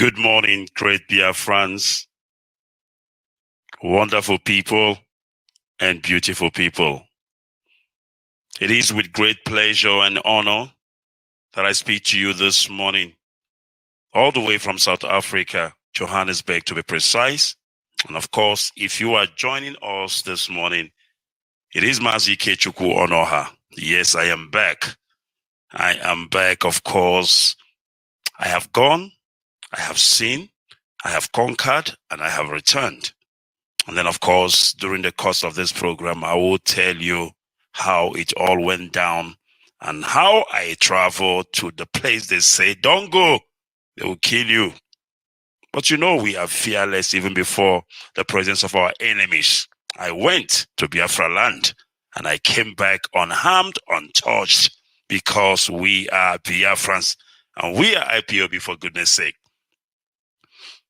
Good morning, great Biafrans, wonderful people, and beautiful people. It is with great pleasure and honor that I speak to you this morning, all the way from South Africa, Johannesburg to be precise. And of course, if you are joining us this morning, it is Mazi Kechukwu Onoha. Yes, I am back. I am back, of course. I have gone, I have seen, I have conquered, and I have returned. And then, of course, during the course of this program, I will tell you how it all went down and how I traveled to the place they say, don't go, they will kill you. But you know, we are fearless even before the presence of our enemies. I went to Biafra land and I came back unharmed, untouched, because we are Biafrans and we are IPOB, for goodness sake.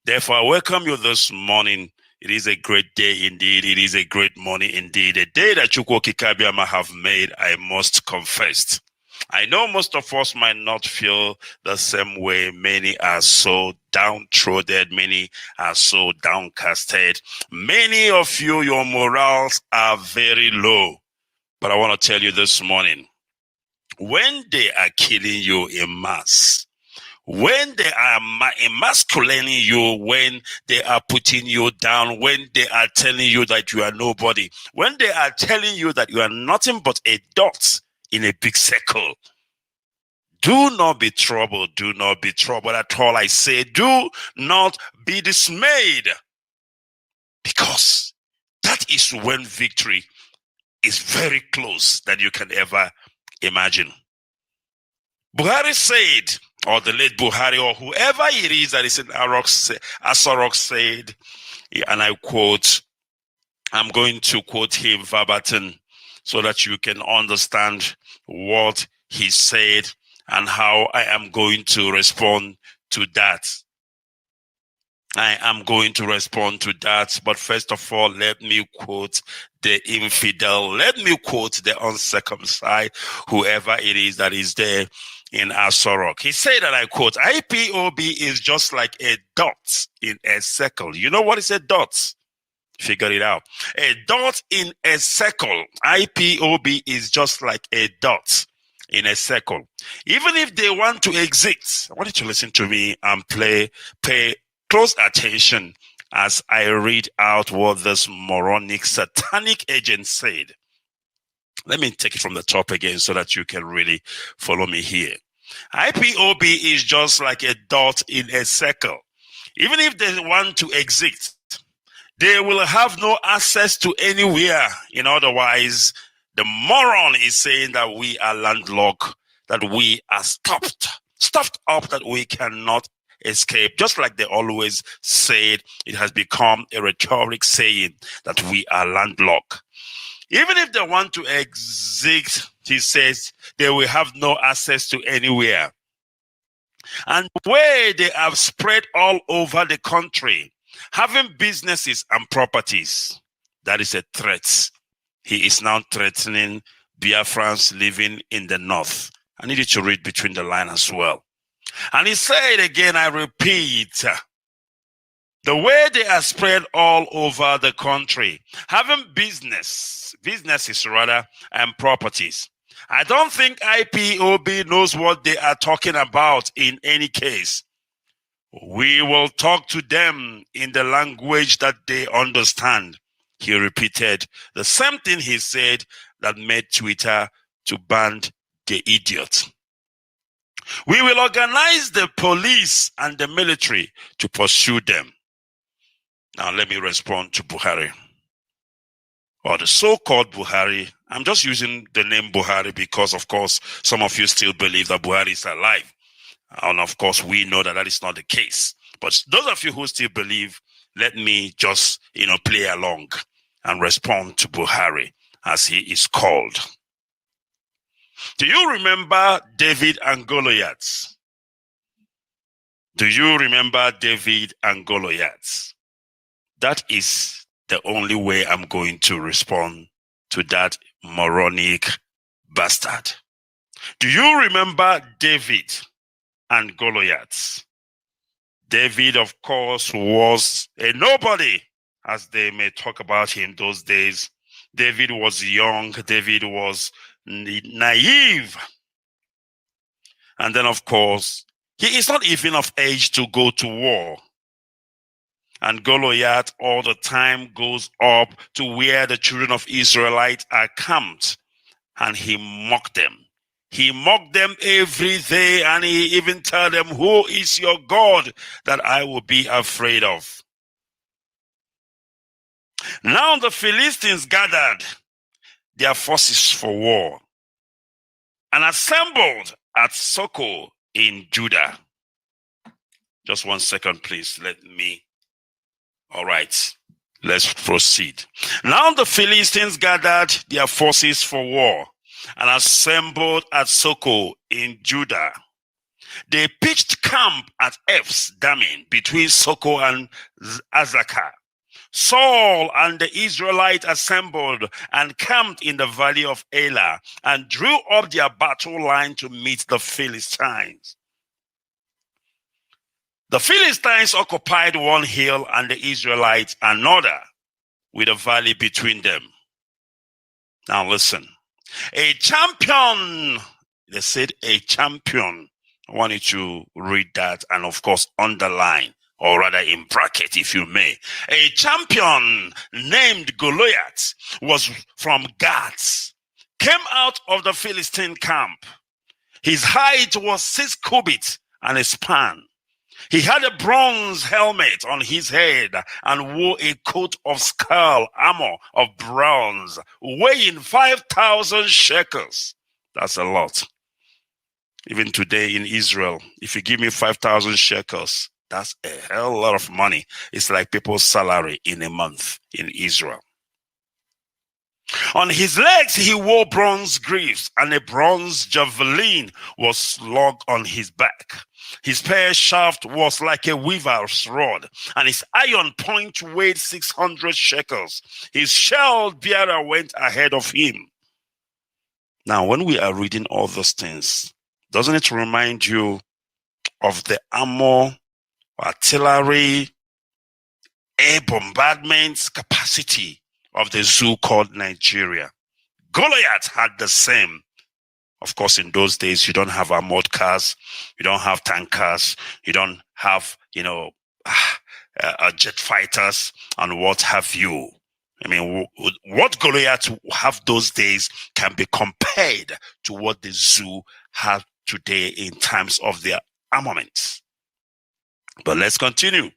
Therefore, I welcome you this morning. It is a great day indeed. It is a great morning indeed. A day that Chukwu Kikabiama have made, I must confess. I know most of us might not feel the same way. Many are so downtrodden. Many are so downcasted. Many of you, your morals are very low. But I want to tell you this morning, when they are killing you in mass, when they are emasculating you, when they are putting you down, when they are telling you that you are nobody, when they are telling you that you are nothing but a dot in a big circle, do not be troubled. Do not be troubled at all. I say, do not be dismayed, because that is when victory is very close than you can ever imagine. Buhari said, or the late Buhari, or whoever it is that is in Asarok said, and I quote, I'm going to quote him verbatim so that you can understand what he said and how I am going to respond to that. I am going to respond to that. But first of all, let me quote the infidel. Let me quote the uncircumcised, whoever it is that is there in Asorok. He said that I quote, IPOB is just like a dot in a circle. You know what is a dot? Figure it out. A dot in a circle. IPOB is just like a dot in a circle. Even if they want to exit, I want you to listen to me and pay close attention as I read out what this moronic satanic agent said. Let me take it from the top again so that you can really follow me here. IPOB is just like a dot in a circle. Even if they want to exit, they will have no access to anywhere. In other words, the moron is saying that we are landlocked, that we are stuffed up, that we cannot escape. Just like they always said, it has become a rhetoric saying that we are landlocked. Even if they want to exit, he says, they will have no access to anywhere. And where they have spread all over the country, having businesses and properties, that is a threat. He is now threatening Biafrans living in the north. I need you to read between the lines as well. And he said again, I repeat, the way they are spread all over the country, having businesses and properties. I don't think IPOB knows what they are talking about in any case. We will talk to them in the language that they understand. He repeated the same thing he said that made Twitter to ban the idiot. We will organize the police and the military to pursue them. Now let me respond to Buhari, or the so-called Buhari. I'm just using the name Buhari because, of course, some of you still believe that Buhari is alive. And of course, we know that that is not the case. But those of you who still believe, let me just, play along and respond to Buhari as he is called. Do you remember David and Goliath? Do you remember David and Goliath? That is the only way I'm going to respond to that moronic bastard. Do you remember David and Goliath? David, of course, was a nobody, as they may talk about him those days. David was young. David was naive. And then, of course, he is not even of age to go to war. And Goliath all the time goes up to where the children of Israelites are camped, and he mocked them. He mocked them every day, and he even told them, "Who is your God that I will be afraid of?" Now the Philistines gathered their forces for war and assembled at Soko in Judah. Just 1 second, please. All right, let's proceed. Now the Philistines gathered their forces for war and assembled at Soko in Judah. They pitched camp at Eph's Dammim between Soko and Azekah. Saul and the Israelites assembled and camped in the valley of Elah and drew up their battle line to meet the Philistines. The Philistines occupied one hill and the Israelites another, with a valley between them. Now listen. A champion, they said a champion. I want you to read that and of course underline, or rather in bracket if you may. A champion named Goliath was from Gath, came out of the Philistine camp. His height was 6 cubits and a span. He had a bronze helmet on his head and wore a coat of skull armor of bronze, weighing 5,000 shekels. That's a lot. Even today in Israel, if you give me 5,000 shekels, that's a hell lot of money. It's like people's salary in a month in Israel. On his legs, he wore bronze greaves, and a bronze javelin was slung on his back. His spear shaft was like a weaver's rod, and his iron point weighed 600 shekels. His shield bearer went ahead of him. Now, when we are reading all those things, doesn't it remind you of the armor, artillery, air bombardment capacity of the zoo called Nigeria? Goliath had the same. Of course, in those days, you don't have armored cars, you don't have tankers, you don't have, jet fighters and what have you. I mean, what Goliath have those days can be compared to what the zoo have today in terms of their armaments. But let's continue.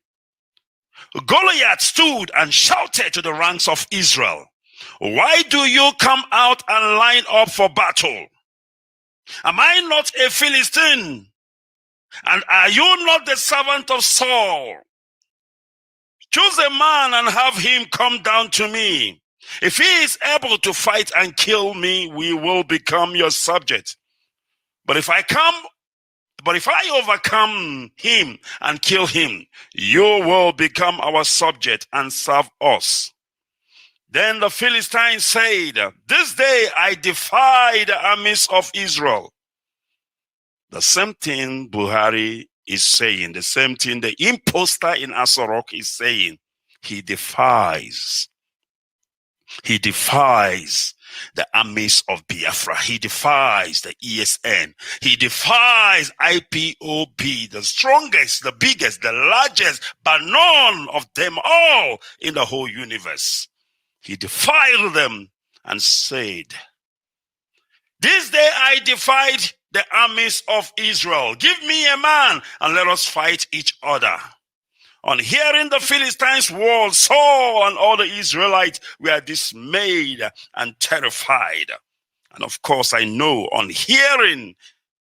Goliath stood and shouted to the ranks of Israel, "Why do you come out and line up for battle? Am I not a Philistine? And are you not the servant of Saul? Choose a man and have him come down to me. If he is able to fight and kill me, we will become your subject. But if I overcome him and kill him, you will become our subject and serve us." Then the Philistines said, "This day I defy the armies of Israel." The same thing Buhari is saying, the same thing the imposter in Asorok is saying. He defies the armies of Biafra. He defies the ESN. He defies IPOB, the strongest, the biggest, the largest, but none of them all in the whole universe. He defied them and said, "This day I defied the armies of Israel. Give me a man and let us fight each other." On hearing the Philistines' words, Saul and all the Israelites were dismayed and terrified. And of course, I know on hearing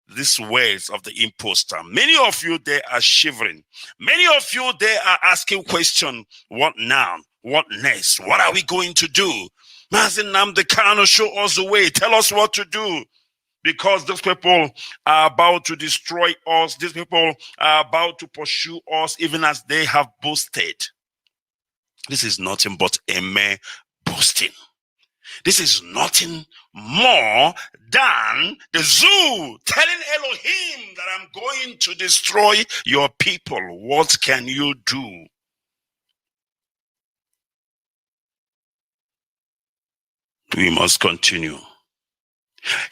these words of the imposter, many of you there are shivering. Many of you there are asking questions, what now? What next? What are we going to do? Mazi Nnamdi Kanu, show us the way. Tell us what to do. Because these people are about to destroy us. These people are about to pursue us even as they have boasted. This is nothing but a mere boasting. This is nothing more than the zoo telling Elohim that I'm going to destroy your people. What can you do? We must continue.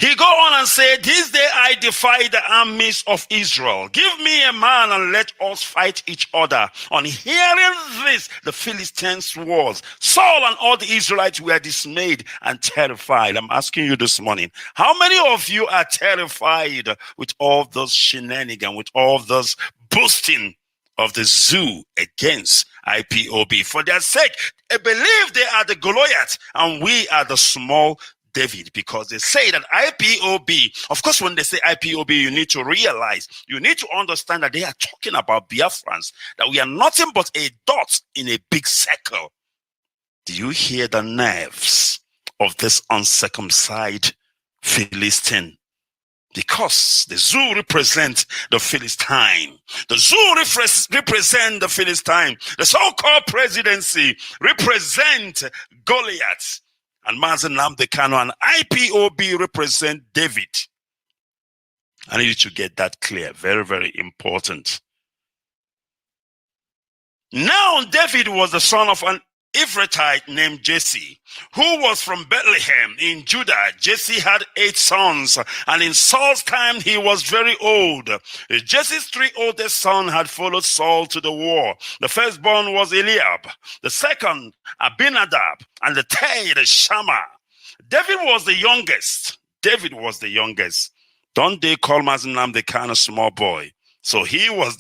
He go on and said, this day I defy the armies of Israel. Give me a man and let us fight each other. On hearing this, the Philistines was. Saul and all the Israelites were dismayed and terrified. I'm asking you this morning, how many of you are terrified with all those shenanigans, with all those boasting of the zoo against IPOB? For their sake, they believe they are the Goliath and we are the small David, because they say that IPOB, of course, when they say IPOB, you need to realize, you need to understand that they are talking about Biafrans, that we are nothing but a dot in a big circle. Do you hear the nerves of this uncircumcised Philistine? Because the zoo represents the Philistine. The zoo represents the Philistine. The so-called presidency represents Goliath. And Mazen Nnamdi Kanu and IPOB represent David. I need you to get that clear. Very, very important. Now David was the son of an Ephrathite named Jesse, who was from Bethlehem in Judah. Jesse had 8 sons, and in Saul's time he was very old. Jesse's 3 oldest sons had followed Saul to the war. The firstborn was Eliab, the second Abinadab, and the third Shammah. David was the youngest. Don't they call Mazen Nnamdi Kanu a small boy? So he is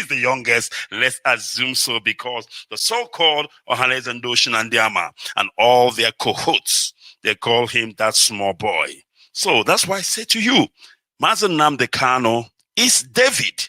the youngest. Let's assume so, because the so-called Ohanes and Doshin and Diama and all their cohorts, they call him that small boy. So that's why I say to you, Mazen Nnamdi Kanu is David.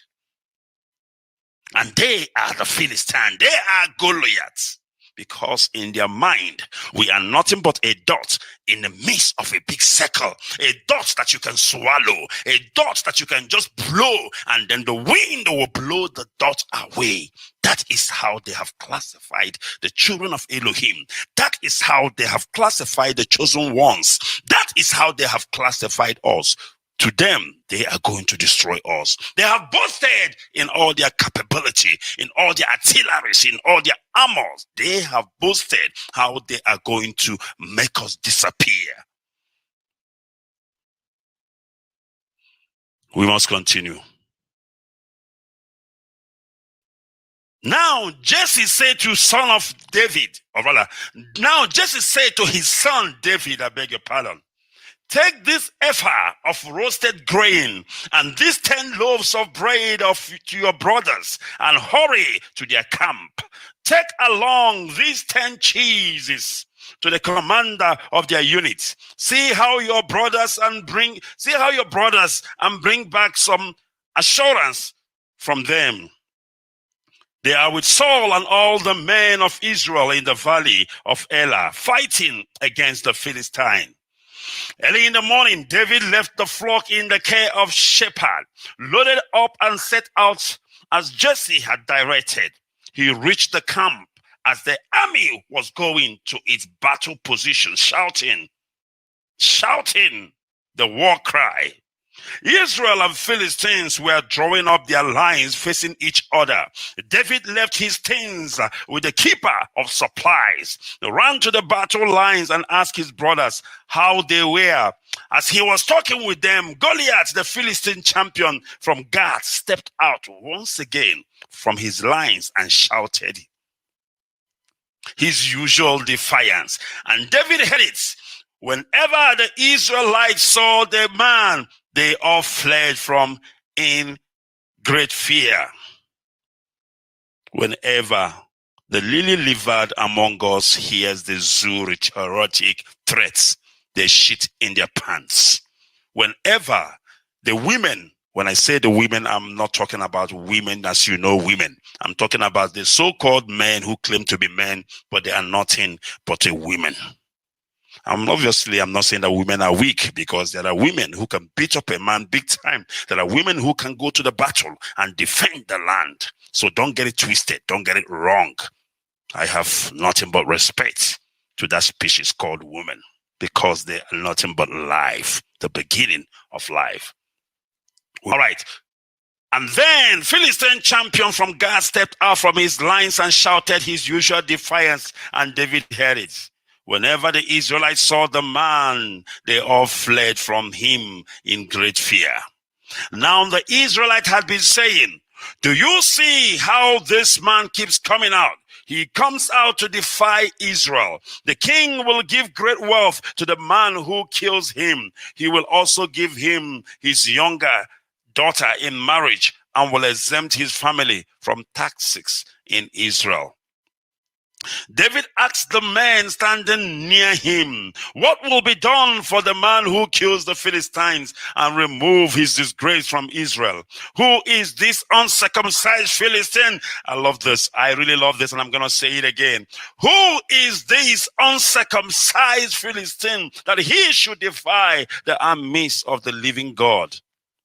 And they are the Philistines. They are Goliaths. Because in their mind, we are nothing but a dot in the midst of a big circle. A dot that you can swallow. A dot that you can just blow. And then the wind will blow the dot away. That is how they have classified the children of Elohim. That is how they have classified the chosen ones. That is how they have classified us. To them, they are going to destroy us. They have boasted in all their capability, in all their artilleries, in all their armors. They have boasted how they are going to make us disappear. We must continue. Now Jesse said to son of David, or rather, now Jesse said to his son David, I beg your pardon, take this ephah of roasted grain and these 10 loaves of bread to your brothers and hurry to their camp. Take along these 10 cheeses to the commander of their units. See how your brothers and bring back some assurance from them. They are with Saul and all the men of Israel in the valley of Elah, fighting against the Philistine. Early in the morning, David left the flock in the care of shepherd, loaded up and set out as Jesse had directed. He reached the camp as the army was going to its battle position, shouting the war cry. Israel and Philistines were drawing up their lines facing each other. David left his tents with the keeper of supplies, ran to the battle lines and asked his brothers how they were. As he was talking with them, Goliath, the Philistine champion from Gath, stepped out once again from his lines and shouted his usual defiance. And David heard it. Whenever the Israelites saw the man, they all fled from in great fear. Whenever the lily-livered among us hears the zoo rhetoric threats, they shit in their pants. Whenever the women, when I say the women, I'm not talking about women as you know women. I'm talking about the so-called men who claim to be men, but they are nothing but a women. Obviously, I'm not saying that women are weak, because there are women who can beat up a man big time. There are women who can go to the battle and defend the land. So don't get it twisted. Don't get it wrong. I have nothing but respect to that species called woman. because they are nothing but life, the beginning of life. All right. And then Philistine champion from God stepped out from his lines and shouted his usual defiance, and David heard it. Whenever the Israelites saw the man, they all fled from him in great fear. Now the Israelite had been saying, do you see how this man keeps coming out? He comes out to defy Israel. The king will give great wealth to the man who kills him. He will also give him his younger daughter in marriage and will exempt his family from taxes in Israel. David asked the men standing near him, what will be done for the man who kills the Philistines and remove his disgrace from Israel? Who is this uncircumcised Philistine? I love this. I really love this, and I'm going to say it again. Who is this uncircumcised Philistine that he should defy the armies of the living God?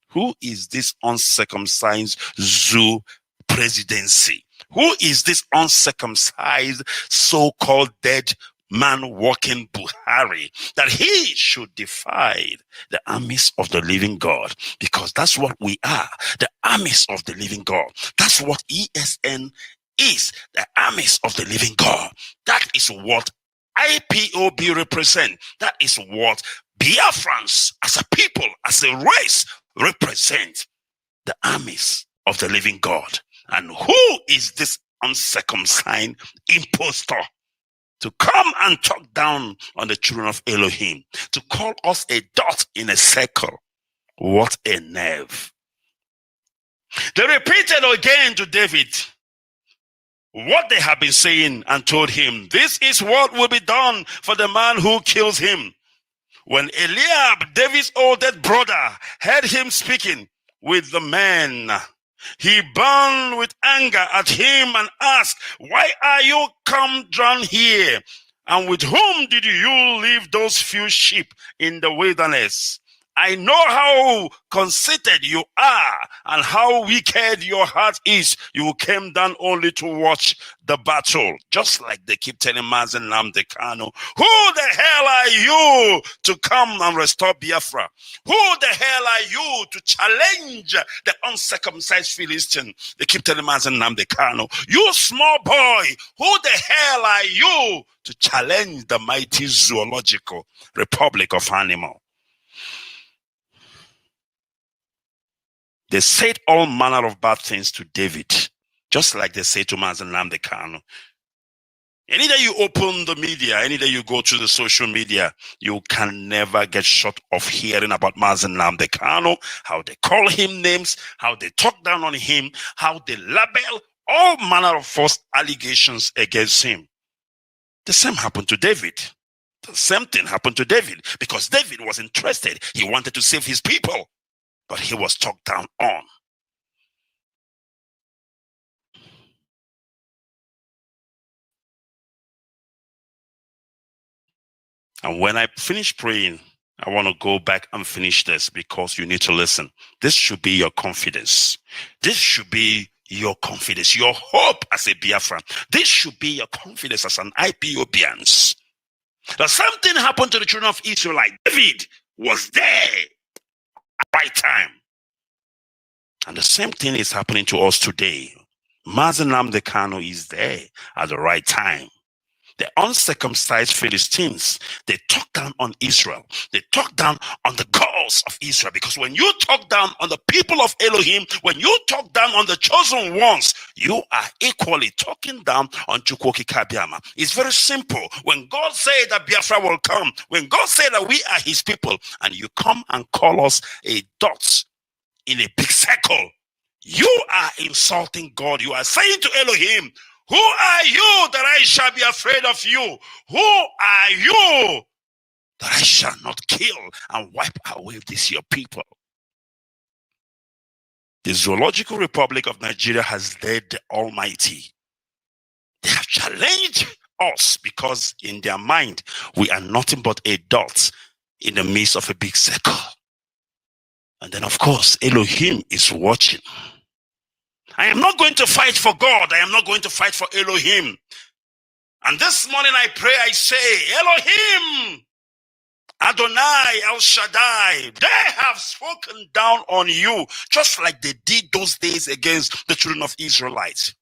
Who is this uncircumcised Zoo presidency? Who is this uncircumcised so-called dead man walking Buhari that he should defy the armies of the living God? Because that's what we are, the armies of the living God. That's what ESN is, the armies of the living God. That is what IPOB represent. That is what Biafrans as a people, as a race represent, the armies of the living God. And who is this uncircumcised impostor to come and talk down on the children of Elohim, to call us a dot in a circle? What a nerve. They repeated again to David what they have been saying and told him, this is what will be done for the man who kills him. When Eliab, David's oldest brother, heard him speaking with the men, he burned with anger at him and asked, why are you come down here? And with whom did you leave those few sheep in the wilderness? I know how conceited you are and how wicked your heart is. You came down only to watch the battle, just like they keep telling Mazen Nnamdi Kanu. Who the hell are you to come and restore Biafra? Who the hell are you to challenge the uncircumcised Philistine? They keep telling Mazen Nnamdi Kanu, you small boy, who the hell are you to challenge the mighty zoological republic of animal? They said all manner of bad things to David, just like they say to Mazen Nnamdi Kanu. Any day you open the media, any day you go to the social media, you can never get short of hearing about Mazen Nnamdi Kanu, how they call him names, how they talk down on him, how they label all manner of false allegations against him. The same happened to David. The same thing happened to David, because David was interested. He wanted to save his people, but he was talked down on. And when I finish praying, I want to go back and finish this, because you need to listen. This should be your confidence. This should be your confidence, your hope as a Biafran. This should be your confidence as an IPOBians. The same thing happened to the children of Israel. Like David was there at the right time. And the same thing is happening to us today. Mazen Nnamdi Kanu is there at the right time. The uncircumcised Philistines, they talk down on Israel. They talk down on the gods of Israel. Because when you talk down on the people of Elohim, when you talk down on the chosen ones, you are equally talking down on Chukwoki Kabiama. It's very simple. When God said that Biafra will come, when God said that we are his people, and you come and call us a dot in a big circle, you are insulting God. You are saying to Elohim, who are you that I shall be afraid of you? Who are you that I shall not kill and wipe away this your people? The Zoological Republic of Nigeria has led the Almighty. They have challenged us because in their mind, we are nothing but a dot in the midst of a big circle. And then, of course, Elohim is watching. I am not going to fight for God. I am not going to fight for Elohim. And this morning I pray, I say, Elohim, Adonai, El Shaddai, they have spoken down on you, just like they did those days against the children of Israelites.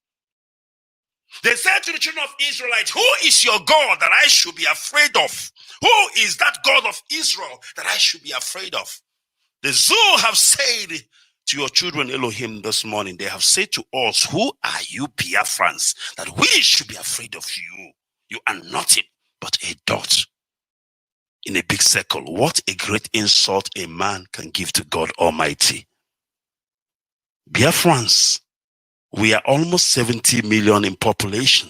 They said to the children of Israelites, who is your God that I should be afraid of? Who is that God of Israel that I should be afraid of? The Zoo have said to your children, Elohim, this morning, they have said to us, who are you, Biafrans, that we should be afraid of you? You are nothing but a dot in a big circle. What a great insult a man can give to God Almighty. Biafrans, we are almost 70 million in population.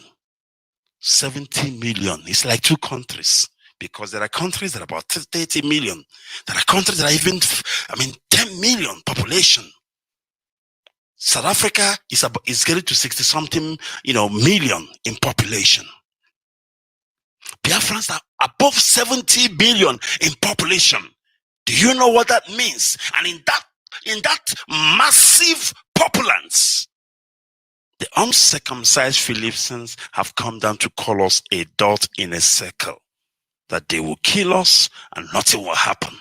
70 million. It's like 2 countries. Because there are countries that are about 30 million. There are countries that are even, 10 million population. South Africa is getting to 60 something, million in population. Biafrans are above 70 billion in population. Do you know what that means? And in that massive populace, the uncircumcised Philistines have come down to call us a dot in a circle. That they will kill us and nothing will happen.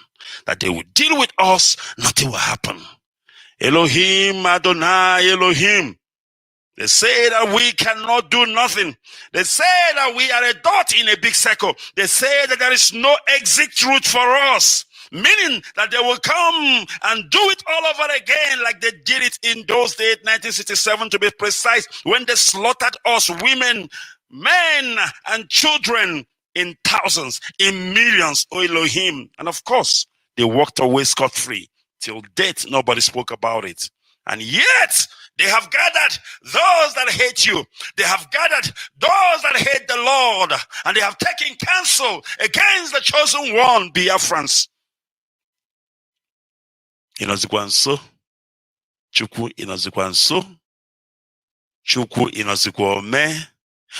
That they will deal with us, nothing will happen. Elohim, Adonai, Elohim. They say that we cannot do nothing. They say that we are a dot in a big circle. They say that there is no exit route for us. Meaning that they will come and do it all over again like they did it in those days, 1967 to be precise, when they slaughtered us, women, men, and children in thousands, in millions, oh Elohim. And of course, they walked away scot-free. Till death, nobody spoke about it. And yet, they have gathered those that hate you. They have gathered those that hate the Lord. And they have taken counsel against the chosen one, Biafrans. Inozikwanso, Chukwu inozikwanso, Chukwu inozikwane.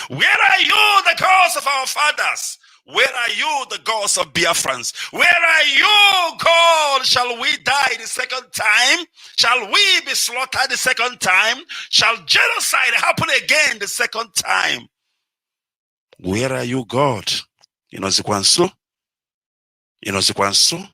Where are you, the gods of our fathers? Where are you, the gods of Biafrans? Where are you, God? Shall we die the second time? Shall we be slaughtered the second time? Shall genocide happen again the second time? Where are you, God? Inozikwanso, inozikwanso.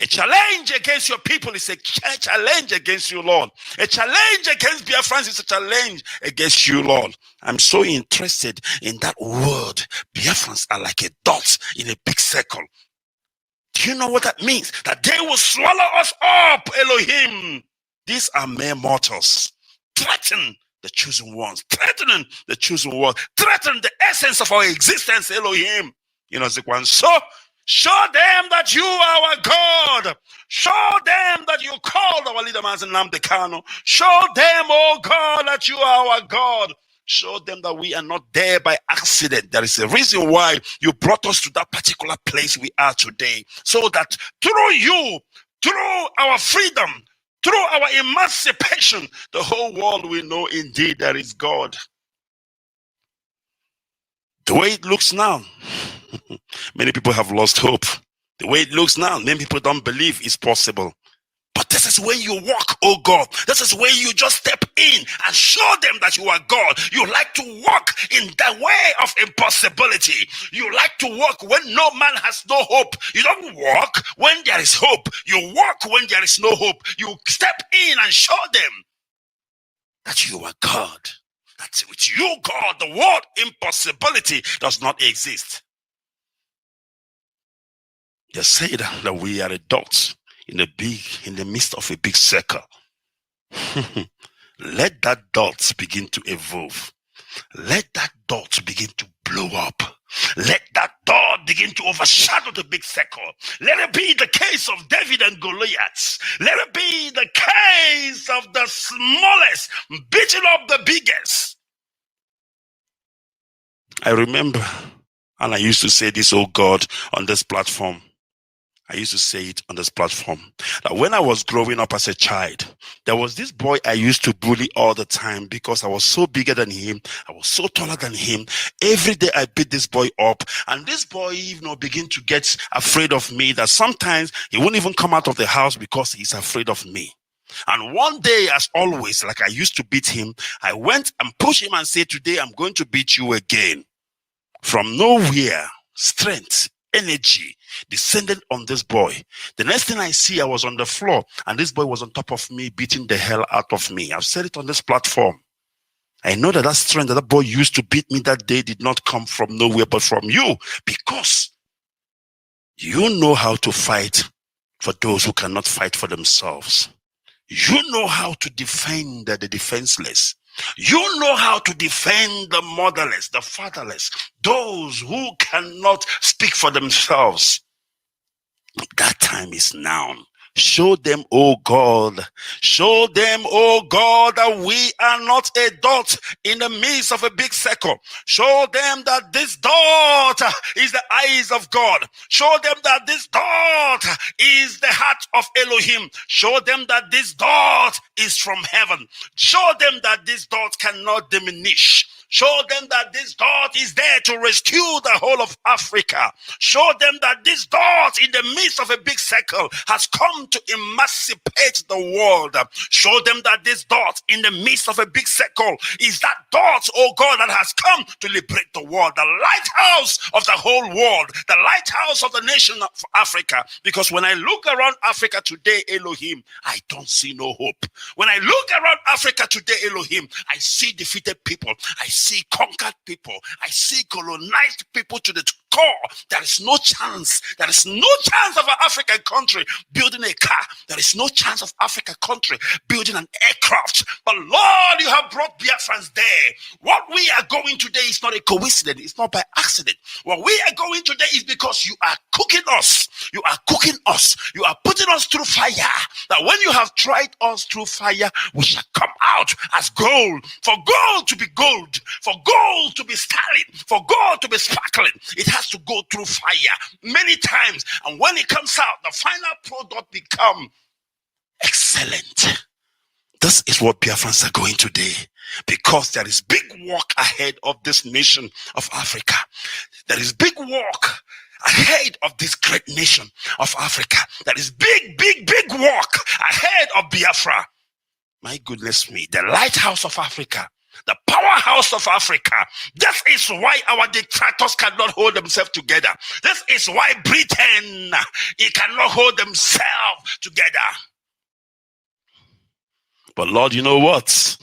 A challenge against your people is a challenge against you, Lord. A challenge against Biafrans is a challenge against you, Lord. I'm so interested in that word. Biafrans are like a dot in a big circle. Do you know what that means? That they will swallow us up, Elohim. These are mere mortals. Threaten the chosen ones. Threatening the chosen ones. Threaten the essence of our existence, Elohim. So show them that you are our God. Show them that you called our leader Nnamdi Kanu. Show them, oh God, that you are our God. Show them that we are not there by accident. There is a reason why you brought us to that particular place we are today. So that through you, through our freedom, through our emancipation, the whole world will know indeed there is God. The way it looks now, many people have lost hope. The way it looks now, many people don't believe it's possible. But this is when you walk, oh God. This is when you just step in and show them that you are God. You like to walk in the way of impossibility. You like to walk when no man has no hope. You don't walk when there is hope. You walk when there is no hope. You step in and show them that you are God. That with you, God, the word impossibility does not exist. They say that we are a dot in the midst of a big circle. Let that dot begin to evolve. Let that dot begin to blow up. Let that dot begin to overshadow the big circle. Let it be the case of David and Goliath. Let it be the case of the smallest beating up the biggest. I remember, and I used to say this, oh God, on this platform. I used to say it on this platform, that when I was growing up as a child, there was this boy I used to bully all the time because I was so bigger than him. I was so taller than him. Every day I beat this boy up, and this boy, began to get afraid of me, that sometimes he wouldn't even come out of the house because he's afraid of me. And one day, as always, like I used to beat him, I went and pushed him and said, today I'm going to beat you again. From nowhere, strength energy descended on this boy. The next thing I see, I was on the floor and this boy was on top of me, beating the hell out of me. I've said it on this platform. I know that strength that boy used to beat me that day did not come from nowhere but from you, because you know how to fight for those who cannot fight for themselves. You know how to defend the defenseless. You know how to defend the motherless, the fatherless, those who cannot speak for themselves. That time is now. Show them, oh God, show them, oh God, that we are not a dot in the midst of a big circle. Show them that this dot is the eyes of God. Show them that this dot is the heart of Elohim. Show them that this dot is from heaven. Show them that this dot cannot diminish. Show them that this dot is there to rescue the whole of Africa. Show them that this dot in the midst of a big circle has come to emancipate the world. Show them that this dot in the midst of a big circle is that dot, oh God, that has come to liberate the world. The lighthouse of the whole world. The lighthouse of the nation of Africa. Because when I look around Africa today, Elohim, I don't see no hope. When I look around Africa today, Elohim, I see defeated people. I see conquered people. I see colonized people to the core. There is no chance. There is no chance of an African country building a car. There is no chance of African country building an aircraft. But Lord, you have brought Biafrans there. What we are going today is not a coincidence. It's not by accident. What we are going today is because you are cooking us. You are cooking us. You are putting us through fire. That when you have tried us through fire, we shall come out as gold. For gold to be gold, for gold to be sterling, for gold to be sparkling, it has to go through fire many times. And when it comes out, the final product become excellent. This is what Biafrans are going today, because there is big work ahead of this nation of Africa. There is big work ahead of this great nation of Africa. There is big work ahead of Biafra. My goodness me, the lighthouse of Africa, the powerhouse of Africa. This is why our dictators cannot hold themselves together. This is why Britain, it cannot hold themselves together. But Lord, you know what?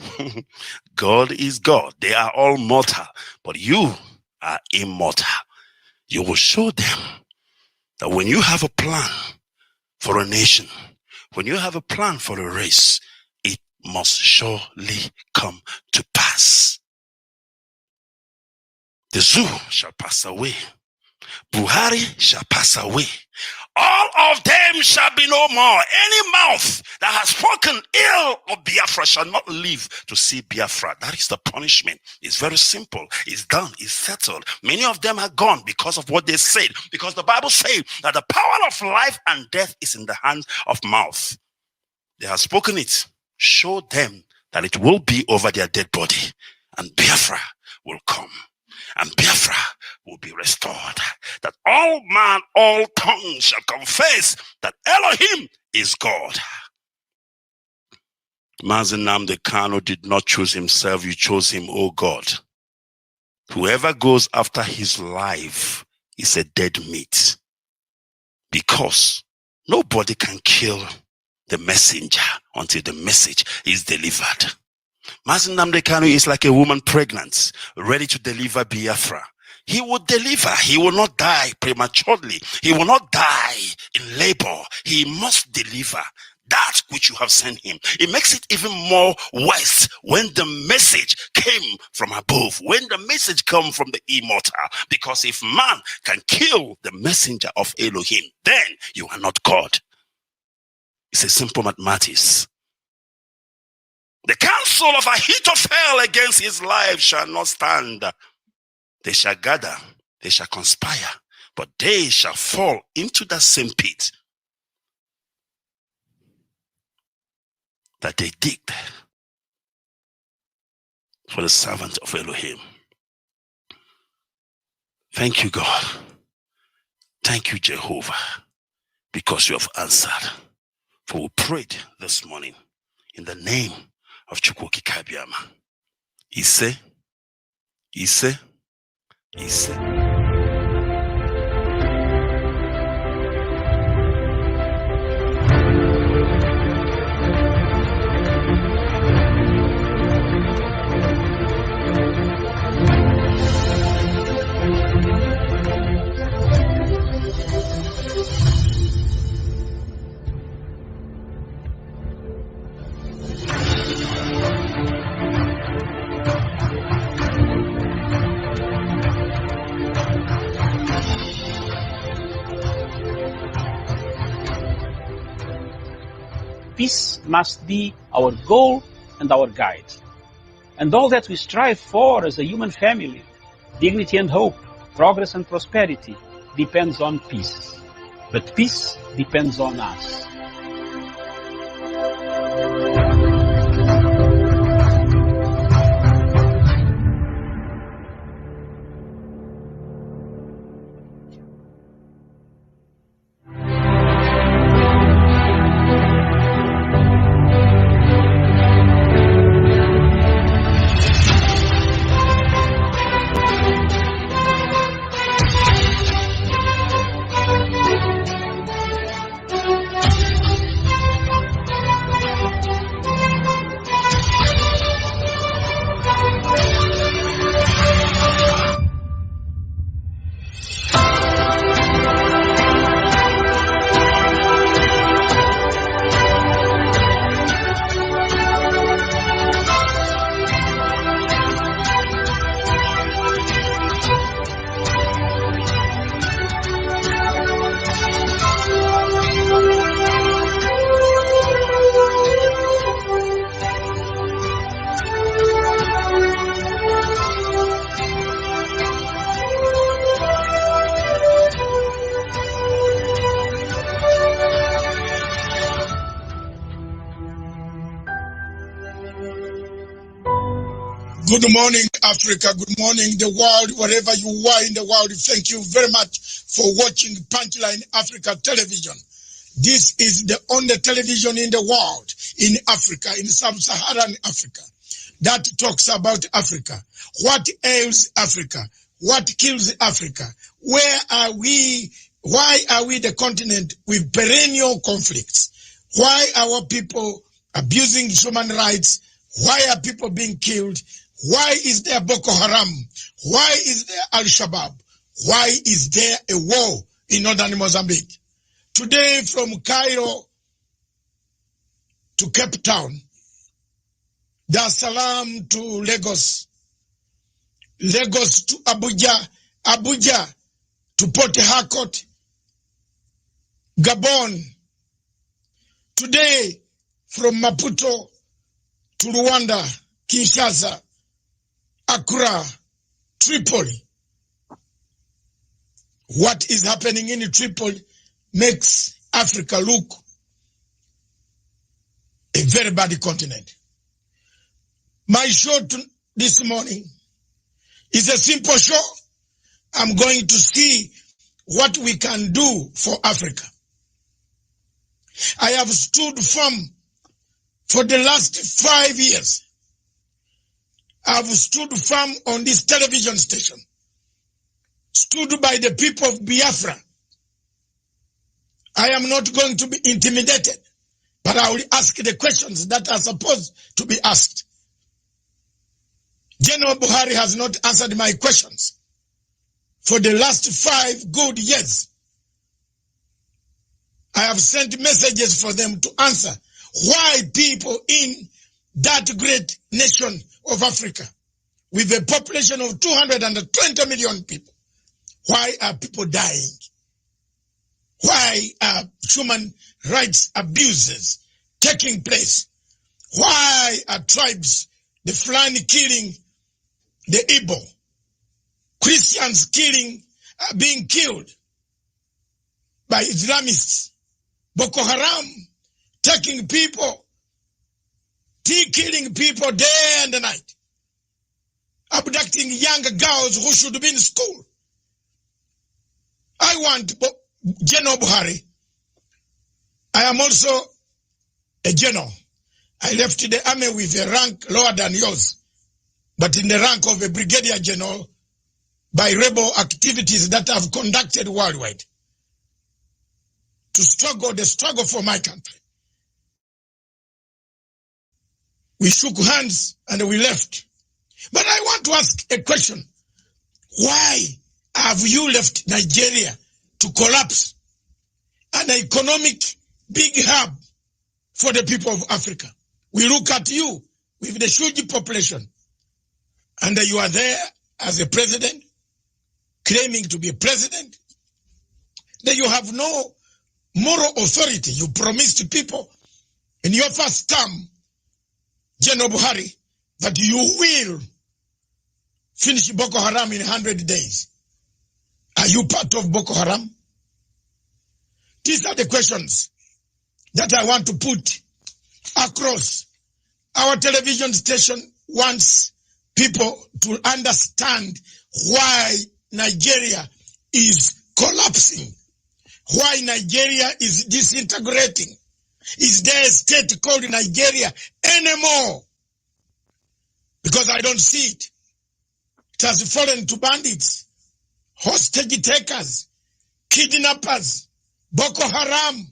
God is God. They are all mortal, but you are immortal. You will show them that when you have a plan for a nation, when you have a plan for a race, it must surely come to pass. The zoo shall pass away. Buhari shall pass away. All of them shall be no more. Any mouth that has spoken ill of Biafra shall not live to see Biafra. That is the punishment. It's very simple. It's done. It's settled. Many of them are gone because of what they said. Because the Bible says that the power of life and death is in the hands of mouth. They have spoken it. Show them that it will be over their dead body. And Biafra will come. And Biafra will be restored. That all man, all tongue shall confess that Elohim is God. Mazi Nnamdi Kanu did not choose himself. You chose him, oh God. Whoever goes after his life is a dead meat. Because nobody can kill the messenger until the message is delivered. Mazi Nnamdi Kanu is like a woman pregnant, ready to deliver Biafra. He will deliver. He will not die prematurely. He will not die in labor. He must deliver that which you have sent him. It makes it even more worse when the message came from above, when the message comes from the immortal. Because if man can kill the messenger of Elohim, then you are not God. It's a simple mathematics. The counsel of Ahithophel against his life shall not stand. They shall gather, they shall conspire, but they shall fall into that same pit that they digged for the servant of Elohim. Thank you, God. Thank you, Jehovah, because you have answered. For we prayed this morning in the name of Chukwoki Kabiama. Ise. peace must be our goal and our guide. And all that we strive for as a human family, dignity and hope, progress and prosperity, depends on peace. But peace depends on us. Good morning, Africa. Good morning, the world, wherever you are in the world. Thank you very much for watching Punchline Africa television. This is the only television in the world, in Africa, in Sub Saharan Africa, that talks about Africa. What ails Africa? What kills Africa? Where are we? Why are we the continent with perennial conflicts? Why are our people abusing human rights? Why are people being killed? Why is there Boko Haram? Why is there Al-Shabaab? Why is there a war in northern Mozambique? Today from Cairo to Cape Town, Dar es Salaam to Lagos, Lagos to Abuja, Abuja to Port Harcourt, Gabon. Today from Maputo to Rwanda, Kinshasa, Accra, Tripoli. What is happening in Tripoli makes Africa look a very bad continent. My show this morning is a simple show. I'm going to see what we can do for Africa. I have stood firm for the last 5 years. I've stood firm on this television station, stood by the people of Biafra. I am not going to be intimidated, but I will ask the questions that are supposed to be asked. General Buhari has not answered my questions for the last 5 good years. I have sent messages for them to answer why people in that great nation of Africa, with a population of 220 million people, why are people dying? Why are human rights abuses taking place? Why are tribes, the Fulani killing the Igbo, Christians being killed by Islamists, Boko Haram taking people, killing people day and night, abducting young girls who should be in school. I want General Buhari. I am also a general. I left the army with a rank lower than yours, but in the rank of a brigadier general by rebel activities that I've conducted worldwide to the struggle for my country. We shook hands and we left. But I want to ask a question. Why have you left Nigeria to collapse an economic big hub for the people of Africa? We look at you with the huge population, and you are there as a president, claiming to be a president. Then you have no moral authority. You promised people in your first term, General Buhari, that you will finish Boko Haram in 100 days. Are you part of Boko Haram? These are the questions that I want to put across. Our television station wants people to understand why Nigeria is collapsing, why Nigeria is disintegrating. Is there a state called Nigeria anymore? Because I don't see it. It has fallen to bandits, hostage takers, kidnappers, Boko Haram,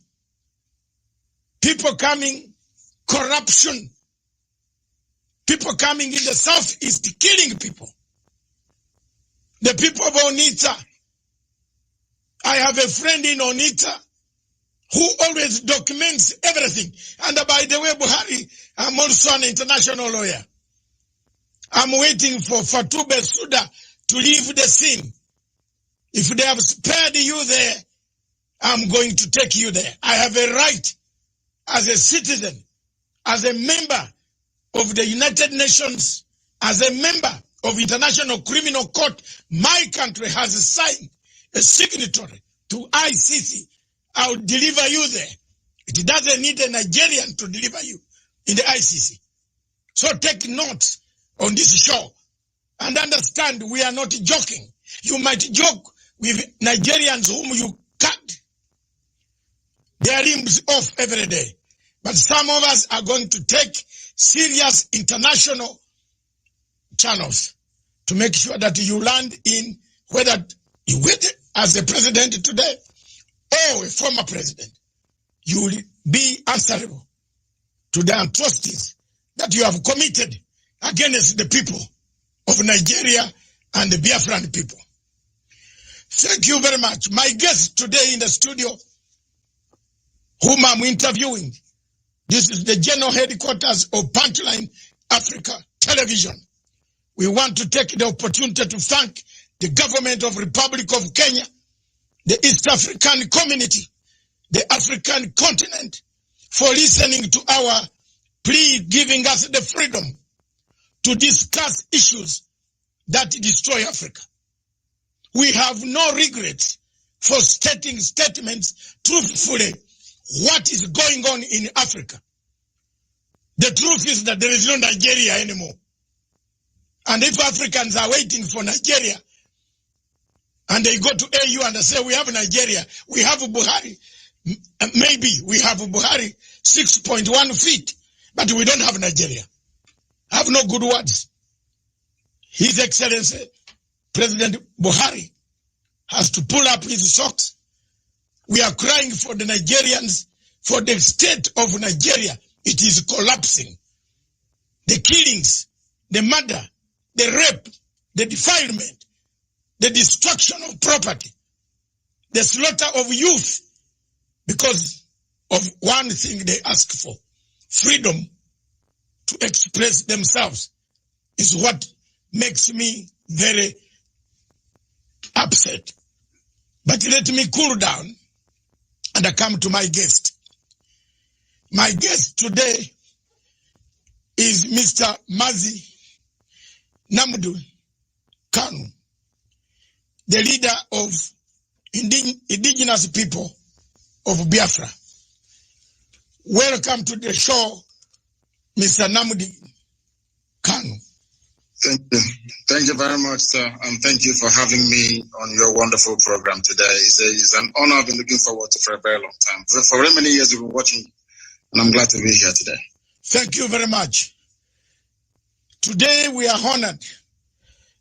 people coming, corruption, people coming in the southeast, killing people. The people of Onitsha. I have a friend in Onitsha who always documents everything. And by the way, Buhari, I'm also an international lawyer. I'm waiting for Fatou Bensouda to leave the scene. If they have spared you there, I'm going to take you there. I have a right as a citizen, as a member of the United Nations, as a member of International Criminal Court. My country has signed a signatory to ICC. I'll deliver you there. It doesn't need a Nigerian to deliver you in the ICC. So take notes on this show and understand we are not joking. You might joke with Nigerians whom you cut their limbs off every day. But some of us are going to take serious international channels to make sure that you land in whether you wait as a president today or a former president. You will be answerable to the atrocities that you have committed against the people of Nigeria and the Biafran people. Thank you very much. My guest today in the studio, whom I'm interviewing, this is the general headquarters of Punchline Africa Television. We want to take the opportunity to thank the government of Republic of Kenya, the East African community, the African continent, for listening to our plea, giving us the freedom to discuss issues that destroy Africa. We have no regrets for stating statements truthfully what is going on in Africa. The truth is that there is no Nigeria anymore. And if Africans are waiting for Nigeria, and they go to AU and they say, we have Nigeria, we have Buhari, maybe we have Buhari 6.1 feet, but we don't have Nigeria. I have no good words. His Excellency, President Buhari, has to pull up his socks. We are crying for the Nigerians, for the state of Nigeria. It is collapsing. The killings, the murder, the rape, the defilement, the destruction of property, the slaughter of youth, because of one thing they ask for, freedom to express themselves, is what makes me very upset. But let me cool down and I come to my guest. My guest today is Mr. Mazi Namdu Kanu, the leader of indigenous people of Biafra. Welcome to the show, Mr. Namdi Kanu. Thank you. Thank you very much, sir. And thank you for having me on your wonderful program today. It's an honor. I've been looking forward to for a very long time. For very many years, we've been watching, and I'm glad to be here today. Thank you very much. Today, we are honored,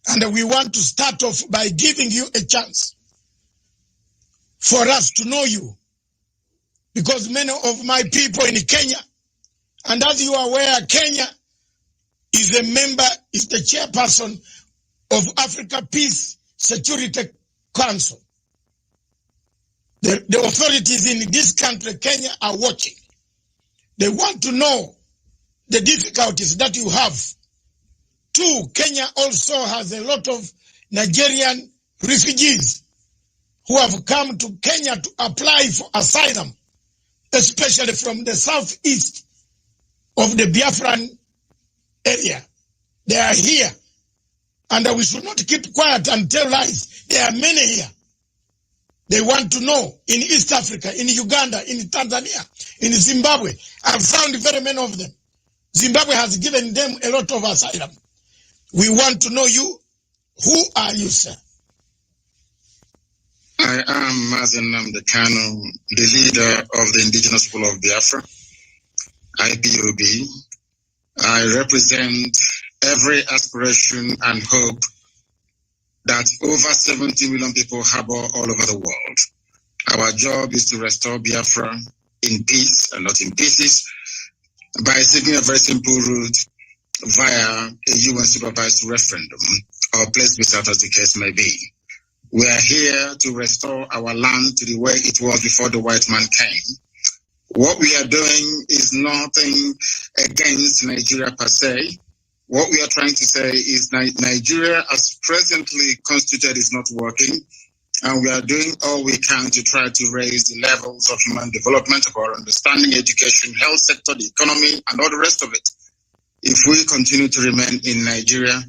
and we want to start off by giving you a chance for us to know you, because many of my people in Kenya, and as you are aware, Kenya is the chairperson of Africa Peace Security Council. The authorities in this country, Kenya, are watching. They want to know the difficulties that you have. Two, Kenya also has a lot of Nigerian refugees who have come to Kenya to apply for asylum, especially from the southeast of the Biafran area. They are here. And we should not keep quiet and tell lies. There are many here. They want to know in East Africa, in Uganda, in Tanzania, in Zimbabwe. I've found very many of them. Zimbabwe has given them a lot of asylum. We want to know you. Who are you, sir? I am Mazen Namdekano, the leader of the Indigenous People of Biafra, IPOB. I represent every aspiration and hope that over 70 million people harbor all over the world. Our job is to restore Biafra in peace and not in pieces by seeking a very simple route via a UN-supervised referendum or plebiscite, as the case may be. We are here to restore our land to the way it was before the white man came. What we are doing is nothing against Nigeria per se. What we are trying to say is Nigeria as presently constituted is not working, and we are doing all we can to try to raise the levels of human development, of our understanding, education, health sector, the economy, and all the rest of it. If we continue to remain in Nigeria,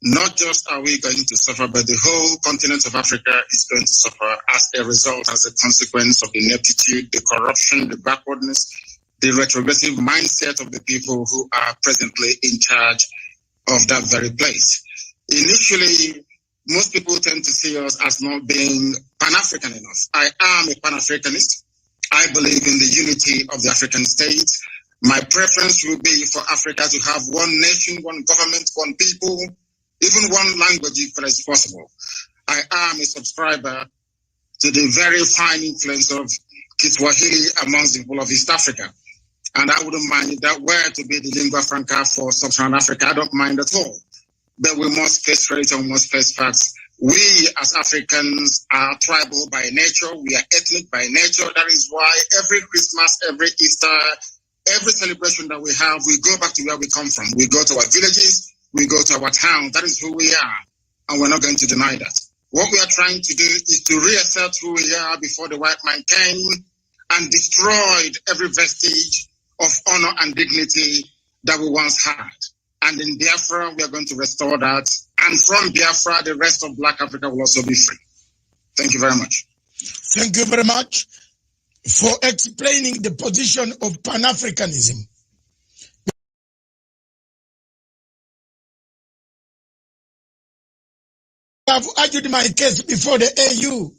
not just are we going to suffer, but the whole continent of Africa is going to suffer as a result, as a consequence of the ineptitude, the corruption, the backwardness, the retrogressive mindset of the people who are presently in charge of that very place. Initially, most people tend to see us as not being Pan-African enough. I am a Pan-Africanist. I believe in the unity of the African states. My preference will be for Africa to have one nation, one government, one people, even one language if it is possible. I am a subscriber to the very fine influence of Kiswahili amongst the people of East Africa. And I wouldn't mind if that were to be the lingua franca for Sub Saharan Africa. I don't mind at all. But we must face reality and we must face facts. We as Africans are tribal by nature. We are ethnic by nature. That is why every Christmas, every Easter, every celebration that we have, we go back to where we come from. We go to our villages. We go to our town. That is who we are. And we're not going to deny that. What we are trying to do is to reassert who we are before the white man came and destroyed every vestige of honor and dignity that we once had. And in Biafra, we are going to restore that. And from Biafra, the rest of Black Africa will also be free. Thank you very much. Thank you very much for explaining the position of Pan-Africanism. I've argued my case before the AU,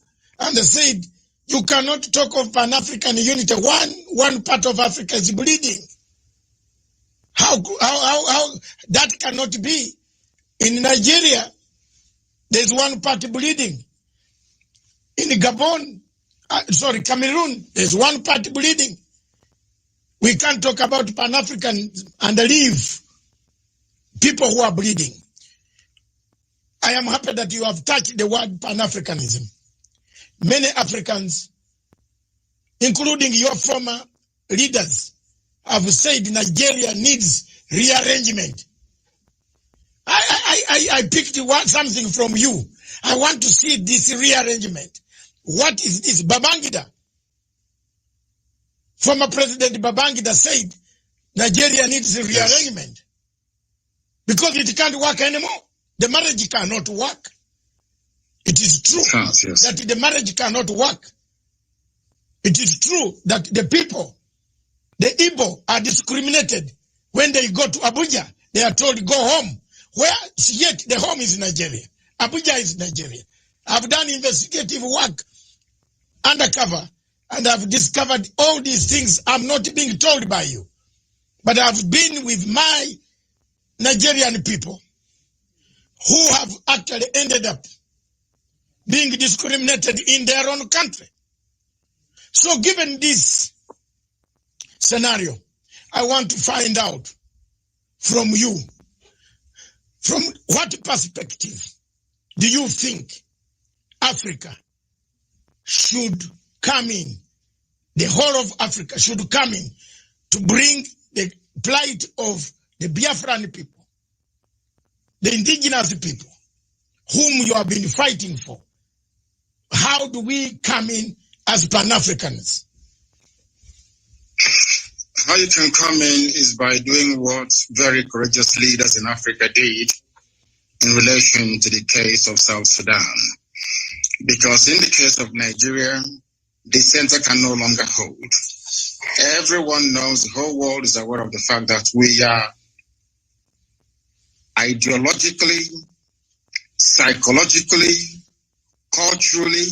and they said, you cannot talk of Pan-African unity. One part of Africa is bleeding. How that cannot be? In Nigeria, there's one party bleeding. In Gabon, Cameroon, there's one party bleeding. We can't talk about Pan-African and leave people who are bleeding. I am happy that you have touched the word Pan-Africanism. Many Africans, including your former leaders, have said Nigeria needs rearrangement. I picked something from you. I want to see this rearrangement. What is this? Babangida. Former President Babangida said Nigeria needs a rearrangement because it can't work anymore. The marriage cannot work. It is true that the marriage cannot work. It is true that the people, the Igbo, are discriminated. When they go to Abuja, they are told, go home. Where yet the home is Nigeria. Abuja is Nigeria. I've done investigative work undercover, and I've discovered all these things. I'm not being told by you. But I've been with my Nigerian people who have actually ended up being discriminated in their own country. So given this scenario, I want to find out from you, from what perspective do you think Africa should come in, the whole of Africa should come in to bring the plight of the Biafran people, the indigenous people, whom you have been fighting for? How do we come in as Pan-Africans? how you can come in is by doing what very courageous leaders in Africa did in relation to the case of South Sudan. Because in the case of Nigeria, the center can no longer hold. Everyone knows, the whole world is aware of the fact that we are ideologically, psychologically, culturally,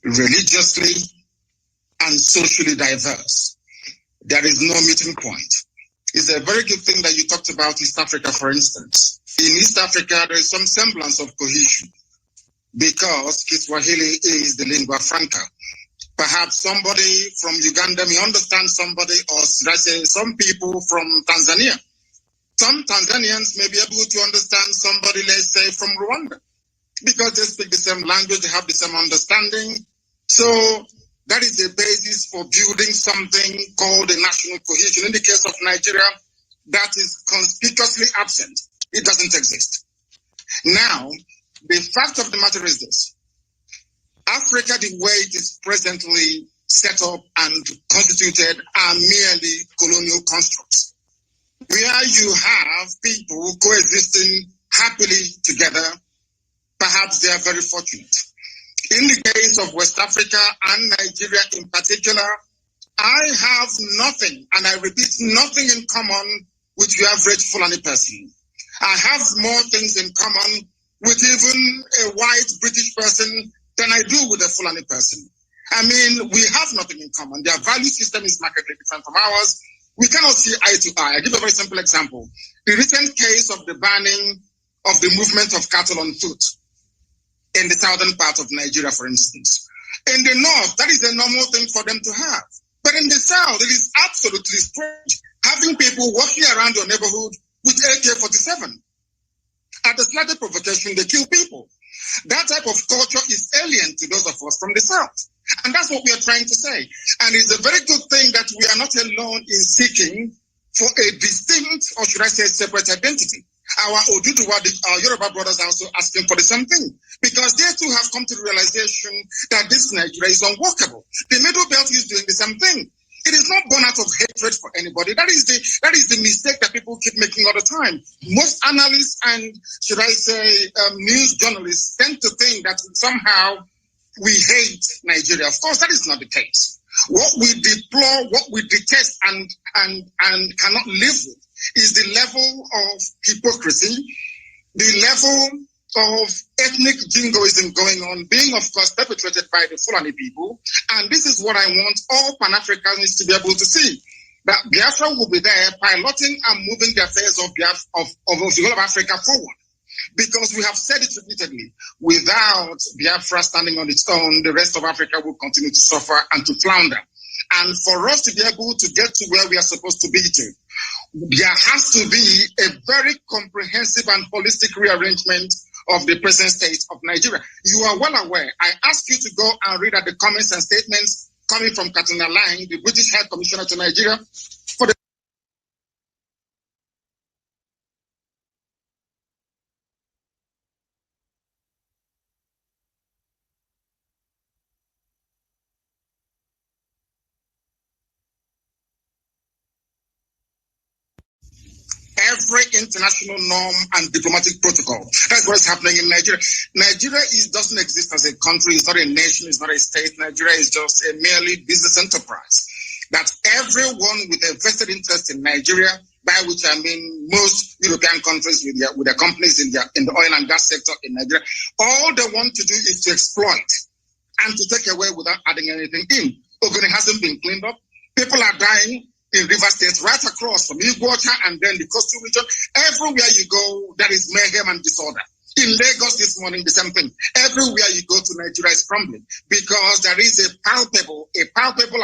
religiously, and socially diverse. There is no meeting point. It's a very good thing that you talked about East Africa, for instance. In East Africa, there is some semblance of cohesion because Kiswahili is the lingua franca. Perhaps somebody from Uganda may understand somebody, or should I say some people from Tanzania. Some Tanzanians may be able to understand somebody, let's say, from Rwanda, because they speak the same language, they have the same understanding. So that is the basis for building something called a national cohesion. In the case of Nigeria, that is conspicuously absent. It doesn't exist. Now, the fact of the matter is this. Africa, the way it is presently set up and constituted, are merely colonial constructs, where you have people coexisting happily together. Perhaps they are very fortunate. In the case of West Africa and Nigeria in particular, I have nothing, and I repeat, nothing in common with your average Fulani person. I have more things in common with even a white British person than I do with a Fulani person. I mean, we have nothing in common. Their value system is markedly different from ours. We cannot see eye to eye. I give a very simple example. The recent case of the banning of the movement of cattle on foot in the southern part of Nigeria, for instance. In the north, that is a normal thing for them to have. But in the south, it is absolutely strange having people walking around your neighborhood with AK-47. At the slightest provocation, they kill people. That type of culture is alien to those of us from the south. And that's what we are trying to say. And it's a very good thing that we are not alone in seeking for a distinct, or should I say, separate identity. Our Oduduwa, our Yoruba brothers are also asking for the same thing, because they too have come to the realization that this Nigeria is unworkable. The Middle Belt is doing the same thing. It is not born out of hatred for anybody. That is the mistake that people keep making all the time. Most analysts and, should I say, news journalists tend to think that somehow we hate Nigeria. Of course, that is not the case. What we deplore, what we detest and cannot live with is the level of hypocrisy, the level of ethnic jingoism going on, being, of course, perpetrated by the Fulani people. And this is what I want all Pan-Africans to be able to see, that Biafra will be there piloting and moving the affairs of the whole of Africa forward. Because we have said it repeatedly, without Biafra standing on its own, the rest of Africa will continue to suffer and to flounder. And for us to be able to get to where we are supposed to be to, there has to be a very comprehensive and holistic rearrangement of the present state of Nigeria. You are well aware. I ask you to go and read at the comments and statements coming from Katrina Lang, the British High Commissioner to Nigeria, for the every international norm and diplomatic protocol. That's what's happening in Nigeria. Nigeria doesn't exist as a country. It's not a nation. It's not a state. Nigeria is just a merely business enterprise. That everyone with a vested interest in Nigeria, by which I mean most European countries with their companies in the oil and gas sector in Nigeria, all they want to do is to exploit and to take away without adding anything in. Ogoni hasn't been cleaned up. People are dying in river states right across from Iguacha and then the coastal region. Everywhere you go, there is mayhem and disorder. In Lagos this morning, the same thing. Everywhere you go to, Nigeria is crumbling because there is a palpable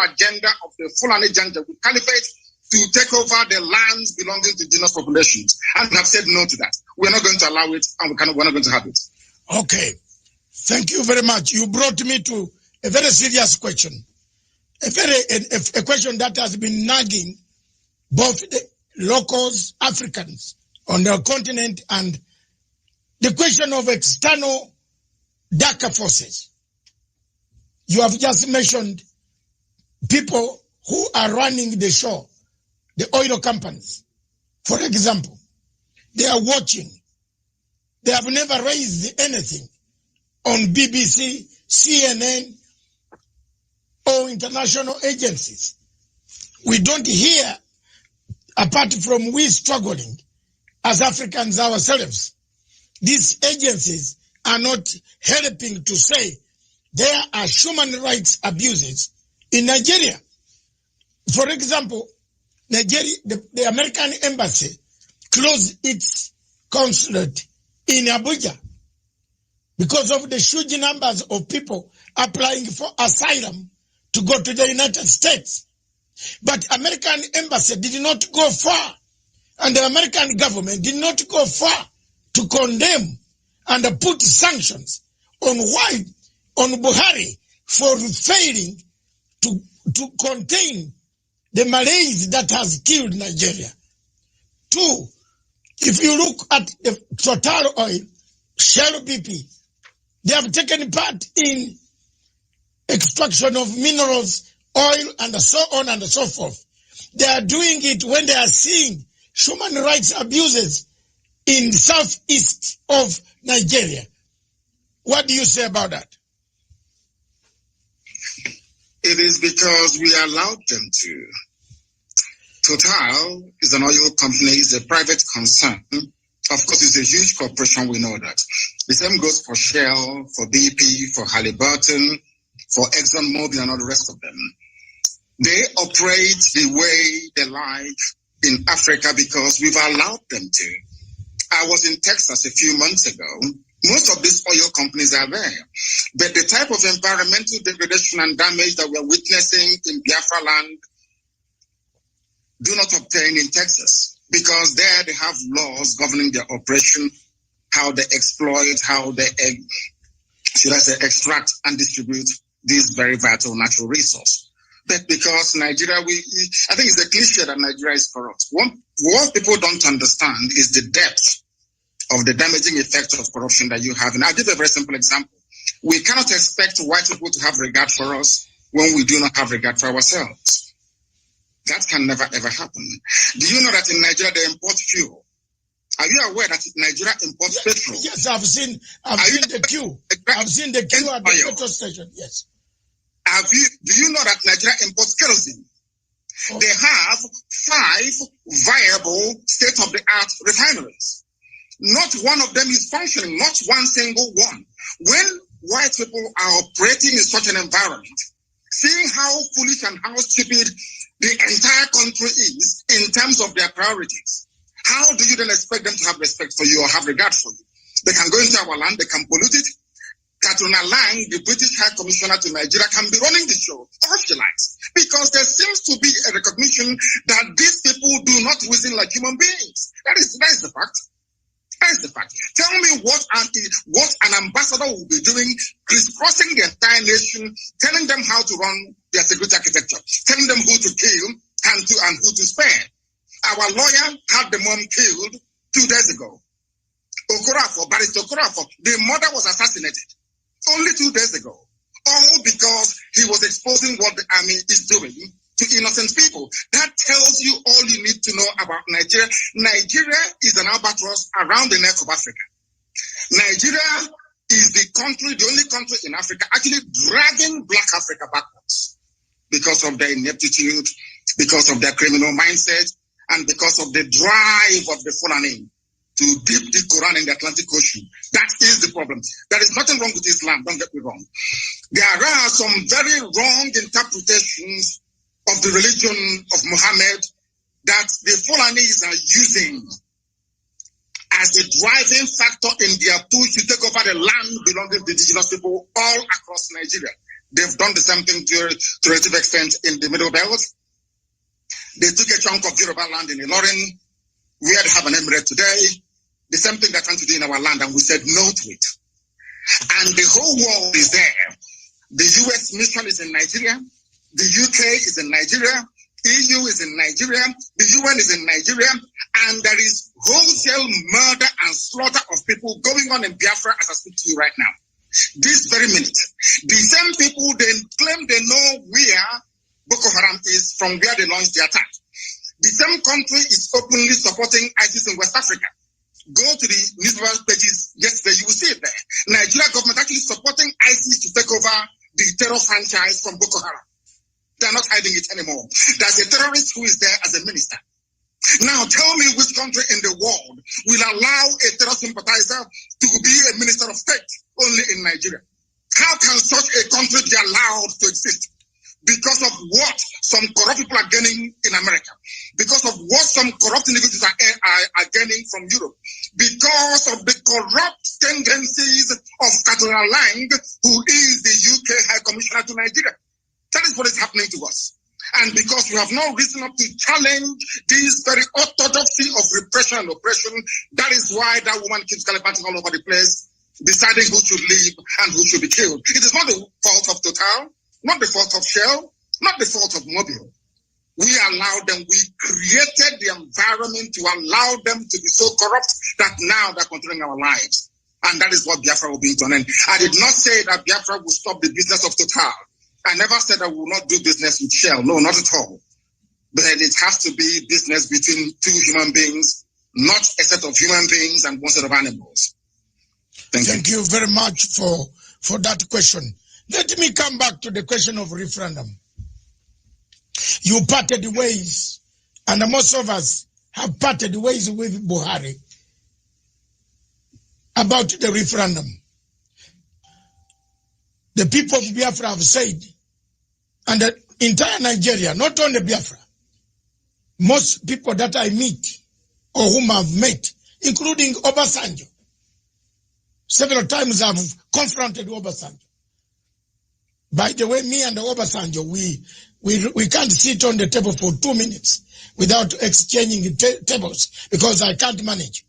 agenda of the Fulani Janjaweed Caliphate to take over the lands belonging to indigenous populations. And have said no to that. We're not going to allow it, and we're not going to have it. Okay. Thank you very much. You brought me to a very serious question. A question that has been nagging both the locals, Africans on the continent, and the question of external darker forces. You have just mentioned people who are running the show the oil companies, for example, they are watching. They have never raised anything on BBC, CNN, or international agencies. We don't hear, apart from we struggling as Africans ourselves, these agencies are not helping to say there are human rights abuses in Nigeria. For example, Nigeria, the American embassy closed its consulate in Abuja because of the huge numbers of people applying for asylum to go to the United States. But American embassy did not go far, and the American government did not go far to condemn and put sanctions on Buhari for failing to contain the malaise that has killed Nigeria. Two, if you look at the Total Oil, Shell BP, they have taken part in extraction of minerals, oil, and so on and so forth. They are doing it when they are seeing human rights abuses in the southeast of Nigeria. What do you say about that? It is because we allowed them to. Total is an oil company, it's a private concern. Of course, it's a huge corporation, we know that. The same goes for Shell, for BP, for Halliburton, for ExxonMobil, and all the rest of them. They operate the way they like in Africa because we've allowed them to. I was in Texas a few months ago. Most of these oil companies are there. But the type of environmental degradation and damage that we're witnessing in Biafra land do not obtain in Texas, because there they have laws governing their operation, how they exploit, how they, extract and distribute this very vital natural resource. But because Nigeria, I think it's a cliche that Nigeria is corrupt. What people don't understand is the depth of the damaging effect of corruption that you have. And I'll give a very simple example. We cannot expect white people to have regard for us when we do not have regard for ourselves. That can never, ever happen. Do you know that in Nigeria they import fuel? Are you aware that Nigeria imports petrol? Yes, I've seen the queue. I've seen the queue at the petrol station, yes. Do you know that Nigeria imports kerosene? Oh. They have 5 viable state-of-the-art refineries. Not one of them is functioning, not one single one. When white people are operating in such an environment, seeing how foolish and how stupid the entire country is in terms of their priorities, how do you then expect them to have respect for you or have regard for you? They can go into our land, they can pollute it. Katrina Lang, the British High Commissioner to Nigeria, can be running the show, all she likes, because there seems to be a recognition that these people do not reason like human beings. That is the fact. That is the fact. Tell me what an ambassador will be doing, crisscrossing the entire nation, telling them how to run their security architecture, telling them who to kill and who to spare. Our lawyer had the mom killed 2 days ago. Barrister Okorafor, the mother was assassinated only 2 days ago. All because he was exposing what the army is doing to innocent people. That tells you all you need to know about Nigeria. Nigeria is an albatross around the neck of Africa. Nigeria is the only country in Africa actually dragging Black Africa backwards because of their ineptitude, because of their criminal mindset, and because of the drive of the Fulani to dip the Quran in the Atlantic Ocean. That is the problem. There is nothing wrong with Islam, don't get me wrong. There are some very wrong interpretations of the religion of Muhammad that the Fulanis are using as a driving factor in their push to take over the land belonging to indigenous people all across Nigeria. They've done the same thing to a relative extent in the Middle Belt. They took a chunk of Yoruba land in Ilorin, where they have an emirate today. The same thing they're trying to do in our land, and we said no to it. And the whole world is there. The US mission is in Nigeria. The UK is in Nigeria. EU is in Nigeria. The UN is in Nigeria. And there is wholesale murder and slaughter of people going on in Biafra as I speak to you right now. This very minute. The same people, they claim they know where Boko Haram is from where they launched the attack. The same country is openly supporting ISIS in West Africa. Go to the newspaper pages yesterday, you will see it there. Nigeria government actually supporting ISIS to take over the terror franchise from Boko Haram. They are not hiding it anymore. There's a terrorist who is there as a minister. Now tell me which country in the world will allow a terror sympathizer to be a minister of state only in Nigeria? How can such a country be allowed to exist? Because of what some corrupt people are gaining in America, because of what some corrupt individuals are gaining from Europe, because of the corrupt tendencies of Colonial, who is the UK High Commissioner to Nigeria. That is what is happening to us. And because we have no reason up to challenge this very orthodoxy of repression and oppression, that is why that woman keeps gallivanting all over the place, deciding who should live and who should be killed. It is not the fault of Total, not the fault of Shell, not the fault of Mobil. We allowed them, we created the environment to allow them to be so corrupt that now they're controlling our lives. And that is what Biafra will be to an end. I did not say that Biafra will stop the business of Total. I never said I will not do business with Shell. No, not at all. But it has to be business between two human beings, not a set of human beings and one set of animals. Thank you very much for that question. Let me come back to the question of referendum. You parted ways, and most of us have parted ways with Buhari about the referendum. The people of Biafra have said, and the entire Nigeria, not only Biafra, most people that I meet or whom I've met, including Obasanjo, several times I've confronted Obasanjo. By the way, me and Obasanjo, we can't sit on the table for 2 minutes without exchanging tables because I can't manage.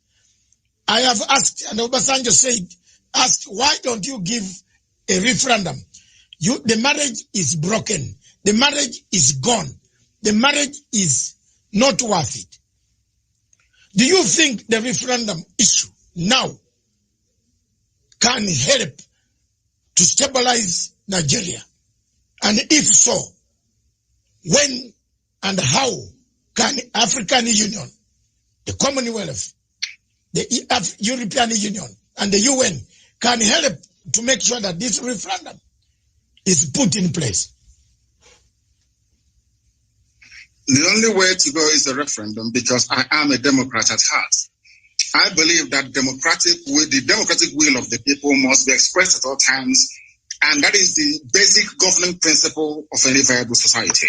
I have asked, and Obasanjo asked, why don't you give a referendum? The marriage is broken. The marriage is gone. The marriage is not worth it. Do you think the referendum issue now can help to stabilize Nigeria? And if so, when and how can African Union, the Commonwealth, the European Union, and the UN can help to make sure that this referendum is put in place? The only way to go is a referendum, because I am a Democrat at heart. I believe that the democratic will of the people must be expressed at all times, and that is the basic governing principle of any viable society.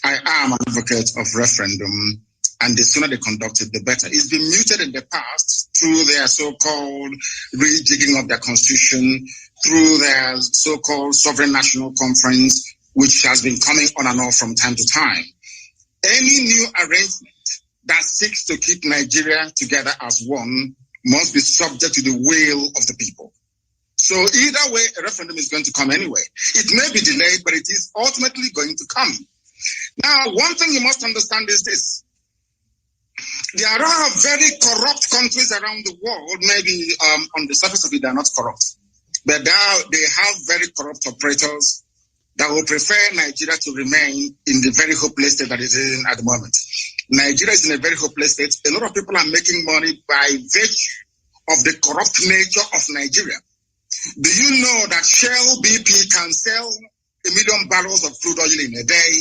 I am an advocate of referendum, and the sooner they conduct it, the better. It's been muted in the past through their so-called rejigging of their constitution, through their so-called sovereign national conference, which has been coming on and off from time to time. Any new arrangement that seeks to keep Nigeria together as one must be subject to the will of the people. So either way, a referendum is going to come anyway. It may be delayed, but it is ultimately going to come. Now, one thing you must understand is this. There are very corrupt countries around the world. Maybe on the surface of it, they're not corrupt. But they have very corrupt operators that will prefer Nigeria to remain in the very hopeless state that it is in at the moment. Nigeria is in a very hopeless state. A lot of people are making money by virtue of the corrupt nature of Nigeria. Do you know that Shell BP can sell 1 million barrels of crude oil in a day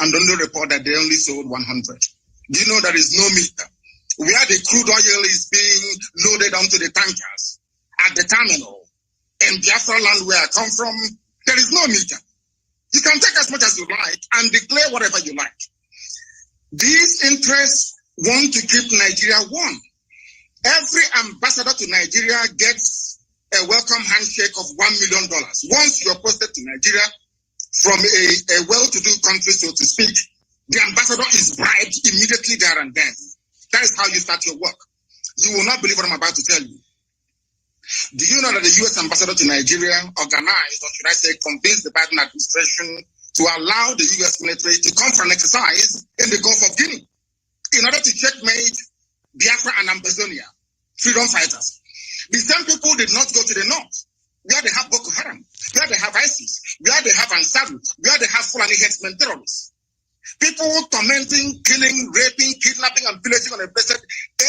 and only report that they only sold 100? Do you know there is no meter? Where the crude oil is being loaded onto the tankers at the terminal in Biafra land where I come from, there is no meter. You can take as much as you like and declare whatever you like. These interests want to keep Nigeria one. Every ambassador to Nigeria gets a welcome handshake of $1 million. Once you're posted to Nigeria from a well-to-do country, so to speak, the ambassador is bribed immediately there and then. That is how you start your work. You will not believe what I'm about to tell you. Do you know that the U.S. ambassador to Nigeria organized, or should I say, convinced the Biden administration to allow the U.S. military to come for an exercise in the Gulf of Guinea in order to checkmate Biafra and Ambazonia, freedom fighters? The same people did not go to the north, where they have Boko Haram, where they have ISIS, where they have Ansar, where they have Fulani headsmen terrorists. People tormenting, killing, raping, kidnapping, and pillaging on a blessed,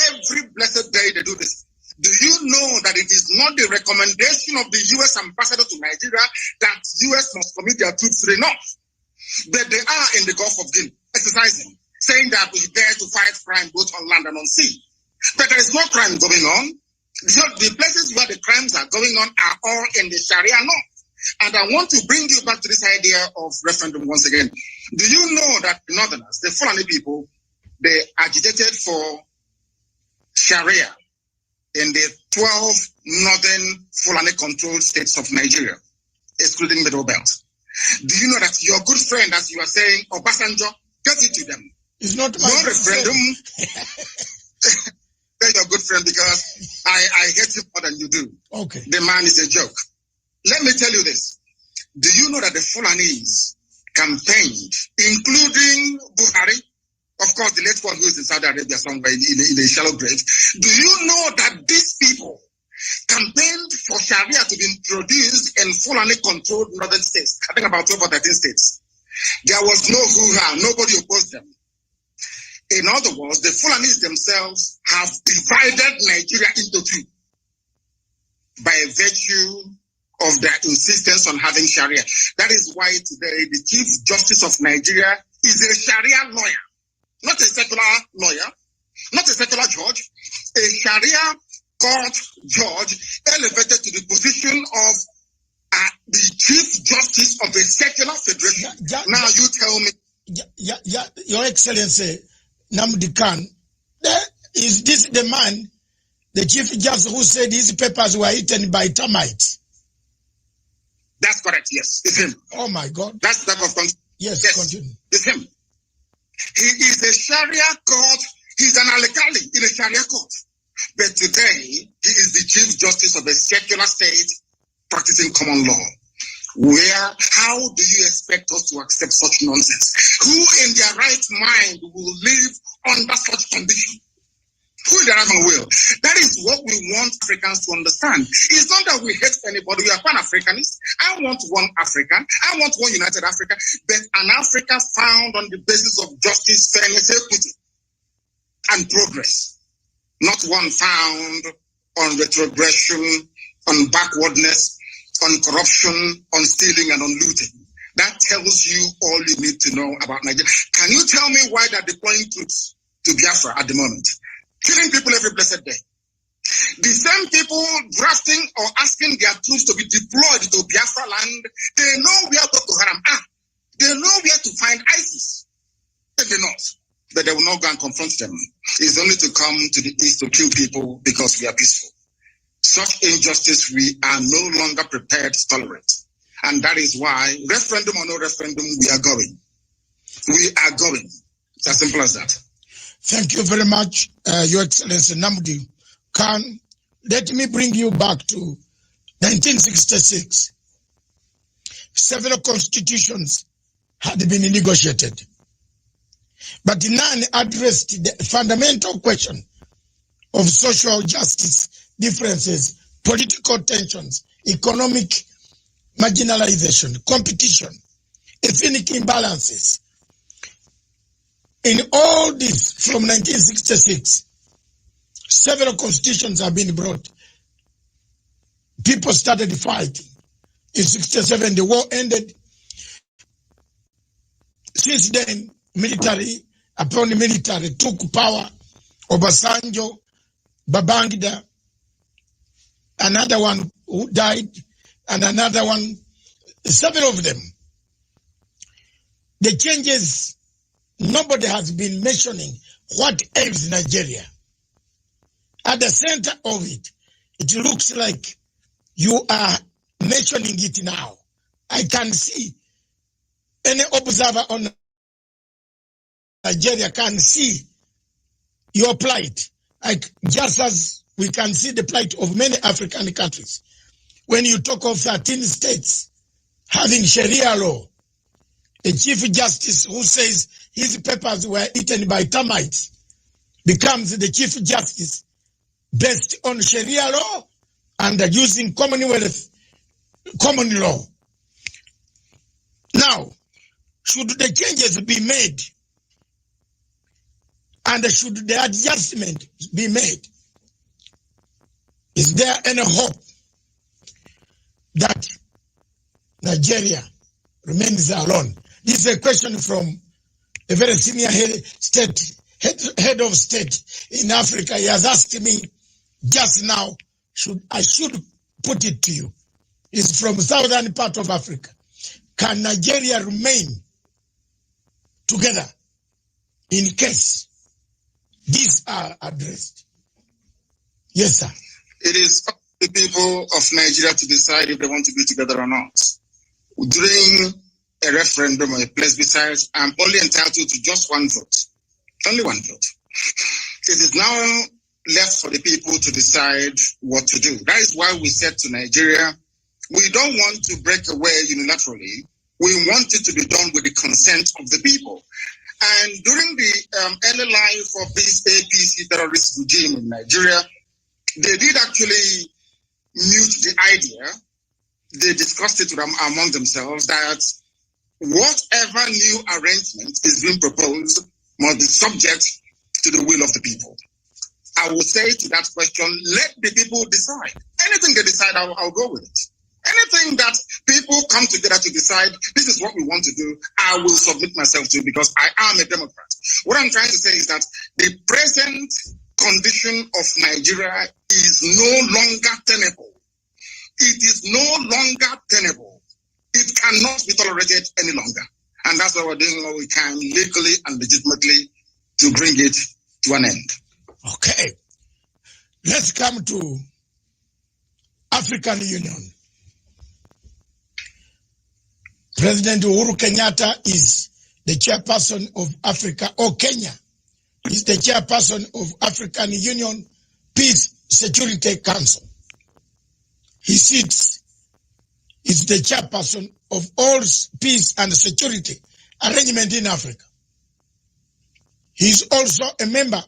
every blessed day they do this. Do you know that it is not the recommendation of the U.S. ambassador to Nigeria that U.S. must commit their troops to the north? But they are in the Gulf of Guinea, exercising, saying that we dare to fight crime both on land and on sea. But there is no crime going on. The places where the crimes are going on are all in the Sharia north. And I want to bring you back to this idea of referendum once again. Do you know that the Northerners, the Fulani people, they agitated for Sharia in the 12 northern Fulani-controlled states of Nigeria, excluding Middle Belt? Do you know that your good friend, as you are saying, Obasanjo, get it to them? It's not my no referendum. They're your good friend because I hate him more than you do. Okay. The man is a joke. Let me tell you this. Do you know that the Fulanis campaigned, including Buhari, of course, the late one who is in Saudi Arabia somewhere in a shallow grave? Do you know that these people campaigned for Sharia to be introduced in Fulani-controlled northern states? I think about 12 or 13 states. There was no hoo-ha. Nobody opposed them. In other words, the Fulanis themselves have divided Nigeria into two by virtue of their insistence on having Sharia. That is why today the Chief Justice of Nigeria is a Sharia lawyer, not a secular lawyer, not a secular judge, a Sharia court judge elevated to the position of the Chief Justice of a secular federation. Now you tell me. Your Excellency, Namdi Khan, is this the man, the Chief Justice, who said his papers were eaten by termites? That's correct, yes. It's him. Oh my God. That's the type of yes, continue. It's him. He is a Sharia court. He's an alkali in a Sharia court. But today, he is the Chief Justice of a secular state practicing common law. How do you expect us to accept such nonsense? Who in their right mind will live under such condition? Who in their right mind will? That is what we want Africans to understand. It's not that we hate anybody. We are Pan-Africanists. I want one Africa. I want one united Africa. But an Africa found on the basis of justice, fairness, equity, and progress. Not one found on retrogression, on backwardness, on corruption, on stealing, and on looting. That tells you all you need to know about Nigeria. Can you tell me why they're deploying troops to Biafra at the moment? Killing people every blessed day. The same people drafting or asking their troops to be deployed to Biafra land, they know where Boko Haram are. They know where to find ISIS in the north. But they will not go and confront them. It's only to come to the east to kill people because we are peaceful. Such injustice we are no longer prepared to tolerate. And that is why, referendum or no referendum, we are going. We are going. It's as simple as that. Thank you very much, Your Excellency Namdi Khan. Let me bring you back to 1966. Several constitutions had been negotiated, but none addressed the fundamental question of social justice differences, political tensions, economic marginalization, competition, ethnic imbalances. In all this, from 1966, several constitutions have been brought. People started fighting. In 67, the war ended. Since then, upon the military took power. Obasanjo, Babangida, another one who died, and another one, several of them. The changes, nobody has been mentioning what ails Nigeria. At the center of it, it looks like you are mentioning it now. I can see any observer on Nigeria can see your plight, just as we can see the plight of many African countries. When you talk of 13 states having Sharia law, a Chief Justice who says his papers were eaten by termites becomes the Chief Justice based on Sharia law and using Commonwealth common law. Now, should the changes be made and should the adjustment be made, is there any hope that Nigeria remains alone? This is a question from a very senior head of state in Africa. He has asked me just now, I should put it to you. It's from southern part of Africa. Can Nigeria remain together in case these are addressed? Yes, sir. It is up to the people of Nigeria to decide if they want to be together or not. During a referendum or a plebiscite, I'm only entitled to just one vote. Only one vote. It is now left for the people to decide what to do. That is why we said to Nigeria, we don't want to break away unilaterally. We want it to be done with the consent of the people. And during the early life of this APC terrorist regime in Nigeria, they did actually mute the idea. They discussed it among themselves that whatever new arrangement is being proposed must be subject to the will of the people. I will say to that question, let the people decide. Anything they decide, I'll go with it. Anything that people come together to decide, this is what we want to do, I will submit myself to because I am a Democrat. What I'm trying to say is that the present condition of Nigeria is no longer tenable. It is no longer tenable. It cannot be tolerated any longer. And that's why we're doing what we can legally and legitimately to bring it to an end. Okay. Let's come to African Union. President Uhuru Kenyatta is the chairperson of Africa, or Kenya is the chairperson of African Union Peace Security Council. He sits, is the chairperson of all peace and security arrangement in Africa. He is also a member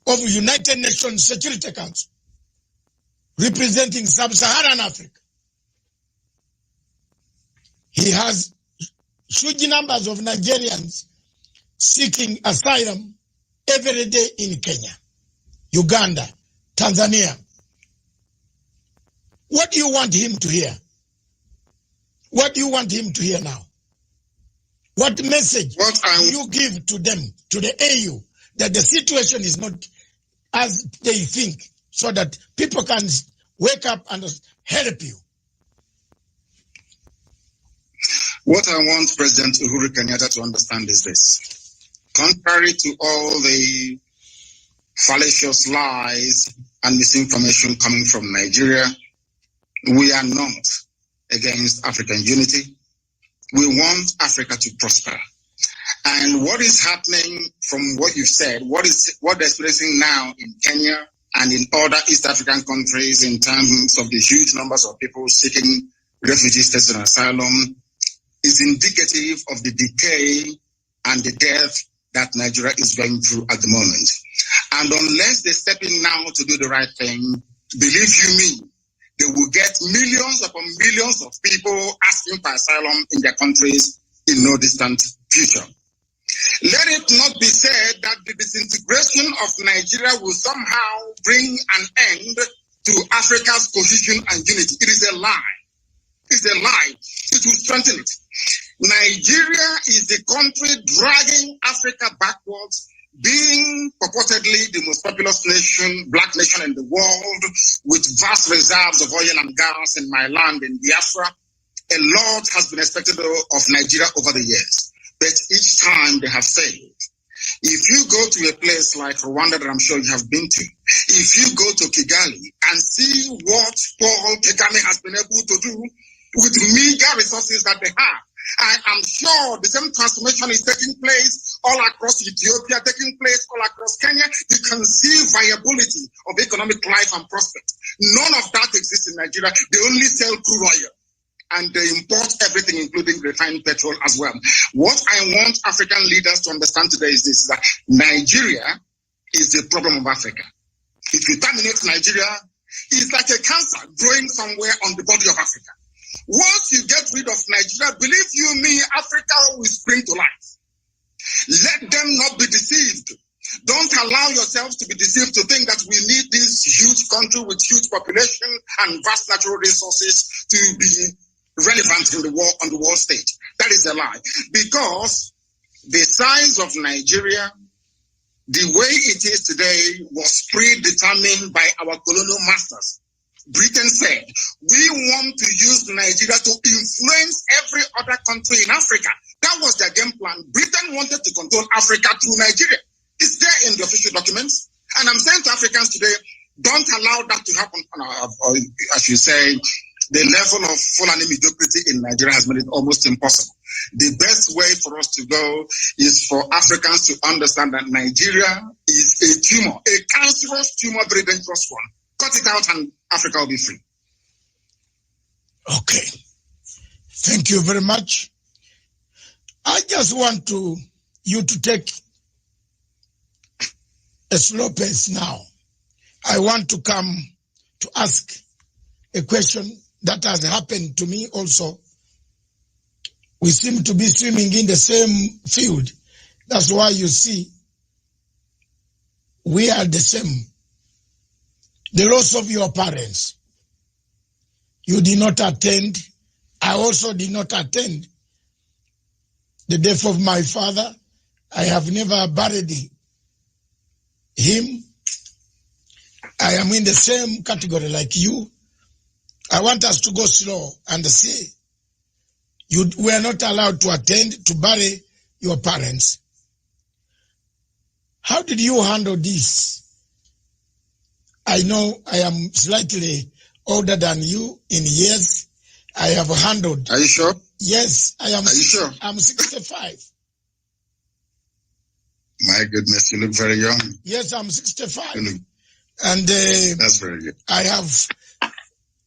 of United Nations Security Council, representing Sub Saharan Africa. He has huge numbers of Nigerians seeking asylum every day in Kenya, Uganda, Tanzania. What do you want him to hear? What do you want him to hear now? What message do you give to them, to the AU, that the situation is not as they think, so that people can wake up and help you? What I want President Uhuru Kenyatta to understand is this. Contrary to all the fallacious lies and misinformation coming from Nigeria, we are not against African unity. We want Africa to prosper. And what is happening from what you've said, what they're experiencing now in Kenya and in other East African countries in terms of the huge numbers of people seeking refugee status and asylum is indicative of the decay and the death that Nigeria is going through at the moment. And unless they step in now to do the right thing, believe you me, they will get millions upon millions of people asking for asylum in their countries in no distant future. Let it not be said that the disintegration of Nigeria will somehow bring an end to Africa's cohesion and unity. It is a lie. It's a lie. It will strengthen it. Nigeria is the country dragging Africa backwards, being purportedly the most populous nation, black nation in the world, with vast reserves of oil and gas in my land in Biafra. A lot has been expected of Nigeria over the years, but each time they have failed. If you go to a place like Rwanda that I'm sure you have been to, if you go to Kigali and see what Paul Kagame has been able to do with meager resources that they have, I am sure the same transformation is taking place all across Ethiopia, taking place all across Kenya. You can see viability of economic life and prospect. None of that exists in Nigeria. They only sell crude oil and they import everything, including refined petrol as well. What I want African leaders to understand today is this, that Nigeria is the problem of Africa. If you terminate Nigeria, it's like a cancer growing somewhere on the body of Africa. Once you get rid of Nigeria, believe you me, Africa will spring to life. Let them not be deceived. Don't allow yourselves to be deceived to think that we need this huge country with huge population and vast natural resources to be relevant in the world, on the world stage. That is a lie. Because the size of Nigeria, the way it is today, was predetermined by our colonial masters. Britain said, we want to use Nigeria to influence every other country in Africa. That was their game plan. Britain wanted to control Africa through Nigeria. It's there in the official documents. And I'm saying to Africans today, don't allow that to happen. Or, as you say, the level of Fulani mediocrity in Nigeria has made it almost impossible. The best way for us to go is for Africans to understand that Nigeria is a tumor, a cancerous tumor, very dangerous one. Cut it out and Africa will be free. Okay. Thank you very much. I just want you to take a slow pace now. I want to come to ask a question that has happened to me also. We seem to be swimming in the same field. That's why you see we are the same. The loss of your parents. You did not attend. I also did not attend the death of my father. I have never buried him. I am in the same category like you. I want us to go slow and say, you were not allowed to attend to bury your parents. How did you handle this? I know I am slightly older than you in years. I have handled. Are you sure? Yes, I am. Are you sure? I'm 65. My goodness, you look very young. Yes, I'm 65. And that's very good. I have,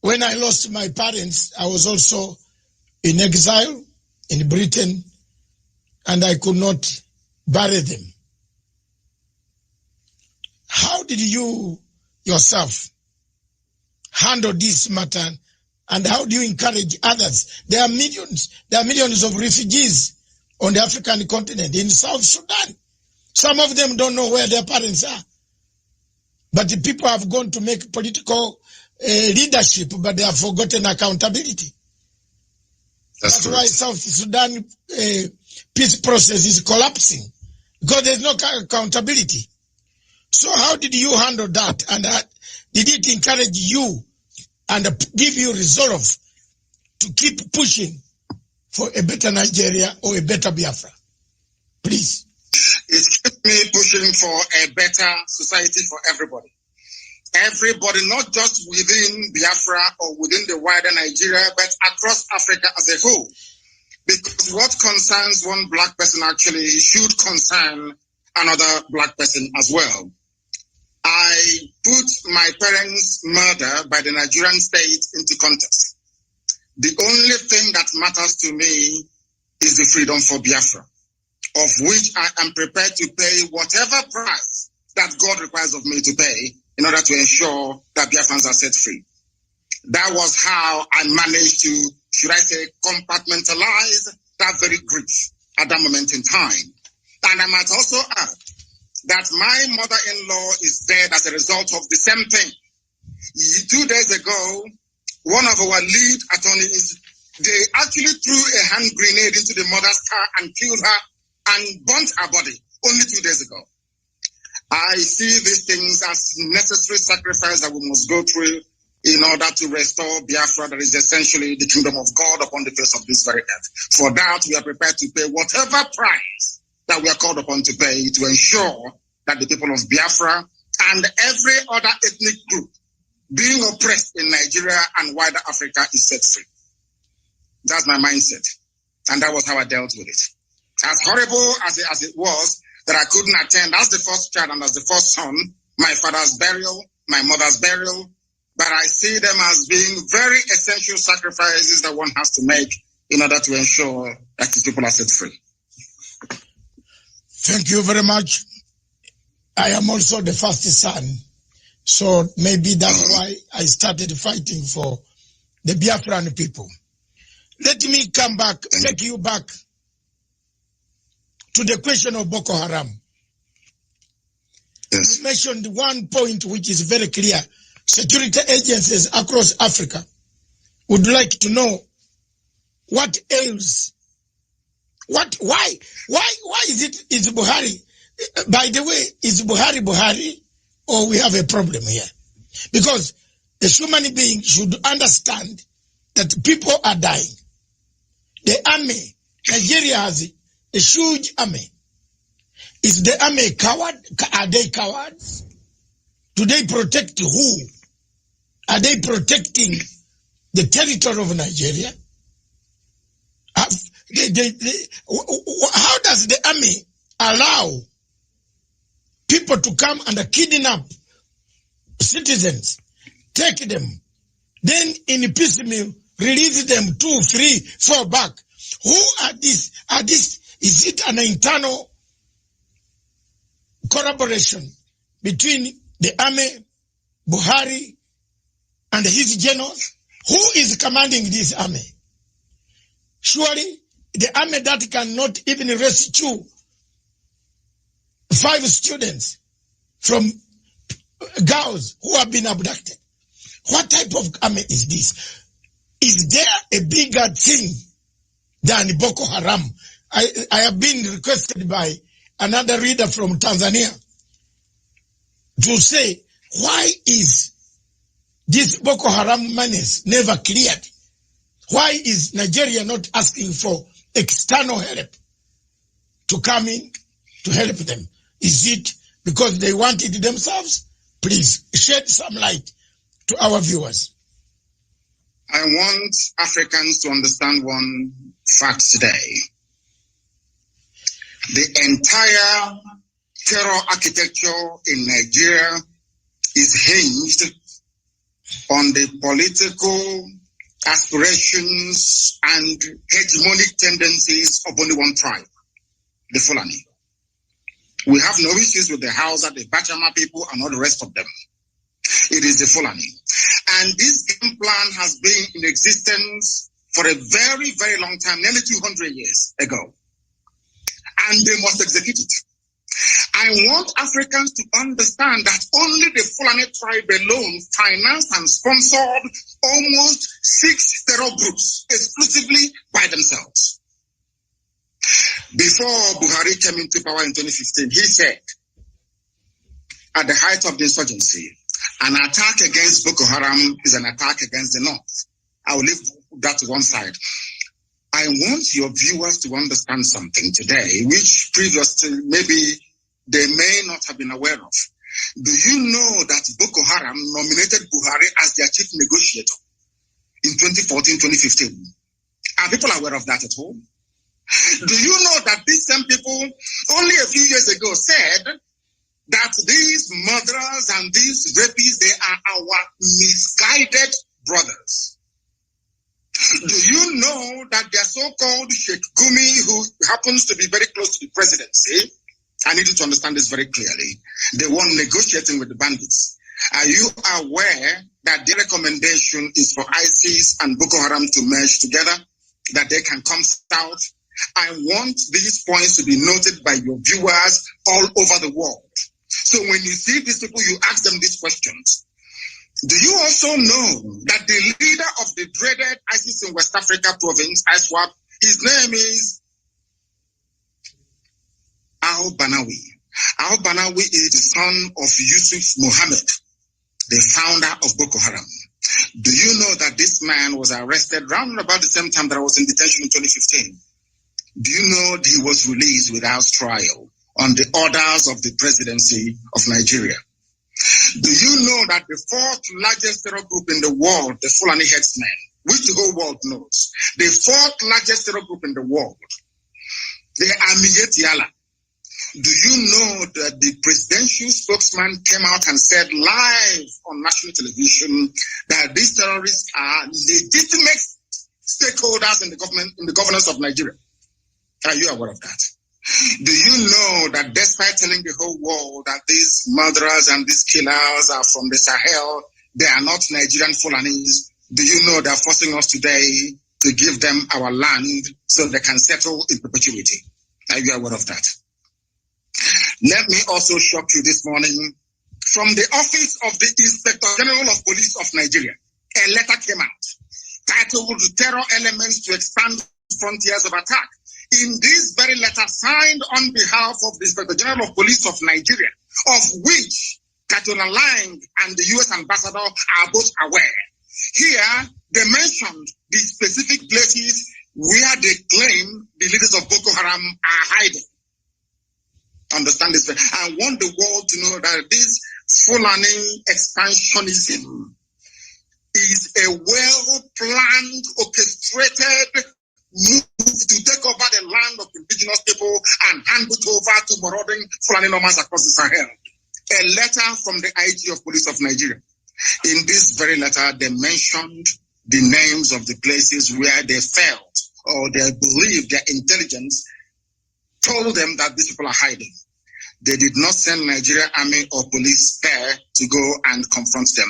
when I lost my parents, I was also in exile in Britain, and I could not bury them. How did you yourself handle this matter, and how do you encourage others? There are millions of refugees on the African continent, in South Sudan. Some of them don't know where their parents are. But the people have gone to make political leadership, but they have forgotten accountability. That's why South Sudan peace process is collapsing, because there's no accountability. So how did you handle that? And did it encourage you and give you resolve to keep pushing for a better Nigeria or a better Biafra? Please. It's kept me pushing for a better society for everybody. Everybody, not just within Biafra or within the wider Nigeria, but across Africa as a whole. Because what concerns one black person actually should concern another black person as well. I put my parents' murder by the Nigerian state into context. The only thing that matters to me is the freedom for Biafra, of which I am prepared to pay whatever price that God requires of me to pay in order to ensure that Biafrans are set free. That was how I managed to, should I say, compartmentalize that very grief at that moment in time. And I might also add that my mother-in-law is dead as a result of the same thing. 2 days ago, one of our lead attorneys, they actually threw a hand grenade into the mother's car and killed her and burnt her body only 2 days ago. I see these things as necessary sacrifice that we must go through in order to restore Biafra, that is essentially the kingdom of God upon the face of this very earth. For that, we are prepared to pay whatever price that we are called upon to pay to ensure that the people of Biafra and every other ethnic group being oppressed in Nigeria and wider Africa is set free. That's my mindset. And that was how I dealt with it. As horrible as it was that I couldn't attend as the first child and as the first son, my father's burial, my mother's burial, but I see them as being very essential sacrifices that one has to make in order to ensure that his people are set free. Thank you very much. I am also the first son, so maybe that's why I started fighting for the Biafran people. Let me come back, take you back to the question of Boko Haram. Yes. You mentioned one point which is very clear. Security agencies across Africa would like to know what ails. Why is Buhari? By the way, is Buhari, or we have a problem here? Because a human being should understand that people are dying. The army, Nigeria has a huge army. Is the army a coward? Are they cowards? Do they protect who? Are they protecting the territory of Nigeria? How does the army allow people to come and kidnap citizens, take them, then in piecemeal release them 2, 3, 4 back? Who are these? Is it an internal collaboration between the army, Buhari, and his generals? Who is commanding this army? Surely the army that cannot even rescue 5 students from girls who have been abducted. What type of army is this? Is there a bigger thing than Boko Haram? I have been requested by another reader from Tanzania to say, why is this Boko Haram menace never cleared? Why is Nigeria not asking for external help to come in to help them? Is it because they want it themselves? Please shed some light to our viewers. I want Africans to understand one fact today. The entire terror architecture in Nigeria is hinged on the political aspirations and hegemonic tendencies of only one tribe, the Fulani. We have no issues with the Hausa, the Bachama people, and all the rest of them. It is the Fulani. And this game plan has been in existence for a very, very long time, nearly 200 years ago. And they must execute it. I want Africans to understand that only the Fulani tribe alone financed and sponsored almost 6 terror groups exclusively by themselves. Before Buhari came into power in 2015, he said, at the height of the insurgency, an attack against Boko Haram is an attack against the North. I will leave that to one side. I want your viewers to understand something today, which previously maybe they may not have been aware of. Do you know that Boko Haram nominated Buhari as their chief negotiator in 2014-2015? Are people aware of that at all? Do you know that these same people only a few years ago said that these murderers and these rapists, they are our misguided brothers? Do you know that their so-called Sheikh Gumi, who happens to be very close to the presidency, I need you to understand this very clearly, the one negotiating with the bandits, are you aware that the recommendation is for ISIS and Boko Haram to merge together, that they can come south? I want these points to be noted by your viewers all over the world. So when you see these people, you ask them these questions. Do you also know that the leader of the dreaded ISIS in West Africa province, ISWAP, his name is Al-Banawi. Al-Banawi is the son of Yusuf Mohammed, the founder of Boko Haram. Do you know that this man was arrested around about the same time that I was in detention in 2015? Do you know that he was released without trial on the orders of the presidency of Nigeria? Do you know that the 4th largest terror group in the world, the Fulani headsmen, which the whole world knows, the 4th largest terror group in the world, they are Miyetiala. Do you know that the presidential spokesman came out and said live on national television that these terrorists are legitimate stakeholders in the government, in the governance of Nigeria? Are you aware of that? Do you know that despite telling the whole world that these murderers and these killers are from the Sahel, they are not Nigerian Fulanis? Do you know they're forcing us today to give them our land so they can settle in perpetuity? Are you aware of that? Let me also shock you this morning. From the office of the Inspector General of Police of Nigeria, a letter came out titled Terror Elements to Expand Frontiers of Attack. In this very letter, signed on behalf of the Inspector General of Police of Nigeria, of which Colonial and the U.S. Ambassador are both aware. Here, they mentioned the specific places where they claim the leaders of Boko Haram are hiding. Understand this? I want the world to know that this Fulani expansionism is a well-planned, orchestrated move to take over the land of indigenous people and hand it over to marauding Fulani nomads across the Sahel. A letter from the IG of Police of Nigeria. In this very letter, they mentioned the names of the places where they felt or they believed their intelligence told them that these people are hiding. They did not send Nigeria army or police there to go and confront them.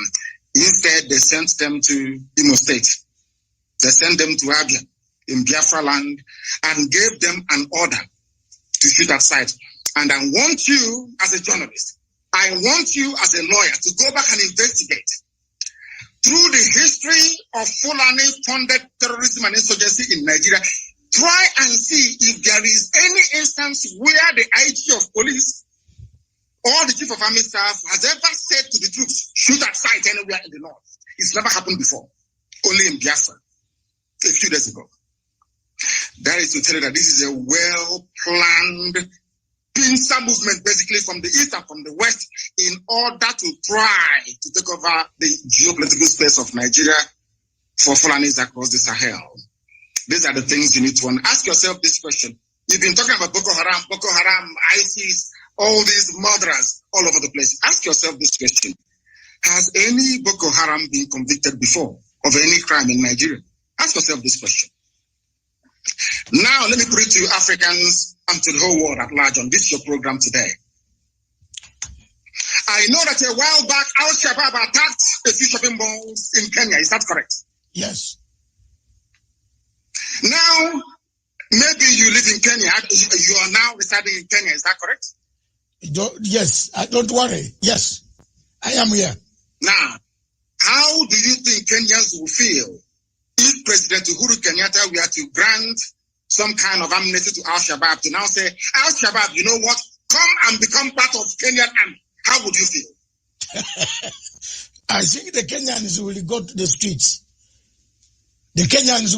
Instead, they sent them to Imo State. They sent them to Abia in Biafra land and gave them an order to shoot at sight. And I want you as a journalist, I want you as a lawyer to go back and investigate through the history of Fulani-funded terrorism and insurgency in Nigeria. Try and see if there is any instance where the IG of police or the chief of army staff has ever said to the troops, shoot at sight anywhere in the north. It's never happened before, only in Biafra a few days ago. That is to tell you that this is a well-planned pincer movement, basically from the east and from the west, in order to try to take over the geopolitical space of Nigeria for Fulanis across the Sahel. These are the things you need to ask yourself this question. You've been talking about Boko Haram, ISIS, all these murderers all over the place. Ask yourself this question. Has any Boko Haram been convicted before of any crime in Nigeria? Ask yourself this question. Now, let me put it to Africans and to the whole world at large on this your program today. I know that a while back, Al-Shabaab attacked a few shopping malls in Kenya. Is that correct? Yes. Now, maybe you live in Kenya. You are now residing in Kenya. Is that correct? Yes. Don't worry. Yes. I am here. Now, how do you think Kenyans will feel if President Uhuru Kenyatta were to grant some kind of amnesty to Al-Shabaab to now say, Al-Shabaab, you know what? Come and become part of Kenyan army. How would you feel? I think the Kenyans will go to the streets. The Kenyans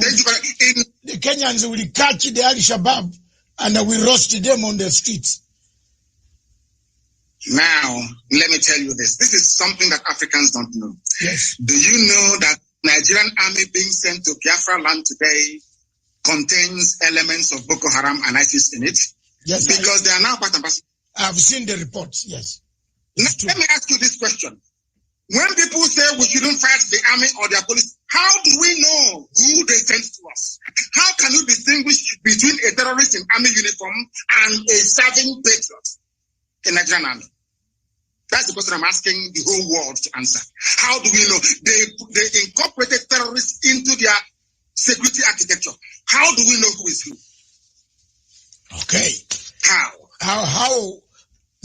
will catch the Al-Shabaab and will roast them on the streets. Now, let me tell you this. This is something that Africans don't know. Yes. Do you know that Nigerian army being sent to Biafra land today contains elements of Boko Haram and ISIS in it? Yes. Because they are now part and parcel. I've seen the reports, yes. Let me ask you this question. When people say we shouldn't fight the army or their police, how do we know who they sent to us? How can you distinguish between a terrorist in army uniform and a serving patriot in Nigerian army? That's the question I'm asking the whole world to answer. How do we know? They incorporated terrorists into their security architecture. How do we know who is who? Okay. How?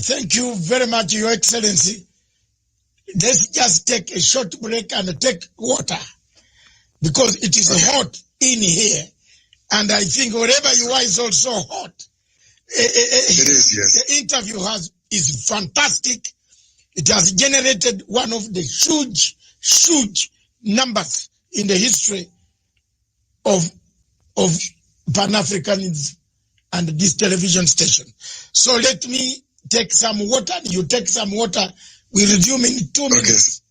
Thank you very much, Your Excellency. Let's just take a short break and take water because it is hot in here. And I think wherever you are is also hot. It is, yes. The interview is fantastic. It has generated one of the huge numbers in the history of Pan-Africanism and this television station. So let me take some water. You take some water. We resume in 2 minutes.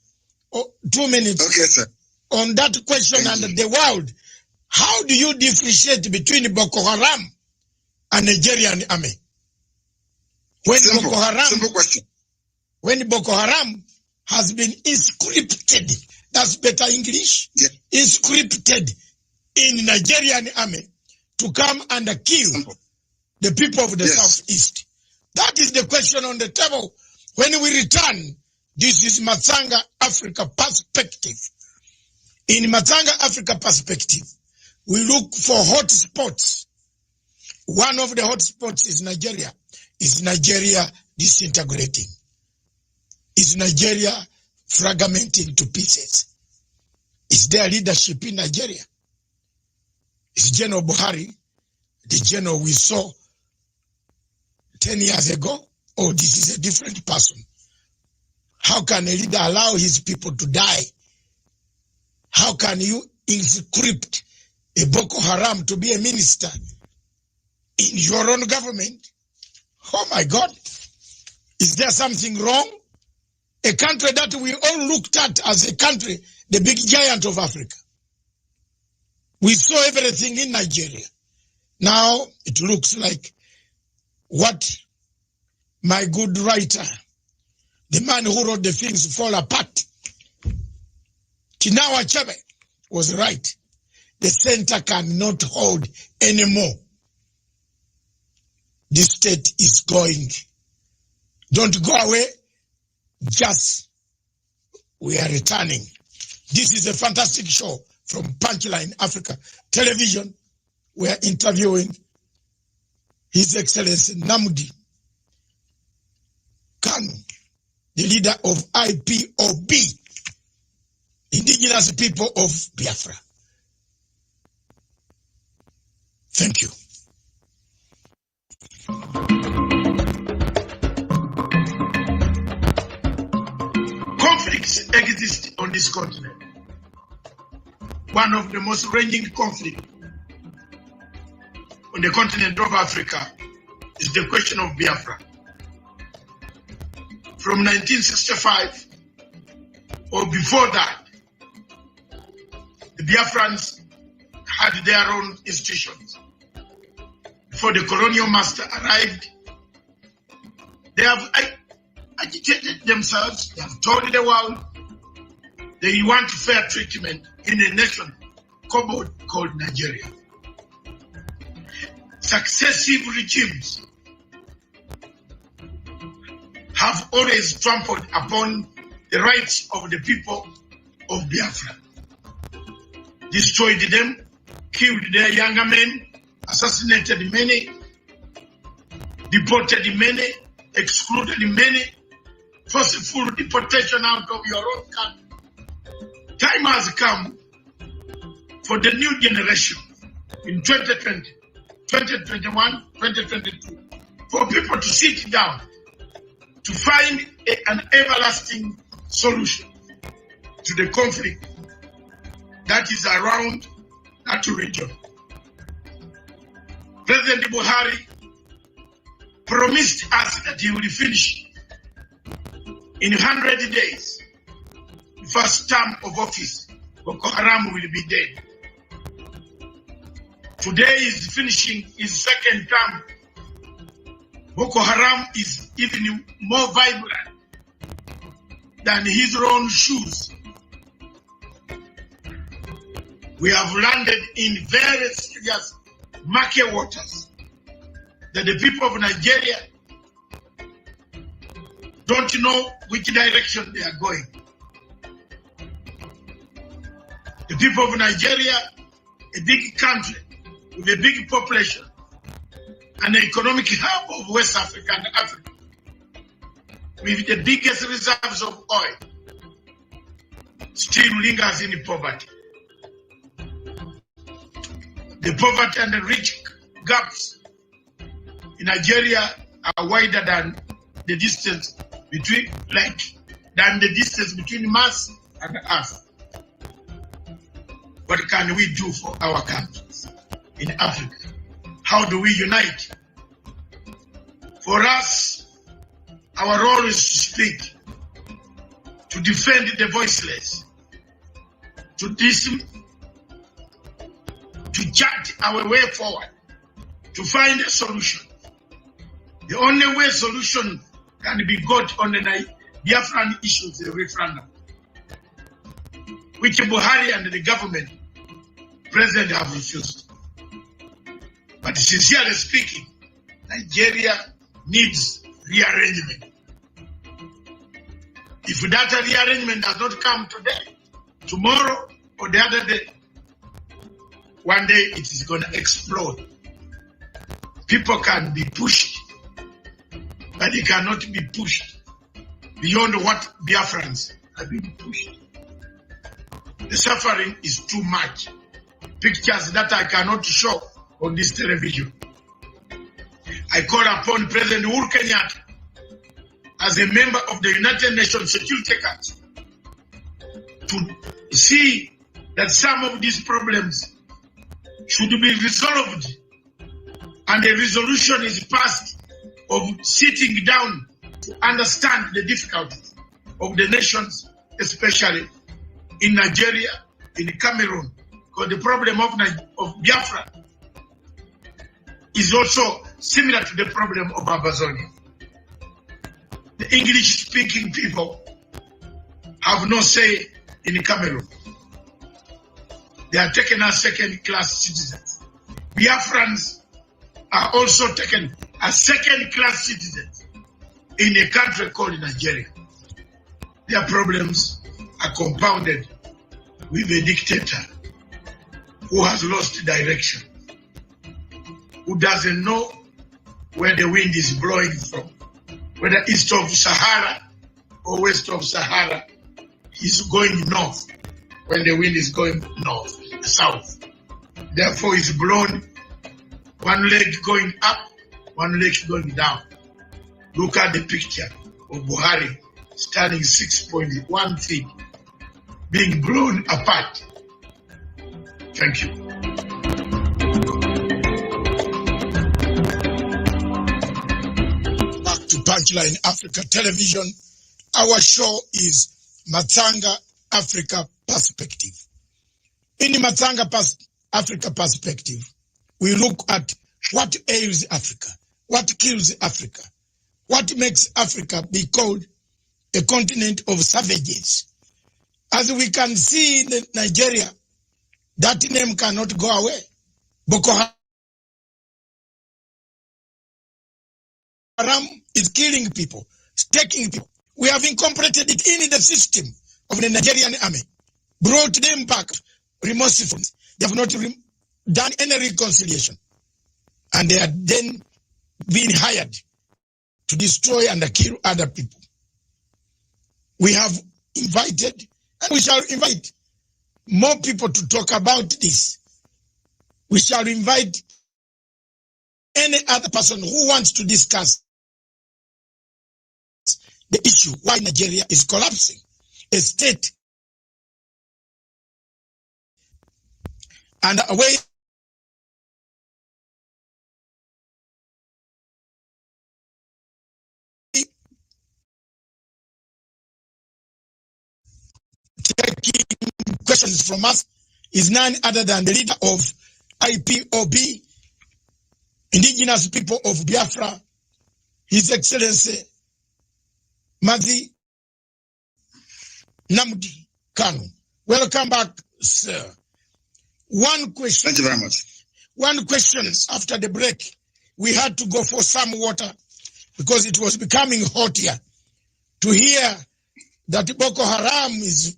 Okay. 2 minutes. Okay, sir. On that question and the world, how do you differentiate between Boko Haram and Nigerian army? Simple question. When Boko Haram has been inscripted, that's better English, yeah. Inscripted in Nigerian army to come and kill the people of the southeast. That is the question on the table. When we return, this is Matsanga Africa perspective. In Matsanga Africa perspective, we look for hot spots One of the hotspots is Nigeria. Is Nigeria disintegrating? Is Nigeria fragmenting to pieces? Is there leadership in Nigeria? Is General Buhari the general we saw 10 years ago? Or this is a different person? How can a leader allow his people to die? How can you inscript a Boko Haram to be a minister in your own government? Oh my God. Is there something wrong? A country that we all looked at as a country, the big giant of Africa. We saw everything in Nigeria. Now it looks like what my good writer, the man who wrote the things fall apart, Kinawa Chebe, was right. The center cannot hold anymore. This state is going. Don't go away. Just we are returning. This is a fantastic show from Punchline Africa Television. We are interviewing His Excellency Namdi Kanu, the leader of IPOB, Indigenous People of Biafra. Thank you. Conflicts exist on this continent. One of the most raging conflicts on the continent of Africa is the question of Biafra. From 1965 or before that, the Biafrans had their own institutions. Before the colonial master arrived, they have agitated themselves, they have told the world they want fair treatment in a nation Kbaud called Nigeria. Successive regimes have always trampled upon the rights of the people of Biafra, destroyed them, killed their younger men, assassinated many, deported many, excluded many, forceful deportation out of your own country. Time has come for the new generation in 2020, 2021, 2022, for people to sit down to find an everlasting solution to the conflict that is around that region. President Buhari promised us that he will finish in 100 days, the first term of office. Boko Haram will be dead. Today is finishing his second term. Boko Haram is even more vibrant than his own shoes. We have landed in very serious murky waters that the people of Nigeria don't know which direction they are going. The people of Nigeria, a big country with a big population, an economic hub of West Africa and Africa, with the biggest reserves of oil, still lingers in poverty. The poverty and the rich gaps in Nigeria are wider than the distance between, Mars and Earth. What can we do for our countries in Africa? How do we unite? For us, our role is to speak, to defend the voiceless, to judge our way forward, to find a solution. The only way solution can be got on the Biafran issues, the referendum, which Buhari and the government, president, have refused. But sincerely speaking, Nigeria needs rearrangement. If that rearrangement does not come today, tomorrow, or the other day, one day it is going to explode. People can be pushed, but they cannot be pushed beyond what Biafrans are being pushed. The suffering is too much. Pictures that I cannot show on this television. I call upon President Uhuru Kenyatta as a member of the United Nations Security Council to see that some of these problems should be resolved and a resolution is passed of sitting down to understand the difficulties of the nations, especially in Nigeria, in Cameroon, because the problem of Biafra is also similar to the problem of Amazonia. The English-speaking people have no say in Cameroon. They are taken as second-class citizens. Biafrans are also taken as second-class citizens in a country called Nigeria. Their problems are compounded with a dictator who has lost direction, who doesn't know where the wind is blowing from, whether east of Sahara or west of Sahara. He's going north when the wind is going north, south. Therefore, it's blown, one leg going up, one leg going down. Look at the picture of Buhari standing 6.1 feet, being blown apart. Thank you. Back to Punchline Africa Television. Our show is Matanga Africa Perspective. In the Matanga Africa Perspective, we look at what ails Africa, what kills Africa, what makes Africa be called a continent of savages. As we can see in Nigeria, that name cannot go away. Boko Haram is killing people, taking people. We have incorporated it in the system of the Nigerian army, brought them back remorsefully. They have not done any reconciliation. And they are then being hired to destroy and kill other people. We have invited, and we shall invite more people to talk about this. We shall invite any other person who wants to discuss the issue why Nigeria is collapsing, a state and a way taking questions from us is none other than the leader of IPOB, Indigenous People of Biafra, His Excellency Mazi Namdi Kanu. Welcome back, sir. One question. Thank you very much. One question. After the break, we had to go for some water because it was becoming hot here. To hear that Boko Haram is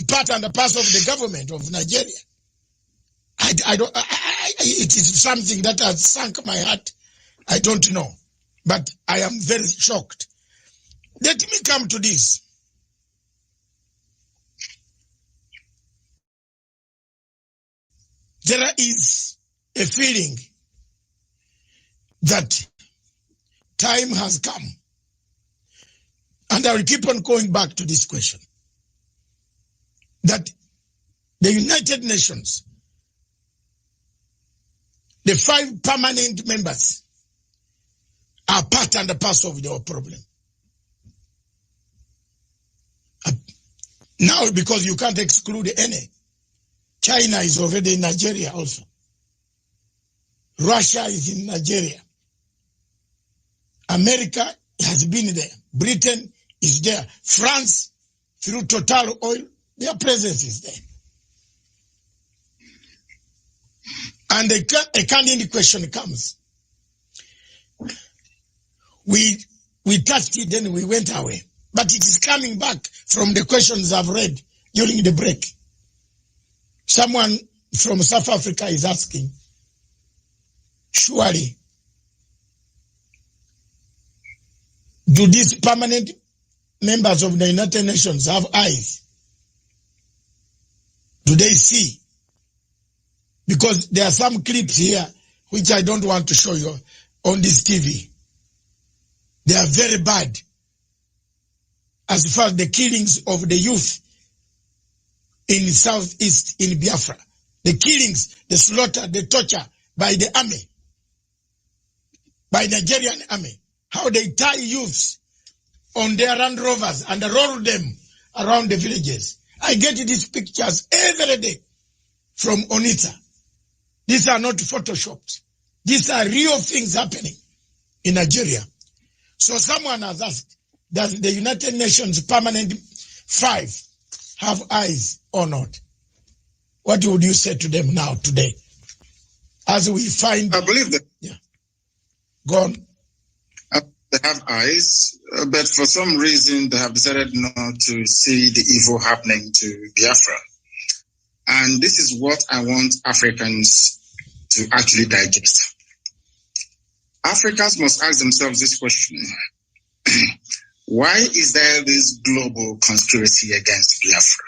part and a parcel of the government of Nigeria. It is something that has sunk my heart. I don't know, but I am very shocked. Let me come to this. There is a feeling that time has come. And I will keep on going back to this question. That the United Nations, the 5 permanent members, are part and a parcel of our problem. Now, because you can't exclude any, China is already in Nigeria also. Russia is in Nigeria. America has been there. Britain is there. France, through Total Oil, their presence is there. And a candid question comes. We touched it, then we went away. But it is coming back from the questions I've read during the break. Someone from South Africa is asking, Surely, do these permanent members of the United Nations have eyes? Do they see? Because there are some clips here which I don't want to show you on this TV. They are very bad as far as the killings of the youth in Southeast in Biafra. The killings, the slaughter, the torture by the army, by Nigerian army. How they tie youths on their Land Rovers and roll them around the villages. I get these pictures every day from Onitsha. These are not photoshopped. These are real things happening in Nigeria. So someone has asked, does the United Nations Permanent 5 have eyes or not? What would you say to them now, today? As we find... I believe that. Yeah. Go on. They have eyes, but for some reason they have decided not to see the evil happening to Biafra. And this is what I want Africans to actually digest. Africans must ask themselves this question. Why is there this global conspiracy against Biafra?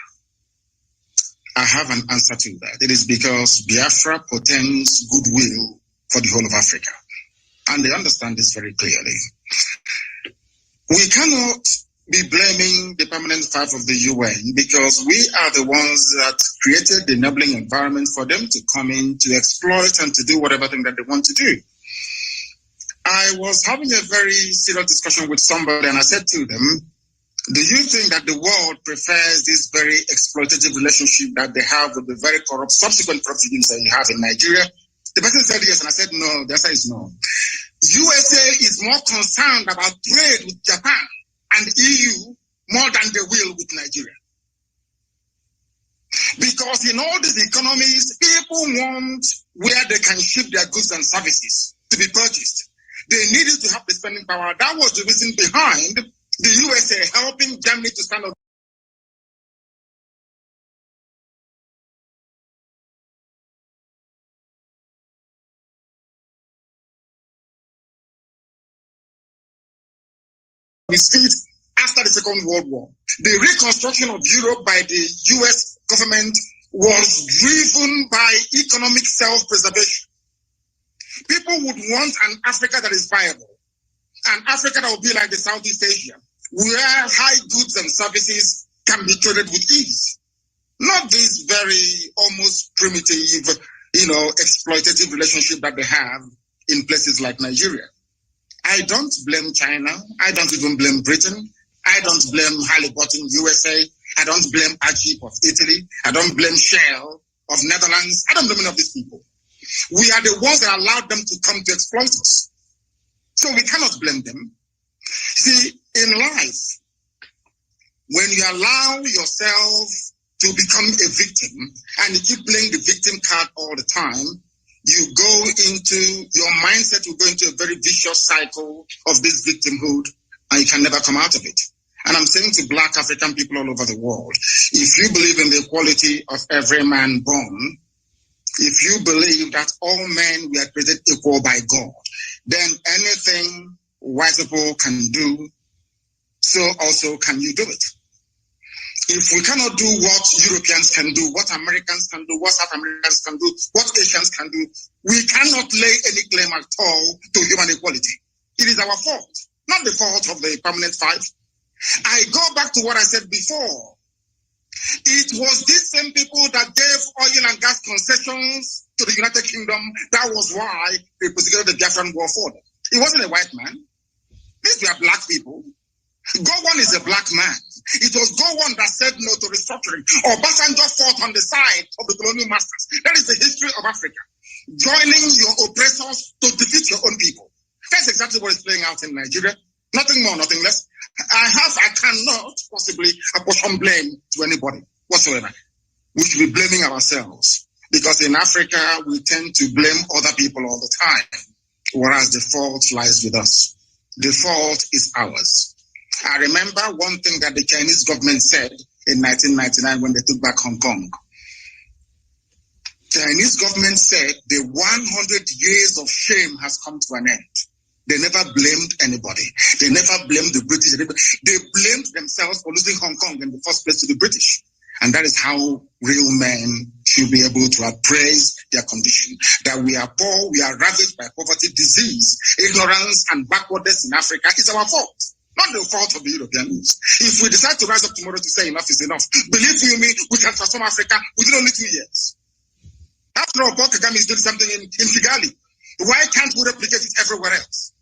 I have an answer to that. It is because Biafra portends goodwill for the whole of Africa. And they understand this very clearly. We cannot be blaming the Permanent 5 of the UN because we are the ones that created the enabling environment for them to come in, to exploit and to do whatever thing that they want to do. I was having a very serious discussion with somebody and I said to them, do you think that the world prefers this very exploitative relationship that they have with the very corrupt, subsequent corrupt regimes that you have in Nigeria? The person said yes, and I said no. The answer is no. USA is more concerned about trade with Japan and EU more than they will with Nigeria. Because in all these economies, people want where they can ship their goods and services to be purchased. They needed to have the spending power. That was the reason behind the USA helping Germany to stand up. After the Second World War. The reconstruction of Europe by the US government was driven by economic self-preservation. People would want an Africa that is viable, an Africa that will be like the Southeast Asia, where high goods and services can be traded with ease. Not this very almost primitive, exploitative relationship that they have in places like Nigeria. I don't blame China. I don't even blame Britain. I don't blame Halliburton, USA. I don't blame Ajib of Italy. I don't blame Shell of Netherlands. I don't blame any of these people. We are the ones that allowed them to come to exploit us. So we cannot blame them. See, in life, when you allow yourself to become a victim and you keep playing the victim card all the time, you go into, your mindset will go into a very vicious cycle of this victimhood and you can never come out of it. And I'm saying to Black African people all over the world, if you believe in the equality of every man born, if you believe that all men were created equal by God, then anything white people can do, so also can you do it. If we cannot do what Europeans can do, what Americans can do, what South Americans can do, what Asians can do, we cannot lay any claim at all to human equality. It is our fault, not the fault of the Permanent 5. I go back to what I said before. It was these same people that gave oil and gas concessions to the United Kingdom. That was why they persecuted the Biafran war for them. It wasn't a white man. These were Black people. Gowon is a Black man. It was Gowon that said no to restructuring. Obasanjo fought on the side of the colonial masters. That is the history of Africa. Joining your oppressors to defeat your own people. That's exactly what is playing out in Nigeria. Nothing more, nothing less. I cannot possibly apportion blame to anybody whatsoever. We should be blaming ourselves. Because in Africa, we tend to blame other people all the time. Whereas the fault lies with us. The fault is ours. I remember one thing that the Chinese government said in 1999 when they took back Hong Kong. Chinese government said the 100 years of shame has come to an end. They never blamed anybody. They never blamed the British. They blamed themselves for losing Hong Kong in the first place to the British. And that is how real men should be able to appraise their condition. That we are poor, we are ravaged by poverty, disease, ignorance, and backwardness in Africa is our fault. Not the fault of the Europeans. If we decide to rise up tomorrow to say enough is enough, believe you me, we can transform Africa within only 2 years. After all, Paul Kagame is doing something in Kigali. Why can't we replicate it everywhere else?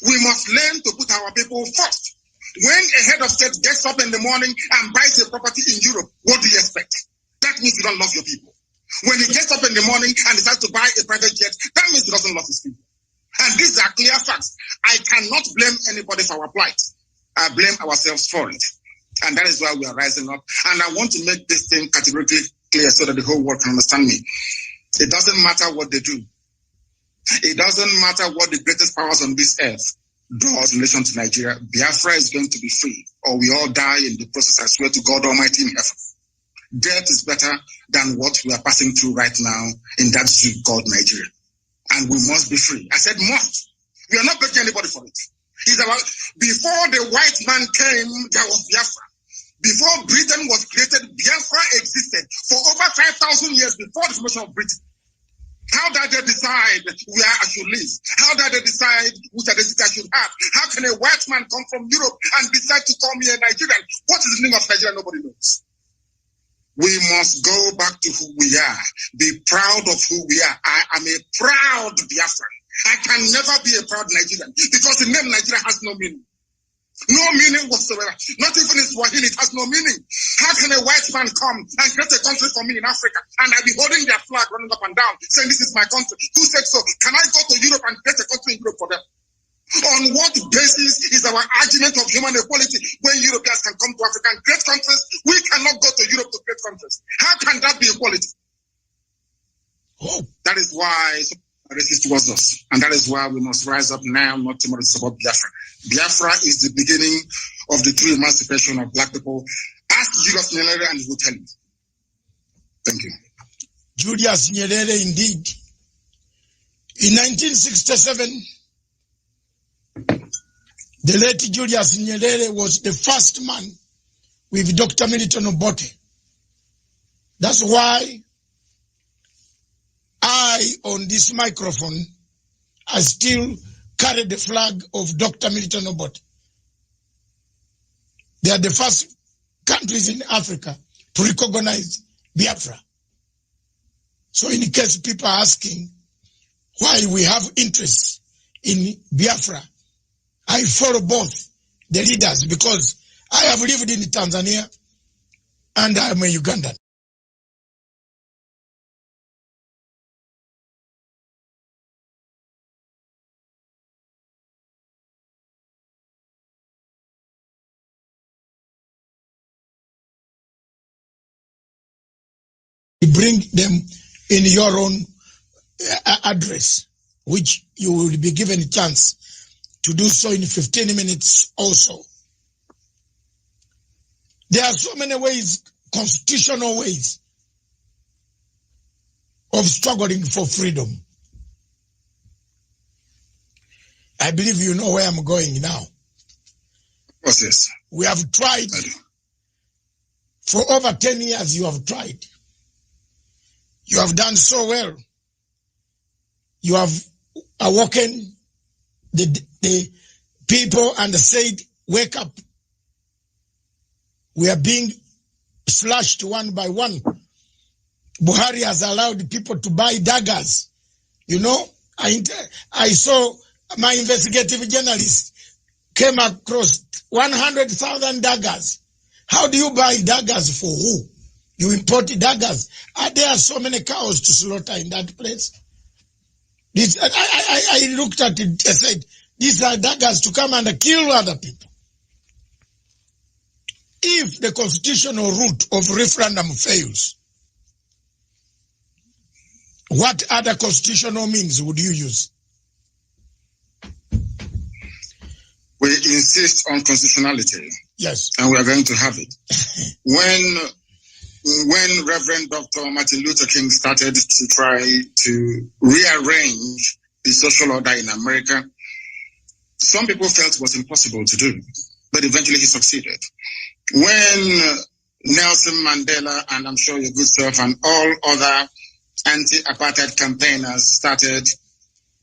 We must learn to put our people first. When a head of state gets up in the morning and buys a property in Europe, what do you expect? That means you don't love your people. When he gets up in the morning and decides to buy a private jet, that means he doesn't love his people. And these are clear facts. I cannot blame anybody for our plight. I blame ourselves for it. And that is why we are rising up. And I want to make this thing categorically clear so that the whole world can understand me. It doesn't matter what they do. It doesn't matter what the greatest powers on this earth does in relation to Nigeria. Biafra is going to be free, or we all die in the process. I swear to God Almighty in heaven. Death is better than what we are passing through right now in that zoo called Nigeria. And we must be free. I said must. We are not begging anybody for it. It's about, before the white man came, there was Biafra. Before Britain was created, Biafra existed for over 5,000 years before the formation of Britain. How did they decide where I should live? How did they decide which identity I should have? How can a white man come from Europe and decide to call me a Nigerian? What is the name of Nigeria? Nobody knows. We must go back to who we are. Be proud of who we are. I am a proud Biafran. I can never be a proud Nigerian because the name Nigeria has no meaning. No meaning whatsoever. Not even in Swahili, it has no meaning. How can a white man come and create a country for me in Africa and I be holding their flag running up and down saying this is my country? Who said so? Can I go to Europe and create a country in Europe for them? On what basis is our argument of human equality when Europeans can come to Africa and create countries? We cannot go to Europe to create countries. How can that be equality? Oh, that is why racist towards us. And that is why we must rise up now, not tomorrow, to support Biafra. Biafra is the beginning of the true emancipation of black people. Ask Julius Nyerere and he will tell you. Thank you. Julius Nyerere, indeed. In 1967, the late Julius Nyerere was the first man with Dr. Milton Obote. That's why I, on this microphone, I still carry the flag of Dr. Milton Obote. They are the first countries in Africa to recognize Biafra. So in case people are asking why we have interest in Biafra, I follow both the leaders because I have lived in Tanzania and I am a Ugandan. Bring them in your own address, which you will be given a chance to do so in 15 minutes also. There are so many ways, constitutional ways, of struggling for freedom. I believe you know where I'm going now. What's this? We have tried. For over 10 years, you have tried. You have done so well. You have awoken the people and said, wake up. We are being slashed one by one. Buhari has allowed people to buy daggers. You know, I saw my investigative journalist came across 100,000 daggers. How do you buy daggers for who? You import daggers. There are so many cows to slaughter in that place. I looked at it and said, these are daggers to come and kill other people. If the constitutional route of referendum fails, what other constitutional means would you use? We insist on constitutionality. Yes. And we are going to have it. When when Reverend Dr. Martin Luther King started to try to rearrange the social order in America, some people felt it was impossible to do, but eventually he succeeded. When Nelson Mandela, and I'm sure your good self, and all other anti-apartheid campaigners started,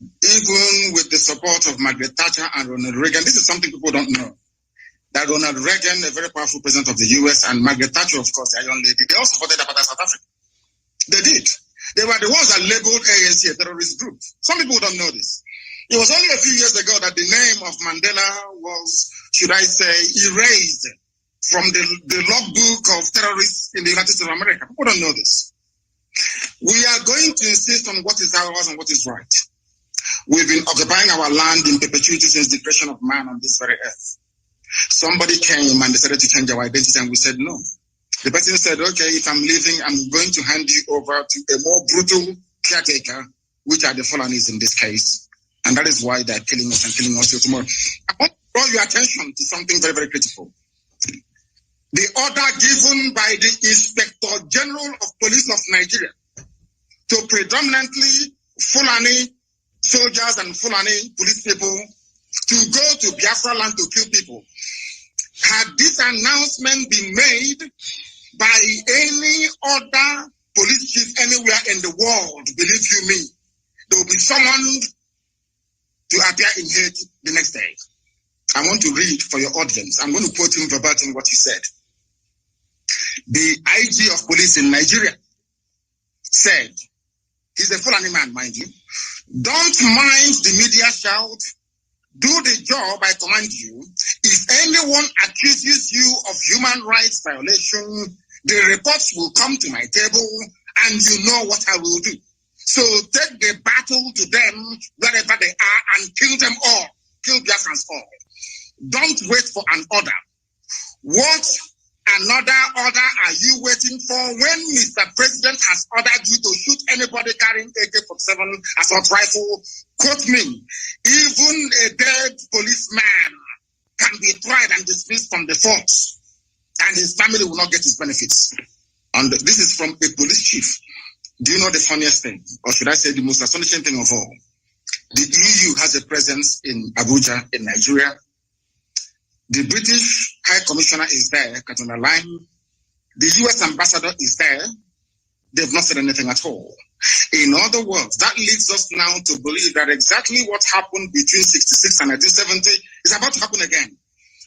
even with the support of Margaret Thatcher and Ronald Reagan, this is something people don't know, that Ronald Reagan, a very powerful president of the US, and Margaret Thatcher, of course, a young lady, they all supported apartheid South Africa. They did. They were the ones that labeled ANC a terrorist group. Some people don't know this. It was only a few years ago that the name of Mandela was, should I say, erased from the logbook of terrorists in the United States of America. People don't know this. We are going to insist on what is ours and what is right. We've been occupying our land in perpetuity since the creation of man on this very earth. Somebody came and decided to change our identity, and we said no. The person said, okay, if I'm leaving, I'm going to hand you over to a more brutal caretaker, which are the Fulanis in this case. And that is why they're killing us and killing us till tomorrow. I want to draw your attention to something very, very critical. The order given by the Inspector General of Police of Nigeria to predominantly Fulani soldiers and Fulani police people to go to Biafra land to kill people. Had this announcement been made by any other police chief anywhere in the world, believe you me, there will be someone to appear in hate the next day. I want to read for your audience. I'm going to quote him verbatim what he said. The IG of police in Nigeria said, he's a Fulani man, mind you, don't mind the media shout, do the job I command you. If anyone accuses you of human rights violation, the reports will come to my table and you know what I will do. So take the battle to them wherever they are and kill them all. Kill Biafrans all. Don't wait for an order. What another order are you waiting for when Mr. President has ordered you to shoot anybody carrying AK-47 assault rifle? Quote me, even a dead policeman can be tried and dismissed from the force, and his family will not get his benefits. And this is from a police chief. Do you know the funniest thing, or should I say the most astonishing thing of all? The EU has a presence in Abuja, in Nigeria. The British High Commissioner is there, Katuna Line. The US Ambassador is there. They've not said anything at all. In other words, that leads us now to believe that exactly what happened between 66 and 1970 is about to happen again,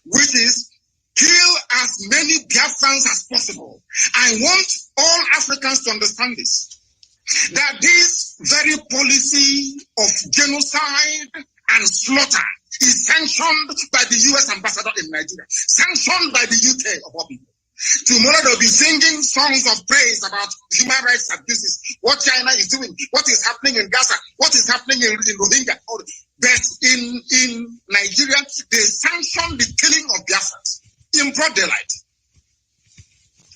which is kill as many Biafrans as possible. I want all Africans to understand this, that this very policy of genocide and slaughter is sanctioned by the US Ambassador in Nigeria, sanctioned by the UK of all people. Tomorrow they'll be singing songs of praise about human rights abuses, what China is doing, what is happening in Gaza, what is happening in Rohingya. But in Nigeria, they sanction the killing of Biafrans in broad daylight.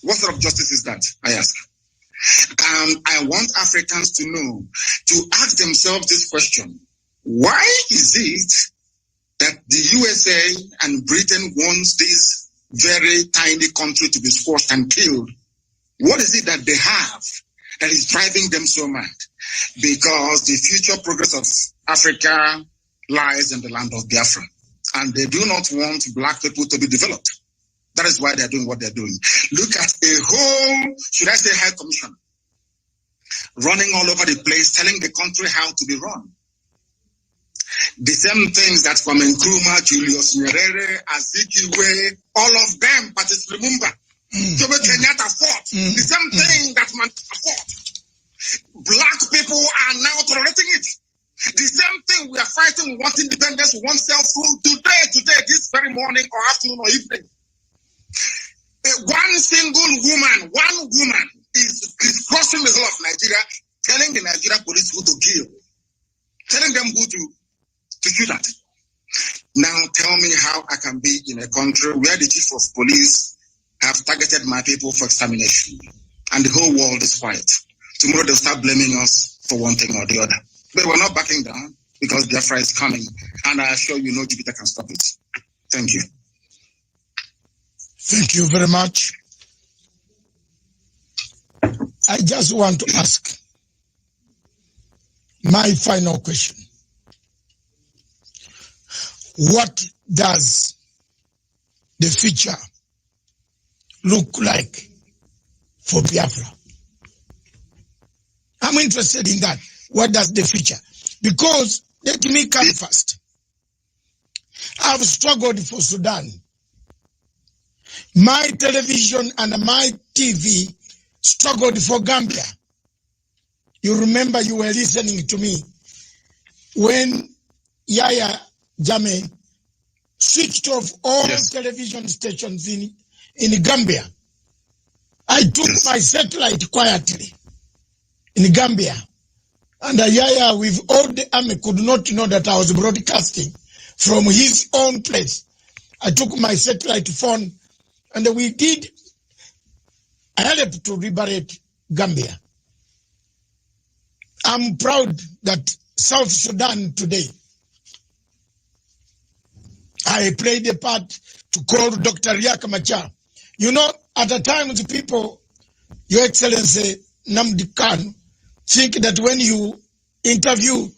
What sort of justice is that, I ask? I want Africans to know, to ask themselves this question. Why is it that the USA and Britain wants this very tiny country to be squashed and killed? What is it that they have that is driving them so mad? Because the future progress of Africa lies in the land of Biafra, and they do not want black people to be developed. That is why they're doing what they're doing. Look at a whole, should I say, high commission running all over the place, telling the country how to be run. The same things that from Nkrumah, Julius Nyerere, Azikiwe, all of them, Patrice Lumumba, Jomo Kenyatta fought. The same thing that Mandela fought. Black people are now tolerating it. The same thing we are fighting, we want independence, we want self-rule today, this very morning or afternoon or evening. One single woman, is crossing the whole of Nigeria, telling the Nigerian police who to kill, telling them who to shoot at. Now tell me how I can be in a country where the chief of police have targeted my people for extermination and the whole world is quiet. Tomorrow they'll start blaming us for one thing or the other. But we're not backing down because Biafra is coming, and I assure you no Jupiter can stop it. Thank you. Thank you very much. I just want to ask my final question. What does the future look like for Biafra? I'm interested in that. What does the future? Because let me come first. I've struggled for Sudan. My television and my TV struggled for Gambia. You remember you were listening to me when Yaya Jammeh switched off all television stations in Gambia. I took my satellite quietly in Gambia. And Yaya, with all the army, could not know that I was broadcasting from his own place. I took my satellite phone and we did help to liberate Gambia. I'm proud that South Sudan today, I played a part to call Dr. Riek Machar. You know, at the time, the people, Your Excellency Nnamdi Kanu, think that when you interview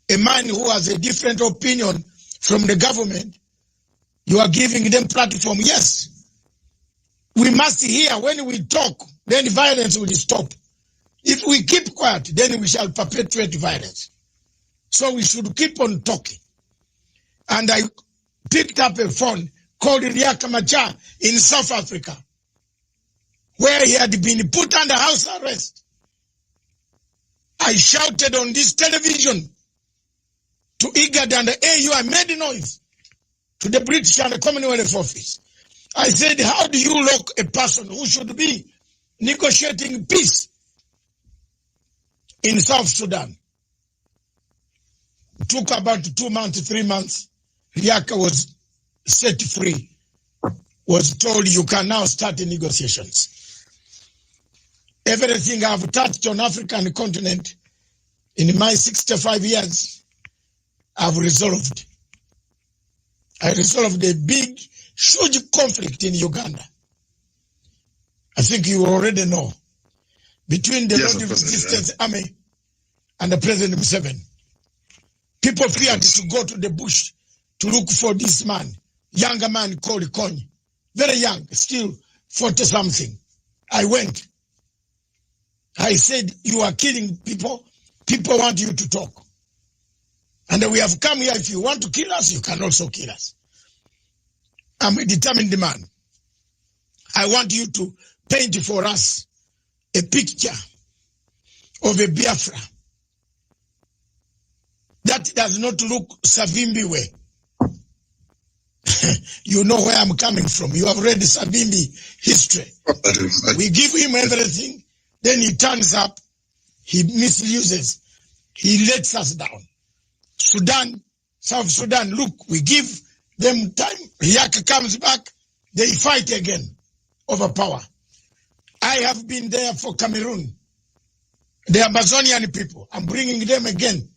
a man who has a different opinion from the government, you are giving them platform. Yes. We must hear when we talk, then violence will stop. If we keep quiet, then we shall perpetuate violence. So we should keep on talking. And I picked up a phone called Riek Machar in South Africa, where he had been put under house arrest. I shouted on this television to IGAD and the AU. I made noise to the British and the Commonwealth office. I said, how do you lock a person who should be negotiating peace in South Sudan? It took about 2 months, 3 months. Riek was set free, was told you can now start the negotiations. Everything I've touched on African continent in my 65 years, I've resolved. I resolved a big, huge conflict in Uganda. I think you already know. Between the Lord Resistance Army and the President Museveni. People feared to go to the bush to look for this man, younger man called Konyi. Very young, still 40-something. I went. I said, you are killing people. People want you to talk. And we have come here. If you want to kill us, you can also kill us. I'm a determined man. I want you to paint for us a picture of a Biafra that does not look Savimbi way. You know where I'm coming from. You have read the Savimbi history. We give him everything, then he turns up, he misuses, he lets us down. Sudan, South Sudan, look, we give them time. Riek comes back, they fight again over power. I have been there for Cameroon. The Amazonian people, I'm bringing them again.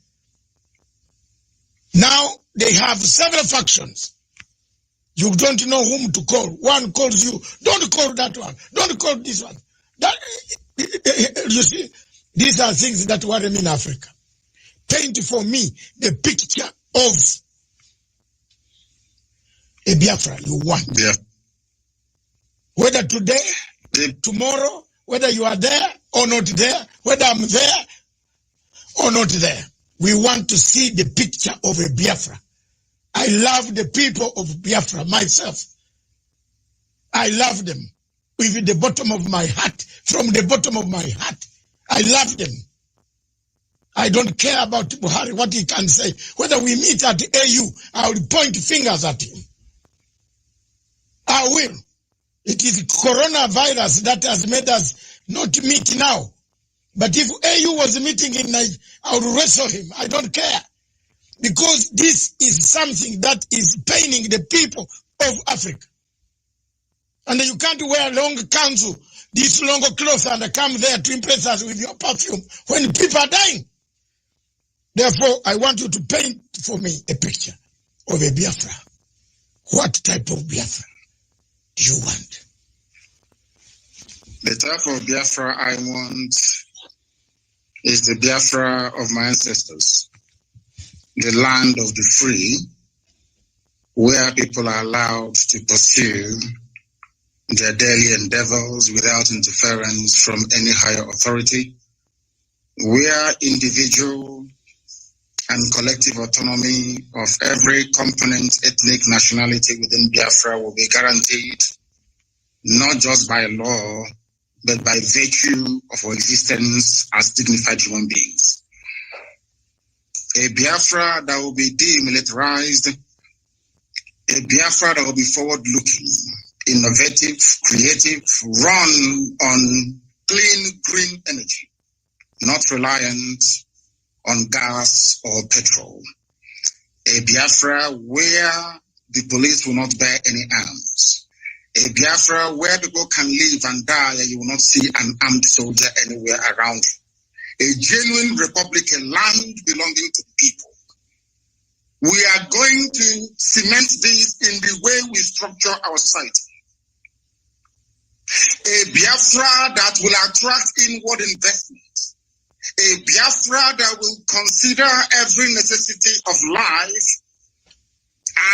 Now they have several factions. You don't know whom to call. One calls you, don't call that one, don't call this one. That, you see, these are things that worry me in Africa. Paint for me the picture of a Biafra you want. Yeah. Whether today, tomorrow, whether you are there or not there, whether I'm there or not there, we want to see the picture of a Biafra. I love the people of Biafra myself. I love them with the bottom of my heart. From the bottom of my heart, I love them. I don't care about Buhari, what he can say. Whether we meet at the AU, I will point fingers at him. I will. It is coronavirus that has made us not meet now. But if AU was meeting in Nigeria, I would wrestle him. I don't care. Because this is something that is paining the people of Africa. And you can't wear long kanzu, this long clothes, and come there to impress us with your perfume when people are dying. Therefore, I want you to paint for me a picture of a Biafra. What type of Biafra do you want? The type of Biafra I want is the Biafra of my ancestors, the land of the free, where people are allowed to pursue their daily endeavors without interference from any higher authority, where individual and collective autonomy of every component, ethnic, nationality within Biafra will be guaranteed, not just by law, but by virtue of our existence as dignified human beings. A Biafra that will be demilitarized, a Biafra that will be forward-looking, innovative, creative, run on clean, green energy, not reliant on gas or petrol. A Biafra where the police will not bear any arms. A Biafra where people can live and die and you will not see an armed soldier anywhere around you. A genuine republic, a land belonging to the people. We are going to cement this in the way we structure our society. A Biafra that will attract inward investment. A Biafra that will consider every necessity of life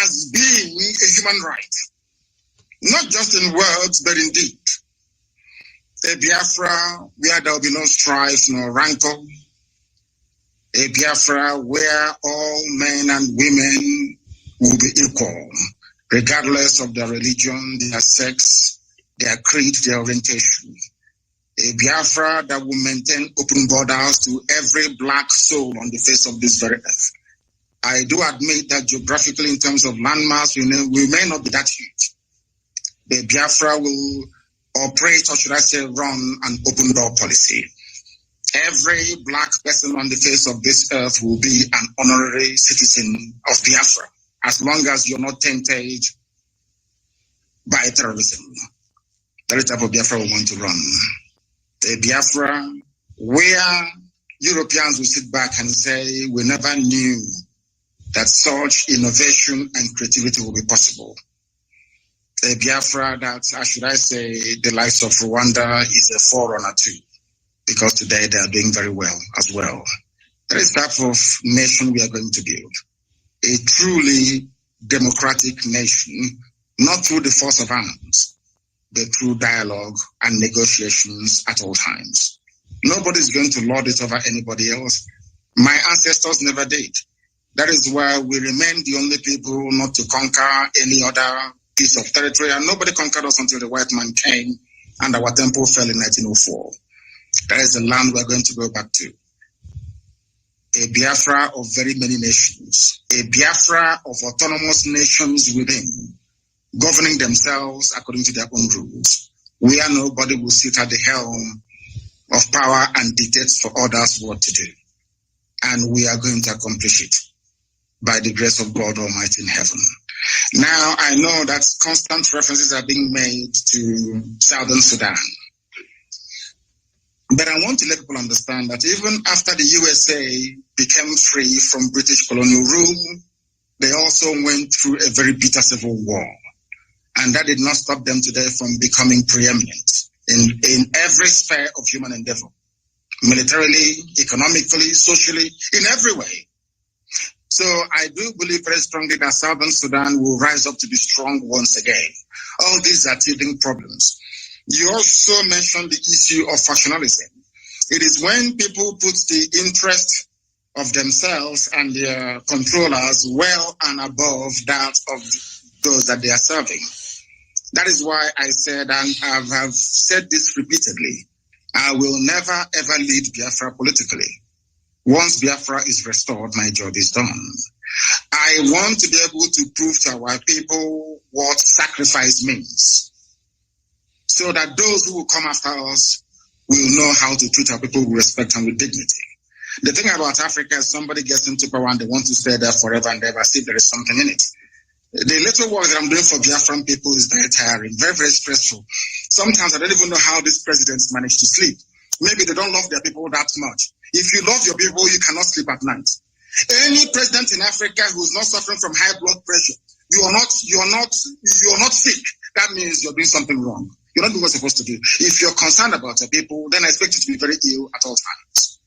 as being a human right. Not just in words, but in deed. A Biafra where there will be no strife, no rancor. A Biafra where all men and women will be equal, regardless of their religion, their sex, their creed, their orientation. A Biafra that will maintain open borders to every black soul on the face of this very earth. I do admit that geographically, in terms of landmass, we may not be that huge. The Biafra will operate, or should I say, run an open door policy. Every black person on the face of this earth will be an honorary citizen of Biafra, as long as you're not tainted by terrorism. That is the type of Biafra we want to run. A Biafra where Europeans will sit back and say, we never knew that such innovation and creativity will be possible. A Biafra that, should I say, the likes of Rwanda is a forerunner too, because today they are doing very well as well. That is the type of nation we are going to build. A truly democratic nation, not through the force of arms, but through dialogue and negotiations at all times. Nobody is going to lord it over anybody else. My ancestors never did. That is why we remain the only people not to conquer any other piece of territory, and nobody conquered us until the white man came and our temple fell in 1904. That is the land we're going to go back to. A Biafra of very many nations. A Biafra of autonomous nations within, governing themselves according to their own rules, where nobody will sit at the helm of power and dictate for others what to do. And we are going to accomplish it by the grace of God Almighty in heaven. Now, I know that constant references are being made to Southern Sudan. But I want to let people understand that even after the USA became free from British colonial rule, they also went through a very bitter civil war. And that did not stop them today from becoming preeminent in every sphere of human endeavor. Militarily, economically, socially, in every way. So I do believe very strongly that Southern Sudan will rise up to be strong once again. All these are teething problems. You also mentioned the issue of factionalism. It is when people put the interest of themselves and their controllers well and above that of those that they are serving. That is why I said, and I have said this repeatedly, I will never ever lead Biafra politically. Once Biafra is restored, my job is done. I want to be able to prove to our people what sacrifice means, so that those who will come after us will know how to treat our people with respect and with dignity. The thing about Africa is somebody gets into power and they want to stay there forever and ever, see if there is something in it. The little work that I'm doing for Biafran people is very tiring, very, very stressful. Sometimes I don't even know how these presidents manage to sleep. Maybe they don't love their people that much. If you love your people, you cannot sleep at night. Any president in Africa who is not suffering from high blood pressure, you are not sick. That means you're doing something wrong. You're not doing what you're supposed to do. If you're concerned about your people, then I expect you to be very ill at all times.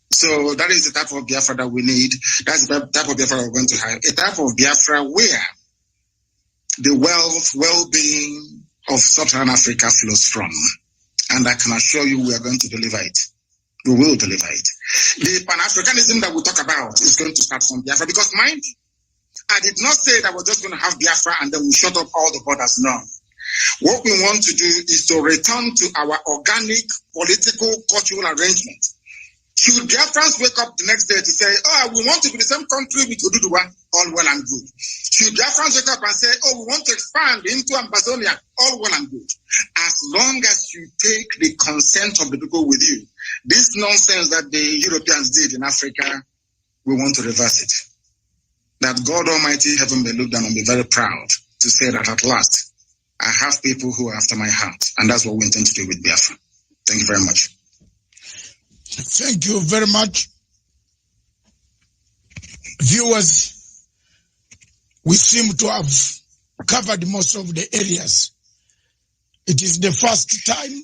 So that is the type of Biafra that we need. That's the type of Biafra we're going to have. A type of Biafra where the wealth, well-being of Sub Saharan Africa flows from. And I can assure you we are going to deliver it. We will deliver it. The Pan-Africanism that we talk about is going to start from Biafra because, mind you, I did not say that we're just going to have Biafra and then we shut up all the borders. No. What we want to do is to return to our organic political, cultural arrangement. Should Biafrans wake up the next day to say, oh, we want to be the same country with Oduduwa, all well and good. Should Biafrans wake up and say, oh, we want to expand into Ambazonia, all well and good. As long as you take the consent of the people with you, this nonsense that the Europeans did in Africa, we want to reverse it. That God Almighty heaven may look down and be very proud to say that at last, I have people who are after my heart. And that's what we intend to do with Biafra. Thank you very much. Thank you very much. Viewers, we seem to have covered most of the areas. It is the first time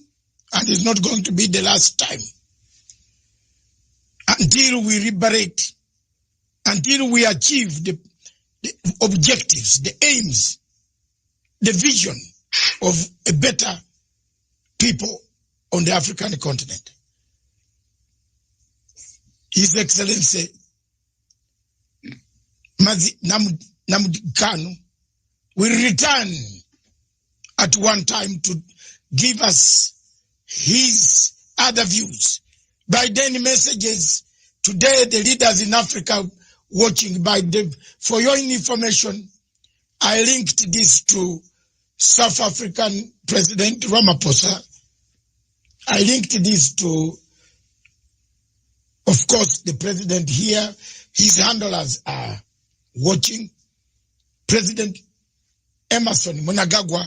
and it's not going to be the last time. Until we liberate, until we achieve the objectives, the aims, the vision of a better people on the African continent. His Excellency Nnamdi Kanu will return at one time to give us his other views. By then messages, today the leaders in Africa watching for your information, I linked this to South African President Ramaphosa. I linked this to, of course, the president here. His handlers are watching. President Emerson Mnangagwa,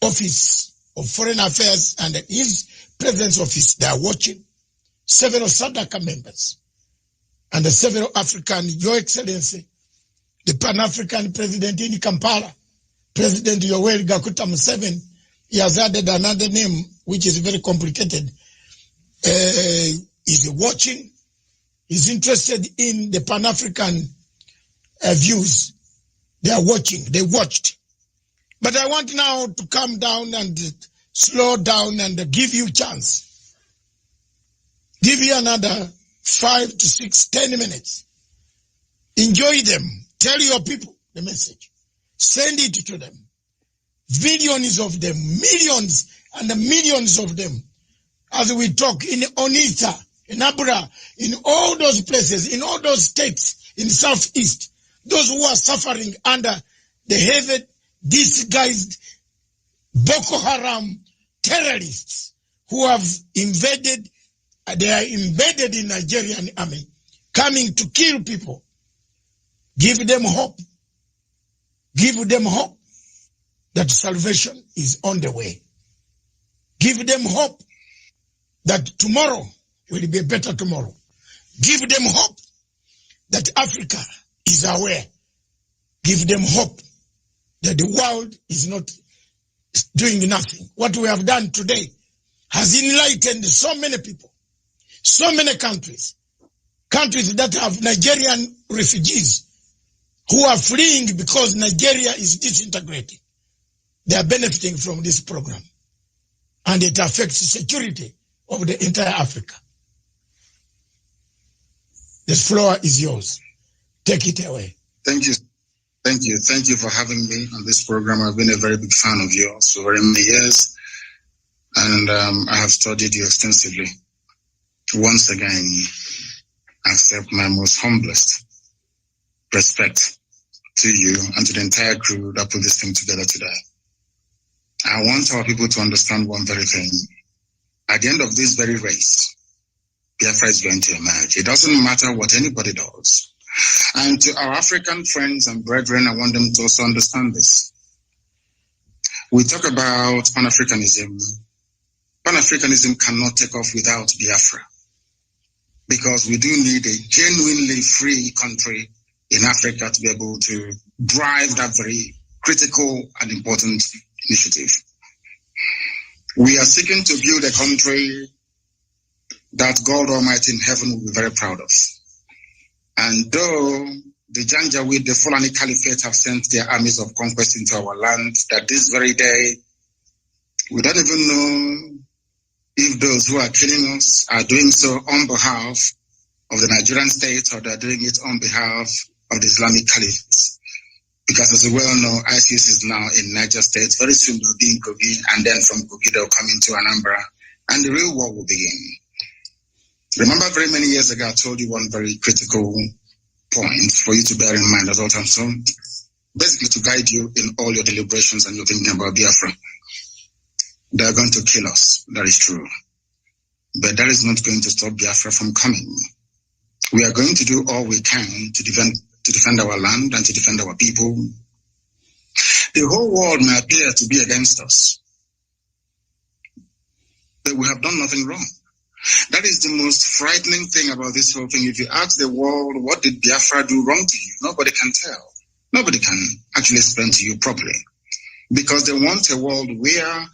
Office of Foreign Affairs, and his President's Office, they are watching. Several SADC members and several African, Your Excellency, the Pan-African President in Kampala, President Yoweri Gakuta Museveni, he has added another name, which is very complicated. Is watching, is interested in the Pan-African views. They are watching, they watched. But I want now to calm down and slow down and give you a chance. Give you another 5 to 6, 10 minutes. Enjoy them. Tell your people the message. Send it to them. Billions of them, millions and millions of them. As we talk in Onitsha, in Abra, in all those places, in all those states, in Southeast, those who are suffering under the heavy, disguised Boko Haram terrorists who have invaded, they are embedded in Nigerian army, coming to kill people. Give them hope. Give them hope that salvation is on the way. Give them hope that tomorrow will be a better tomorrow. Give them hope that Africa is aware. Give them hope that the world is not doing nothing. What we have done today has enlightened so many people, so many countries that have Nigerian refugees who are fleeing because Nigeria is disintegrating. They are benefiting from this program. And it affects the security of the entire Africa. The floor is yours. Take it away. Thank you. Thank you. Thank you for having me on this program. I've been a very big fan of yours for very many years. And I have studied you extensively. Once again, accept my most humblest respect to you and to the entire crew that put this thing together today. I want our people to understand one very thing. At the end of this very race, Biafra is going to emerge. It doesn't matter what anybody does. And to our African friends and brethren, I want them to also understand this. We talk about Pan-Africanism. Pan-Africanism cannot take off without Biafra, because we do need a genuinely free country in Africa to be able to drive that very critical and important initiative. We are seeking to build a country that God Almighty in heaven will be very proud of. And though the Janjaweed, the Fulani Caliphate, have sent their armies of conquest into our land, that this very day, we don't even know if those who are killing us are doing so on behalf of the Nigerian state or they're doing it on behalf of the Islamic Caliphate. Because as we well know, ISIS is now in Niger State. Very soon they'll be in Kogi, and then from Kogi they'll come into Anambra, and the real war will begin. Remember, very many years ago, I told you one very critical point for you to bear in mind at all times. So basically to guide you in all your deliberations and your thinking about Biafra. They are going to kill us. That is true. But that is not going to stop Biafra from coming. We are going to do all we can to defend our land and to defend our people. The whole world may appear to be against us, but we have done nothing wrong. That is the most frightening thing about this whole thing. If you ask the world, what did Biafra do wrong to you? Nobody can tell. Nobody can actually explain to you properly. Because they want a world where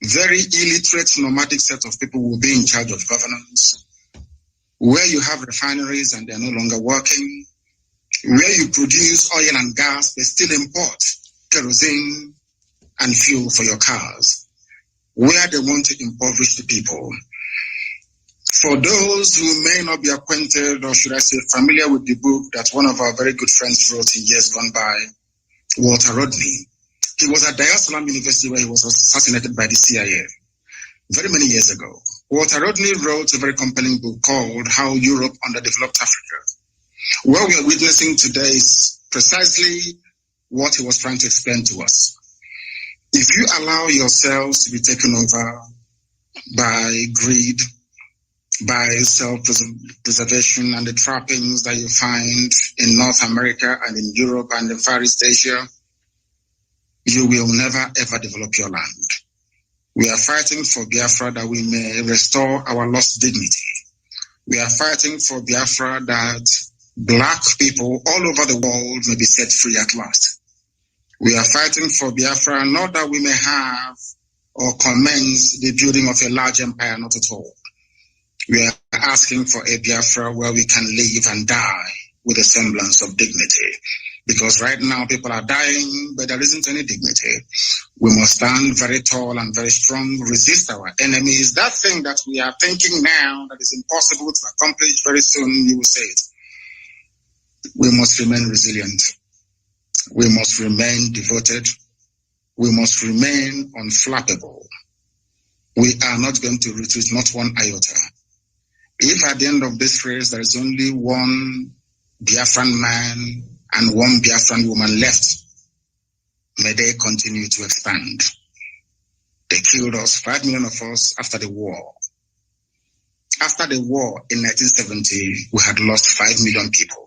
very illiterate, nomadic set of people will be in charge of governance, where you have refineries and they're no longer working, where you produce oil and gas, but still import kerosene and fuel for your cars, where they want to impoverish the people. For those who may not be acquainted, or should I say familiar with the book that one of our very good friends wrote in years gone by, Walter Rodney. He was at Dar es Salaam University where he was assassinated by the CIA very many years ago. Walter Rodney wrote a very compelling book called How Europe Underdeveloped Africa. What we are witnessing today is precisely what he was trying to explain to us. If you allow yourselves to be taken over by greed, by self-preservation and the trappings that you find in North America and in Europe and in Far East Asia, you will never ever develop your land. We are fighting for Biafra that we may restore our lost dignity. We are fighting for Biafra that black people all over the world may be set free at last. We are fighting for Biafra not that we may have or commence the building of a large empire, not at all. We are asking for a Biafra where we can live and die with a semblance of dignity. Because right now people are dying, but there isn't any dignity. We must stand very tall and very strong, resist our enemies. That thing that we are thinking now that is impossible to accomplish, very soon you will say it. We must remain resilient. We must remain devoted. We must remain unflappable. We are not going to retreat, not one iota. If at the end of this race there is only one Biafran man and one Biafran woman left, may they continue to expand. They killed us, 5 million of us, after the war. After the war in 1970, we had lost 5 million people.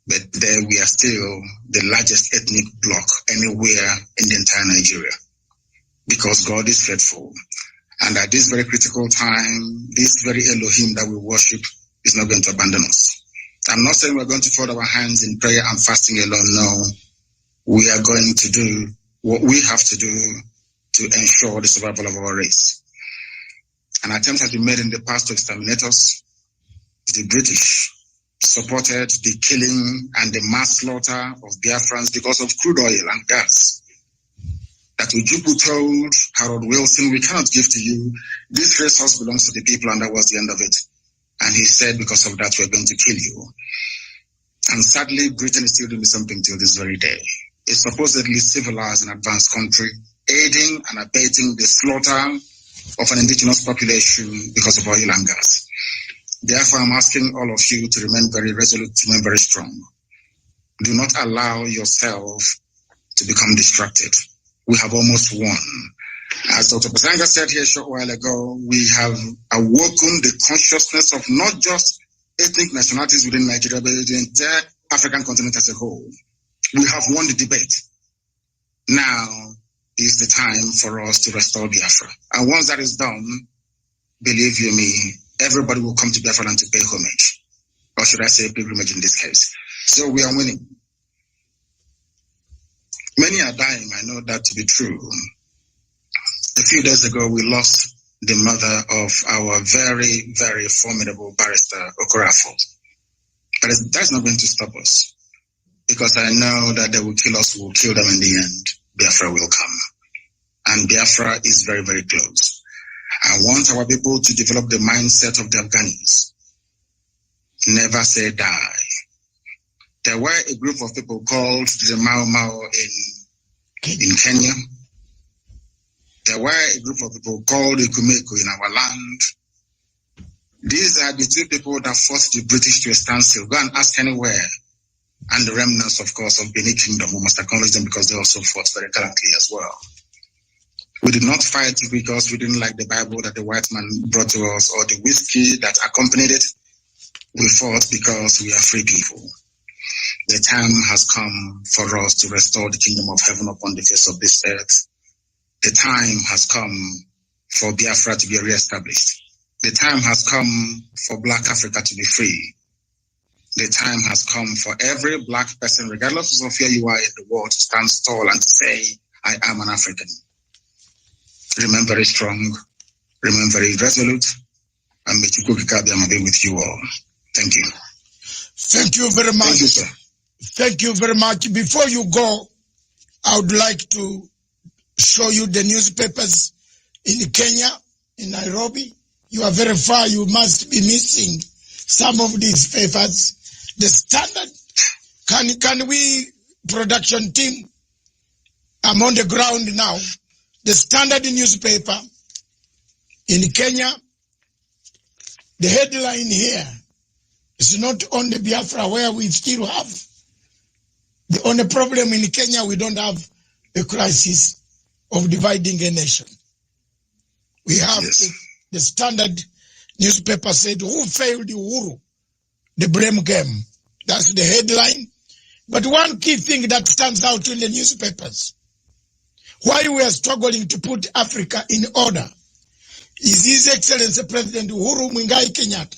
But there we are still the largest ethnic bloc anywhere in the entire Nigeria. Because God is faithful. And at this very critical time, this very Elohim that we worship is not going to abandon us. I'm not saying we're going to fold our hands in prayer and fasting alone. No, we are going to do what we have to do to ensure the survival of our race. An attempt has been made in the past to exterminate us. The British supported the killing and the mass slaughter of Biafrans because of crude oil and gas. That Ojukwu told Harold Wilson, we cannot give to you. This resource belongs to the people, and that was the end of it. And he said, because of that, we're going to kill you. And sadly, Britain is still doing something till this very day. A supposedly civilized and advanced country, aiding and abating the slaughter of an indigenous population because of oil and gas. Therefore, I'm asking all of you to remain very resolute, to remain very strong. Do not allow yourself to become distracted. We have almost won. As Dr. Basanga said here a short while ago, we have awoken the consciousness of not just ethnic nationalities within Nigeria, but the entire African continent as a whole. We have won the debate. Now is the time for us to restore Biafra. And once that is done, believe you me, everybody will come to Biafra land to pay homage. Or should I say pilgrimage in this case. So we are winning. Many are dying, I know that to be true. A few days ago, we lost the mother of our very, very formidable barrister, Okorafo. But that's not going to stop us, because I know that they will kill us, we'll kill them in the end. Biafra will come. And Biafra is very, very close. I want our people to develop the mindset of the Afghans. Never say die. There were a group of people called the Mau Mau in Kenya. There were a group of people called the Kumeko in our land. These are the two people that forced the British to a standstill. Go and ask anywhere. And the remnants, of course, of Benin Kingdom, we must acknowledge them because they also fought very gallantly as well. We did not fight because we didn't like the Bible that the white man brought to us or the whiskey that accompanied it. We fought because we are free people. The time has come for us to restore the kingdom of heaven upon the face of this earth. The time has come for Biafra to be reestablished. The time has come for Black Africa to be free. The time has come for every Black person, regardless of where you are in the world, to stand tall and to say, I am an African. Remain very strong, remain very resolute, and may Chukwuka be with you all. Thank you. Thank you very much. Thank you, sir. Thank you very much. Before you go, I would like to show you the newspapers in Kenya, in Nairobi. You are very far. You must be missing some of these papers. The Standard. Can we, production team? I'm on the ground now. The Standard newspaper in Kenya. The headline here is not on the Biafra, where we still have. The only problem in Kenya, we don't have a crisis of dividing a nation. We have the Standard newspaper said, who failed Uhuru? The blame game. That's the headline. But one key thing that stands out in the newspapers, why we are struggling to put Africa in order, is His Excellency President Uhuru Muigai Kenyatta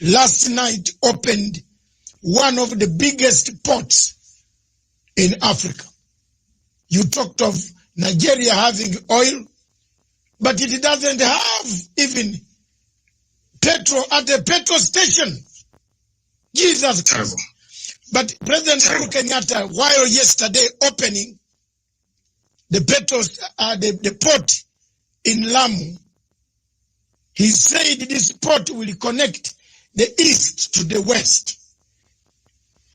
last night opened one of the biggest ports in Africa. You talked of Nigeria having oil, but it doesn't have even petrol at the petrol station. Jesus Christ. But President Uhuru Kenyatta, while yesterday opening the port in Lamu, he said this port will connect the east to the west,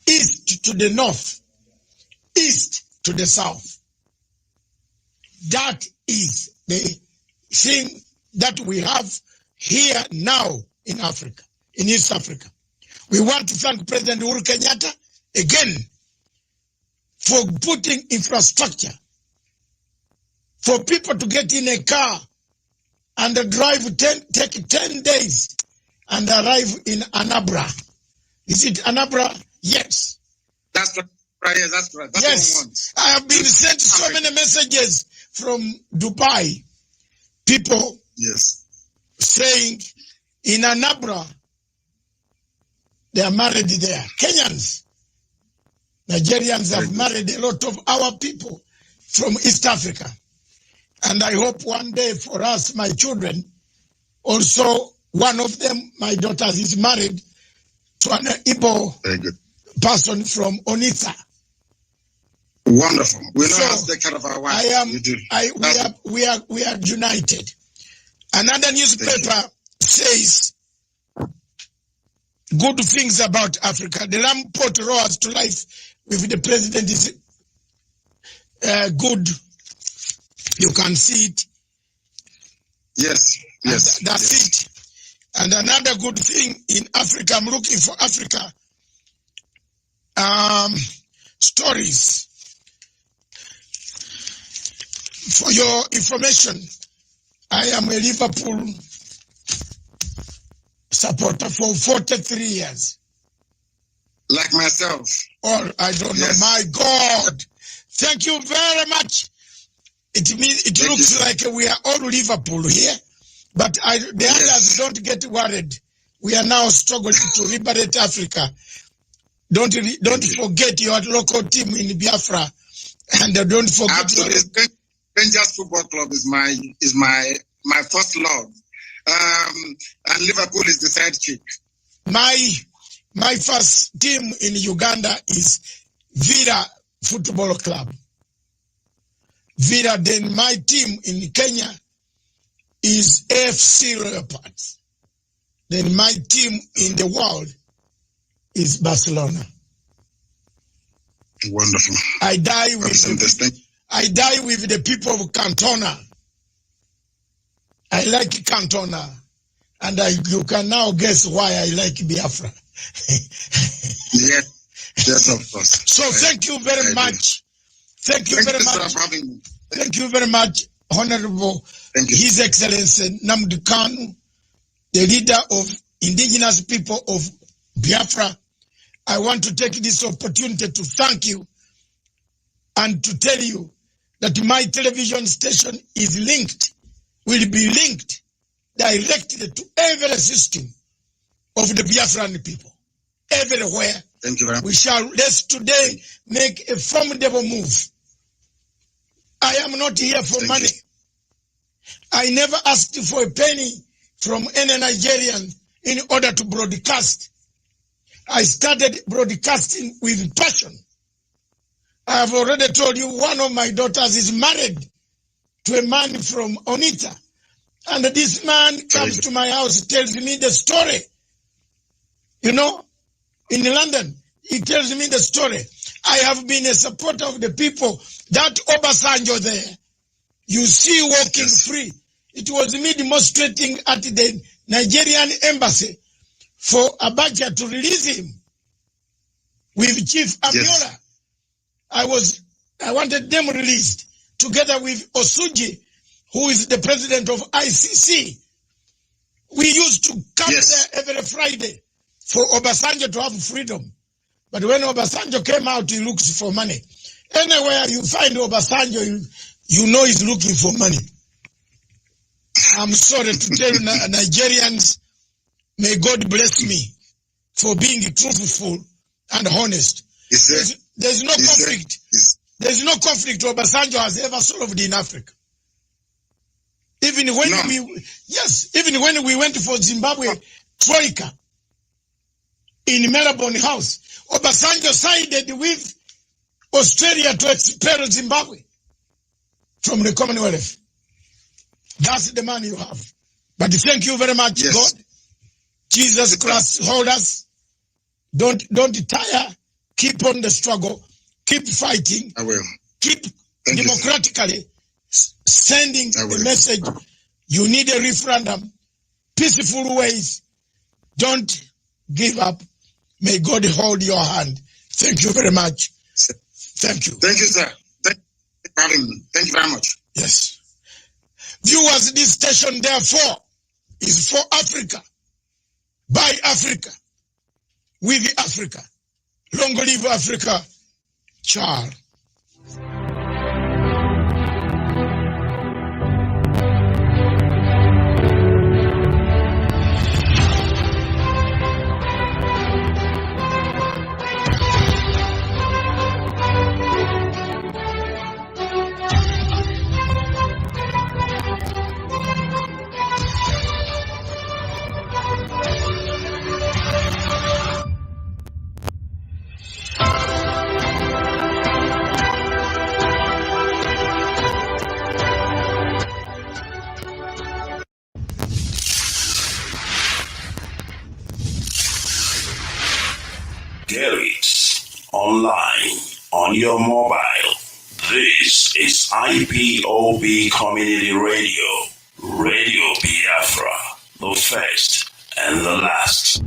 east to the north, east to the south. That is the thing that we have here now in Africa, in East Africa. We want to thank President Uhuru Kenyatta again for putting infrastructure for people to get in a car and take 10 days and arrive in Anambra. Is it Anambra? Yes. That's right. Yes, that's right. That's yes. what we want. I have been sent so many messages from Dubai. People saying in Anambra, they are married there. Kenyans, Nigerians have married a lot of our people from East Africa. And I hope one day for us, my children, also one of them, my daughters, is married to an Igbo person from Onitsha. Wonderful. We know how to take care of our wives. We are united. Another newspaper says good things about Africa. The Lamu port roars to life with the president is good. You can see it. Yes. That's it. And another good thing in Africa, I'm looking for Africa stories. For your information, I am a Liverpool supporter for 43 years. Like myself. Or I don't know. My God. Thank you very much. It looks like we are all Liverpool here, but the others don't get worried. We are now struggling to liberate Africa. Don't forget your local team in Biafra, and don't forget Rangers Football Club is my first love. And Liverpool is the third chick. My first team in Uganda is Villa Football Club. Villa, then my team in Kenya is AFC Leopards. Then my team in the world is Barcelona. Wonderful. I die with the people of Cantona. I like Cantona. And you can now guess why I like Biafra. Yes, of course. So thank you very much. Thank you very much. Thank you very much, Honorable His Excellency Nnamdi Kanu, the leader of indigenous people of Biafra. I want to take this opportunity to thank you and to tell you that my television station is linked, will be linked directly to every system of the Biafran people. Everywhere. Thank you very much. We shall, let's today make a formidable move. I am not here for money. I never asked for a penny from any Nigerian in order to broadcast. I started broadcasting with passion. I have already told you one of my daughters is married to a man from Onitsha. And this man comes to my house, tells me the story. You know, in London, he tells me the story. I have been a supporter of the people. That Obasanjo there, you see walking free. It was me demonstrating at the Nigerian embassy for Abacha to release him with Chief Abiola. Yes. I wanted them released together with Osuji, who is the president of ICC. We used to come there every Friday for Obasanjo to have freedom. But when Obasanjo came out, he looks for money. Anywhere you find Obasanjo, you know he's looking for money. I'm sorry to tell Nigerians, may God bless me for being truthful and honest. There's no conflict. There's no conflict Obasanjo has ever solved in Africa. Even when we went for Zimbabwe Troika in Melbourne House, Obasanjo sided with Australia to expel Zimbabwe from the Commonwealth. That's the man you have. But thank you very much, God. Jesus Christ, hold us. Don't tire. Keep on the struggle. Keep fighting. I will. Keep democratically sending the message. You need a referendum. Peaceful ways. Don't give up. May God hold your hand. Thank you very much. Thank you. Thank you, sir. Thank you for having me. Thank you very much. Yes. Viewers, this station, therefore, is for Africa, by Africa, with Africa. Long live Africa. Charles. Get it online on your mobile. This is IPOB Community Radio, Radio Biafra, the first and the last.